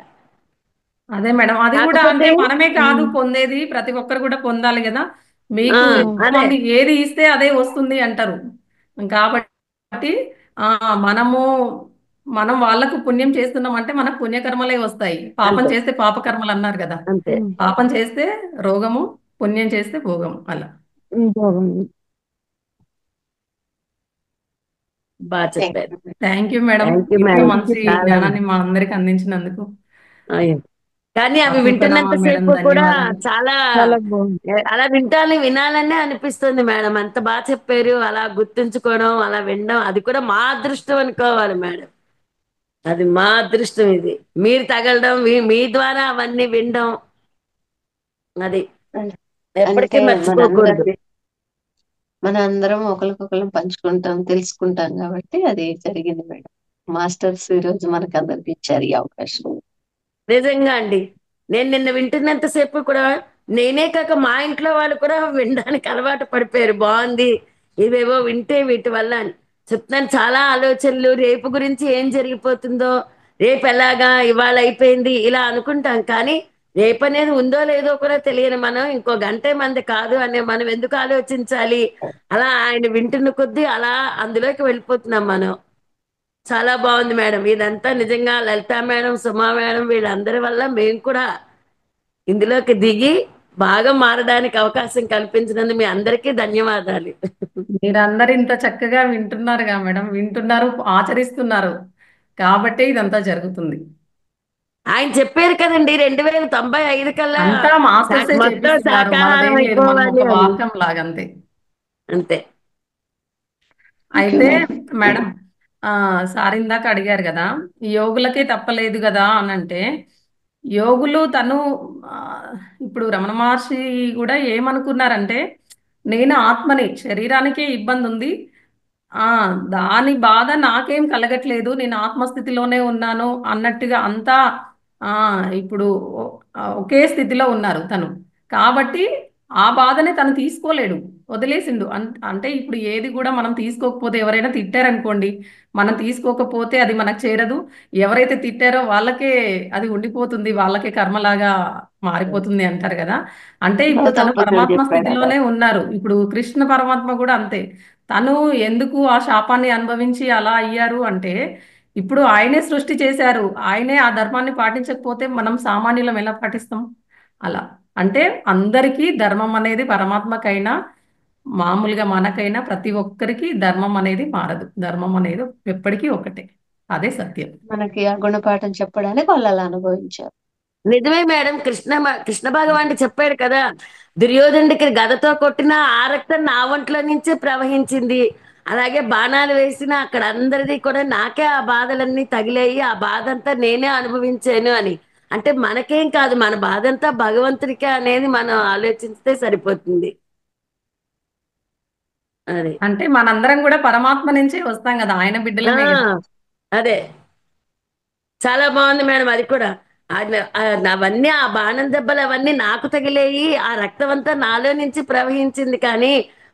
అదే మేడం, అది కూడా కాకపోతే అంటే మనమే కాదు ఉమ్, పొందేది, ప్రతి ఒక్కరు కూడా పొందాలి కదా. ఆ మీకు ఎక్కువ అదే మంది ఏది ఇస్తే అదే వస్తుంది అంటారు. కాబట్టి ఆ మనము మనం వాళ్ళకు పుణ్యం చేస్తున్నాం అంటే మనకు పుణ్యకర్మలే వస్తాయి. పాపం అంతే చేస్తే పాపకర్మలు అన్నారు కదా. అంతే. ఉమ్, పాపం చేస్తే రోగము, పుణ్యం చేస్తే భోగం. అలా బాగుంది. బాగా థ్యాంక్ చెప్పారు. You. Thank you madam. Thank you ఇంత మేడం. Thank you. మంచి చాలా జ్ఞానాన్ని మా అందరికి అందించినందుకు అయ్యో. కానీ అవి ఆత్మప్రణామ వింటున్నంత మేడం, సేపు కూడా ధన్యవాదాలు. చాలా చాలా బాగుంది. అలా వినాలనే అనిపిస్తుంది మేడం. అంత బాగా చెప్పారు. అలా గుర్తుంచుకోవడం, అలా వినడం, అది కూడా మా అదృష్టం అనుకోవాలి మేడం. అది మా అదృష్టం. ఇది మీరు తగలడం, మీ ద్వారా అవన్నీ వినడం, అది ఎప్పటికీ అంటే మర్చిపోకూడదు. మన అందరం ఒకరికొకరం పంచుకుంటాం, తెలుసుకుంటాం కాబట్టి అది జరిగింది మేడం. మాస్టర్స్ ఈ రోజు మనకు అందరికి ఇచ్చారు ఈ అవకాశం. నిజంగా అండి. నేను నిన్న వింటున్నంత సేపు కూడా నేనే కాక మా ఇంట్లో వాళ్ళు కూడా వినడానికి అలవాటు పడిపోయారు. బాగుంది, ఇవేవో వింటే వీటి వల్ల అని చెప్తున్నాను. చాలా ఆలోచనలు, రేపు గురించి ఏం జరిగిపోతుందో, రేపు ఎలాగా, ఇవాళ అయిపోయింది ఇలా అనుకుంటాం. కానీ రేపు అనేది ఉందో లేదో కూడా తెలియని మనం ఇంకో గంటే మంది కాదు అనే మనం ఎందుకు ఆలోచించాలి? అలా ఆయన వింటున్న కొద్దీ అలా అందులోకి వెళ్ళిపోతున్నాం మనం. చాలా బాగుంది మేడం. ఇదంతా నిజంగా లలిత మేడం, సుమా మేడం వీళ్ళందరి వల్ల మేము కూడా ఇందులోకి దిగి బాగా మారడానికి అవకాశం కల్పించినందుకు మీ అందరికీ ధన్యవాదాలు. మీరందరూ ఇంత చక్కగా వింటున్నారుగా మేడం, వింటున్నారు, ఆచరిస్తున్నారు కాబట్టి ఇదంతా జరుగుతుంది. ఆయన చెప్పారు కదండి 2095 కల్లా అంతా మాస్టర్సే మొత్తం చేపిస్తున్నారు, శాకాహారం మనదేం లేదు, మనం అయిపోవాలి ఒక అని. వాక్యం లాగంతే. అంతే. థ్యాంక్ యూ అయితే మేడం. మేడం, సార్ ఇందాక అడిగారు కదా, యోగులకే తప్పలేదు కదా అని అంటే, యోగులు తను ఆ, ఇప్పుడు రమణ మహర్షి కూడా ఏమనుకున్నారంటే, నేను ఆత్మని, శరీరానికే ఇబ్బంది ఉంది, ఆ దాని బాధ నాకేం కలగట్లేదు, నేను ఆత్మస్థితిలోనే ఉన్నాను అన్నట్టుగా అంతా ఆ ఇప్పుడు ఒకే స్థితిలో ఉన్నారు తను. కాబట్టి ఆ బాధని తను తీసుకోలేడు, వదిలేసిండు. అంటే ఇప్పుడు ఏది కూడా మనం తీసుకోకపోతే, ఎవరైనా తిట్టారనుకోండి, మనం తీసుకోకపోతే అది మనకు చేరదు. ఎవరైతే తిట్టారో వాళ్ళకే అది ఉండిపోతుంది, వాళ్ళకే కర్మలాగా మారిపోతుంది అంటారు కదా. అంటే ఇప్పుడు తను గౌతమ పరమాత్మ చెప్పాడు అలా. స్థితిలోనే ఉన్నారు. ఇప్పుడు కృష్ణ పరమాత్మ కూడా అంతే. తను ఎందుకు ఆ శాపాన్ని అనుభవించి అలా అయ్యారు అంటే, ఇప్పుడు ఆయనే సృష్టి చేశారు, ఆయనే ఆ ధర్మాన్ని పాటించకపోతే మనం సామాన్యులం ఎలా పాటిస్తాం? అలా అంటే అందరికీ ధర్మం అనేది, పరమాత్మకైనా మామూలుగా మనకైనా ప్రతి ఒక్కరికి ధర్మం అనేది మారదు. ధర్మం అనేది ఎప్పటికీ ఒకటే, అదే సత్యం. మనకి ఆ గుణపాఠం చెప్పడానికి వాళ్ళు అలా అనుభవించారు. నిజమే మేడం. కృష్ణ భగవానుడు చెప్పాడు కదా, దుర్యోధనుడికి గదతో కొట్టిన ఆ రక్తం నా ఒంట్లో నుంచే ప్రవహించింది. అలాగే బాణాలు వేసిన అక్కడ అందరిది కూడా నాకే ఆ బాధలన్నీ తగిలాయి, ఆ బాధ అంతా నేనే అనుభవించాను అని. అంటే మనకేం కాదు, మన బాధ అంతా భగవంతుడికే అనేది మనం ఆలోచిస్తే సరిపోతుంది. అది. అంటే మనందరం కూడా పరమాత్మ నుంచే వస్తాం కదా, ఆయన ఆ బిడ్డలమే కదా. అదే. చాలా బాగుంది మేడం. అది కూడా అవన్నీ ఆ బాణం దెబ్బలు అవన్నీ నాకు తగిలేయి, ఆ రక్తం అంతా నాలో నుంచి ప్రవహించింది. కానీ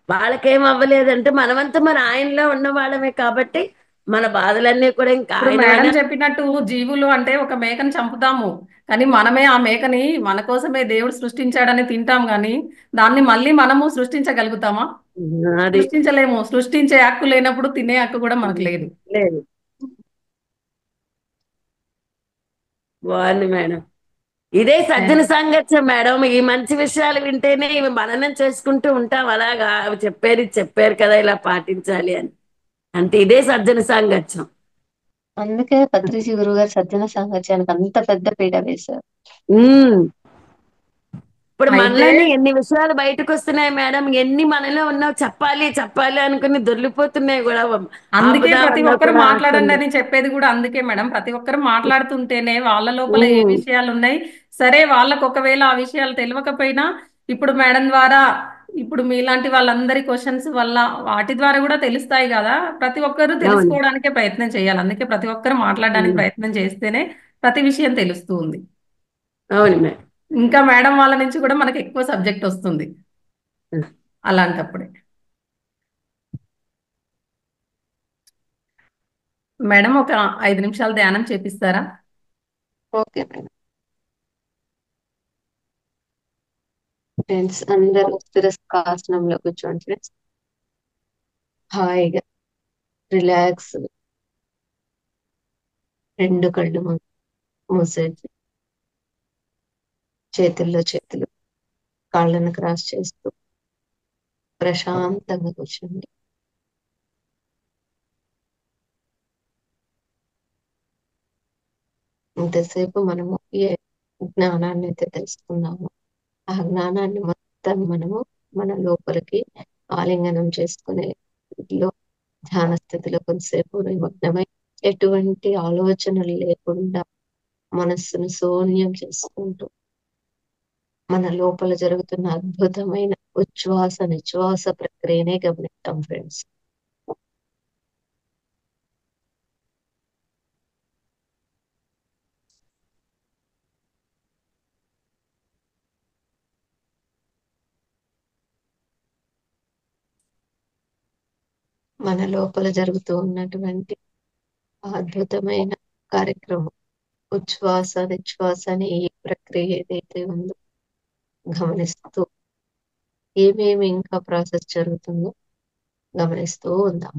వాళ్ళకేం అవ్వలేదంటే మనమంతా మన ఆయనలో ఉన్న వాళ్ళమే కాబట్టి మన బాధలన్నీ కూడా ఇంకా ఇప్పుడు ఆయన మేడం వల్ల. చెప్పినట్టు జీవులు అంటే ఒక మేకని చంపుతాము, కానీ మనమే ఆ మేకని మన కోసమే దేవుడు సృష్టించాడని తింటాం, కానీ దాన్ని మళ్ళీ మనము సృష్టించగలుగుతామా? అది సృష్టించలేము. సృష్టించే హక్కు లేనప్పుడు తినే హక్కు కూడా మనకు లేదు. లేదు. బాగుంది మేడం. ఇదే సజ్జన సాంగత్యం మేడం. ఈ మంచి విషయాలు వింటేనే ఇవి మననం చేసుకుంటూ ఉంటాం. అలాగా అవి చెప్పారు కదా ఇలా పాటించాలి అని. అంటే ఇదే సజ్జన సాంగత్యం. అందుకే పత్రిజీ గురువు గారు సజ్జన సాంగత్యానికి అంత పెద్ద పీట వేశారు. ఉమ్. ఇప్పుడు అయితే మనలోనే ఎన్ని విషయాలు బయటకు వస్తున్నాయి మేడం. ఎన్ని మనలో ఉన్నావు చెప్పాలి చెప్పాలి అనుకుని దొర్లిపోతున్నాయి కూడా. అందుకే ప్రతి ఆపుదామన్నా ఒక్కరు కూడా మాట్లాడండి ఆగుతుంది. అని చెప్పేది కూడా అందుకే మేడం. ప్రతి ఒక్కరు మాట్లాడుతుంటేనే వాళ్ళ లోపల ఏ ఉమ్. విషయాలు ఉన్నాయి, సరే వాళ్ళకు ఒకవేళ ఆ విషయాలు తెలియకపోయినా ఇప్పుడు మేడం ద్వారా, ఇప్పుడు మీలాంటి వాళ్ళందరి క్వశ్చన్స్ వల్ల వాటి ద్వారా కూడా తెలుస్తాయి కదా. ప్రతి ఒక్కరు అవును. తెలుసుకోవడానికే ప్రయత్నం చేయాలి. అందుకే ప్రతి ఒక్కరు మాట్లాడడానికి ఉమ్. ప్రయత్నం చేస్తేనే ప్రతి విషయం తెలుస్తూ ఉంది. అవును మేడం. ఇంకా మేడం వాళ్ళ నుంచి కూడా మనకి ఎక్కువ సబ్జెక్ట్ వస్తుంది అలాంటప్పుడే. మేడం ఒక 5 నిమిషాలు ధ్యానం చేపిస్తారా? Okay madam. ఫ్రెండ్స్ అందరూ స్థిరస్కాసనంలో కూర్చోండి ఫ్రెండ్స్. హాయిగా రిలాక్స్, 2 కళ్ళు మూసేసి చేతుల్లో చేతులు, కాళ్ళను క్రాస్ చేస్తూ ప్రశాంతంగా కూర్చోండి. ఇంతసేపు మనము ఏ జ్ఞానాన్ని అయితే తెలుసుకున్నామో ఆ జ్ఞానాన్ని మొత్తం మనము మన లోపలికి ఆలింగనం చేసుకునే స్థితిలో, ధ్యాన స్థితిలో కొంతసేపు నిమగ్నమై ఎటువంటి ఆలోచనలు లేకుండా మనస్సును శూన్యం చేసుకుంటూ మన లోపల జరుగుతున్న అద్భుతమైన ఉచ్ఛ్వాస నిశ్వాస ప్రక్రియనే గమనిస్తాం ఫ్రెండ్స్. మన లోపల జరుగుతూ ఉన్నటువంటి అద్భుతమైన కార్యక్రమం ఉచ్ఛ్వాస నిశ్వాస అనే ఈ ప్రక్రియ ఏదైతే ఉందో గమనిస్తూ ఏమేమి ఇంకా ప్రాసెస్ జరుగుతుందో గమనిస్తూ ఉందాం.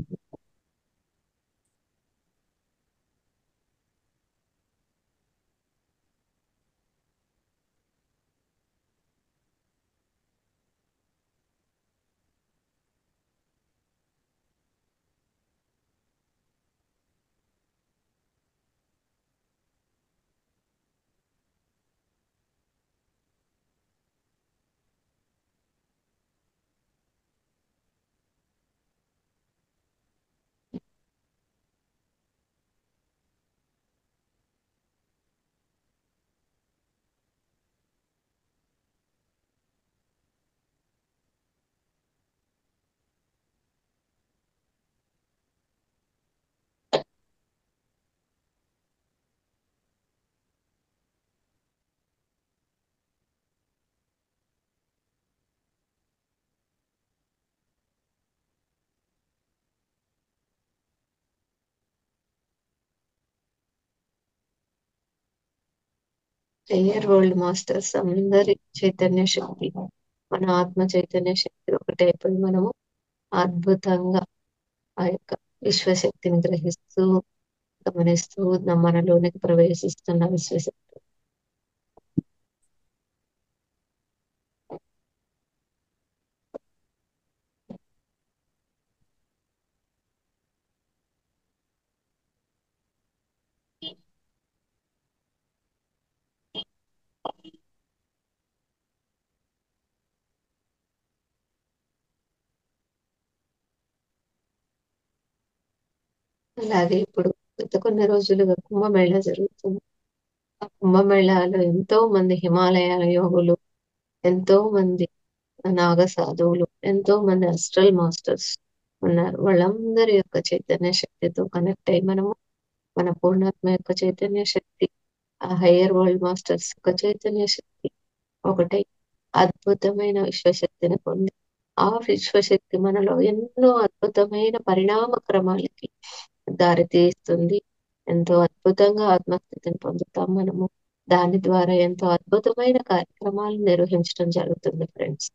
హయ్యర్ వరల్డ్ మాస్టర్స్ అందరి చైతన్య శక్తి, మన ఆత్మ చైతన్య శక్తి ఒకటైపోయి మనము అద్భుతంగా ఆ యొక్క విశ్వశక్తిని గ్రహిస్తూ గమనిస్తూ మనలోనికి ప్రవేశిస్తున్న విశ్వశక్తి. అలాగే ఇప్పుడు గత కొన్ని రోజులుగా కుంభమేళా జరుగుతుంది. ఆ కుంభమేళాలో ఎంతో మంది హిమాలయాల యోగులు, ఎంతో మంది నాగ సాధువులు, ఎంతో మంది అస్ట్రల్ మాస్టర్స్ ఉన్నారు. వాళ్ళందరి యొక్క చైతన్య శక్తితో కనెక్ట్ అయ్యి మనము మన పూర్ణాత్మ యొక్క చైతన్య శక్తి, ఆ హయ్యర్ వరల్డ్ మాస్టర్స్ యొక్క చైతన్య శక్తి ఒకటై అద్భుతమైన విశ్వశక్తిని పొంది ఆ విశ్వశక్తి మనలో ఎన్నో అద్భుతమైన పరిణామ క్రమాలకి దారి తీస్తుంది. ఎంతో అద్భుతంగా ఆత్మస్థితిని పొందుతాం మనము. దాని ద్వారా ఎంతో అద్భుతమైన కార్యక్రమాలు నిర్వహించడం జరుగుతుంది ఫ్రెండ్స్.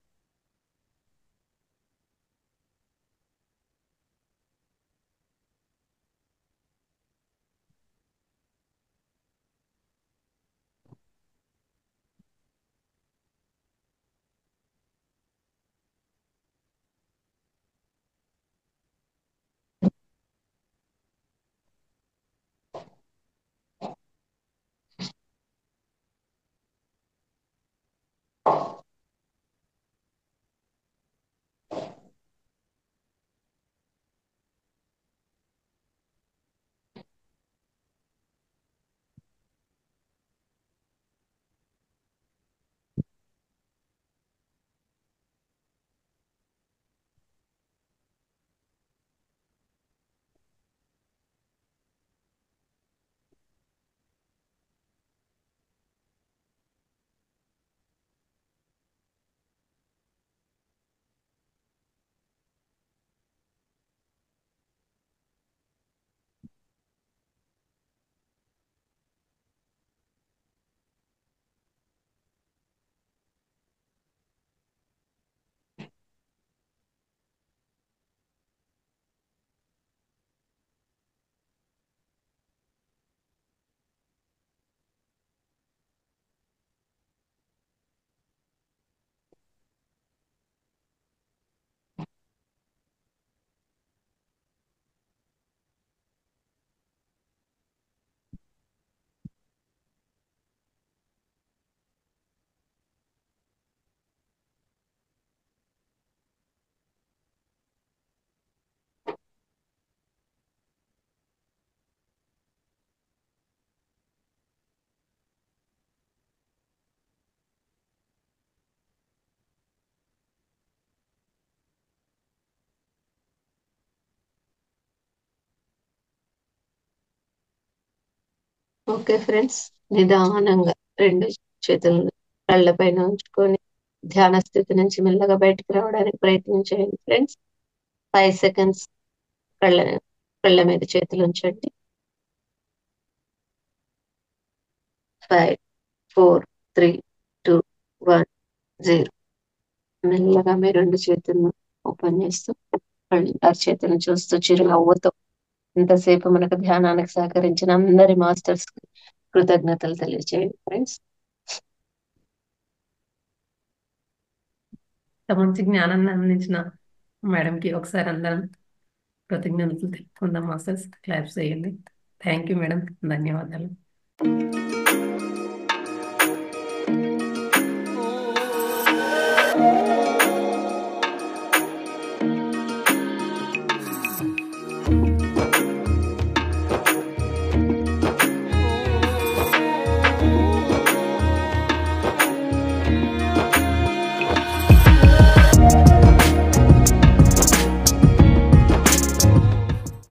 ఓకే ఫ్రెండ్స్, నిదానంగా రెండు చేతులను కళ్ళపైన ఉంచుకొని ధ్యాన స్థితి నుంచి మెల్లగా బయటకు రావడానికి ప్రయత్నం చేయండి ఫ్రెండ్స్. 5 సెకండ్స్ కళ్ళ కళ్ళ మీద చేతులు ఉంచండి. 5, 4, 3, 2, 1, 0. మెల్లగా మీ రెండు చేతులను ఓపెన్ చేస్తూ చేతులను చూస్తూ చిరునవ్వుతో ఇంతసేపు మనకు ధ్యానానికి సహకరించిన అందరి మాస్టర్స్ కృతజ్ఞతలు తెలియజేయండి ఫ్రెండ్స్. ఇంత మంచి జ్ఞానాన్ని అందించిన మేడంకి ఒకసారి అందరం కృతజ్ఞతలు తెలుపుకుందాం. మాస్టర్స్ క్లాప్స్ చేయండి. థ్యాంక్ యూ మేడం, ధన్యవాదాలు.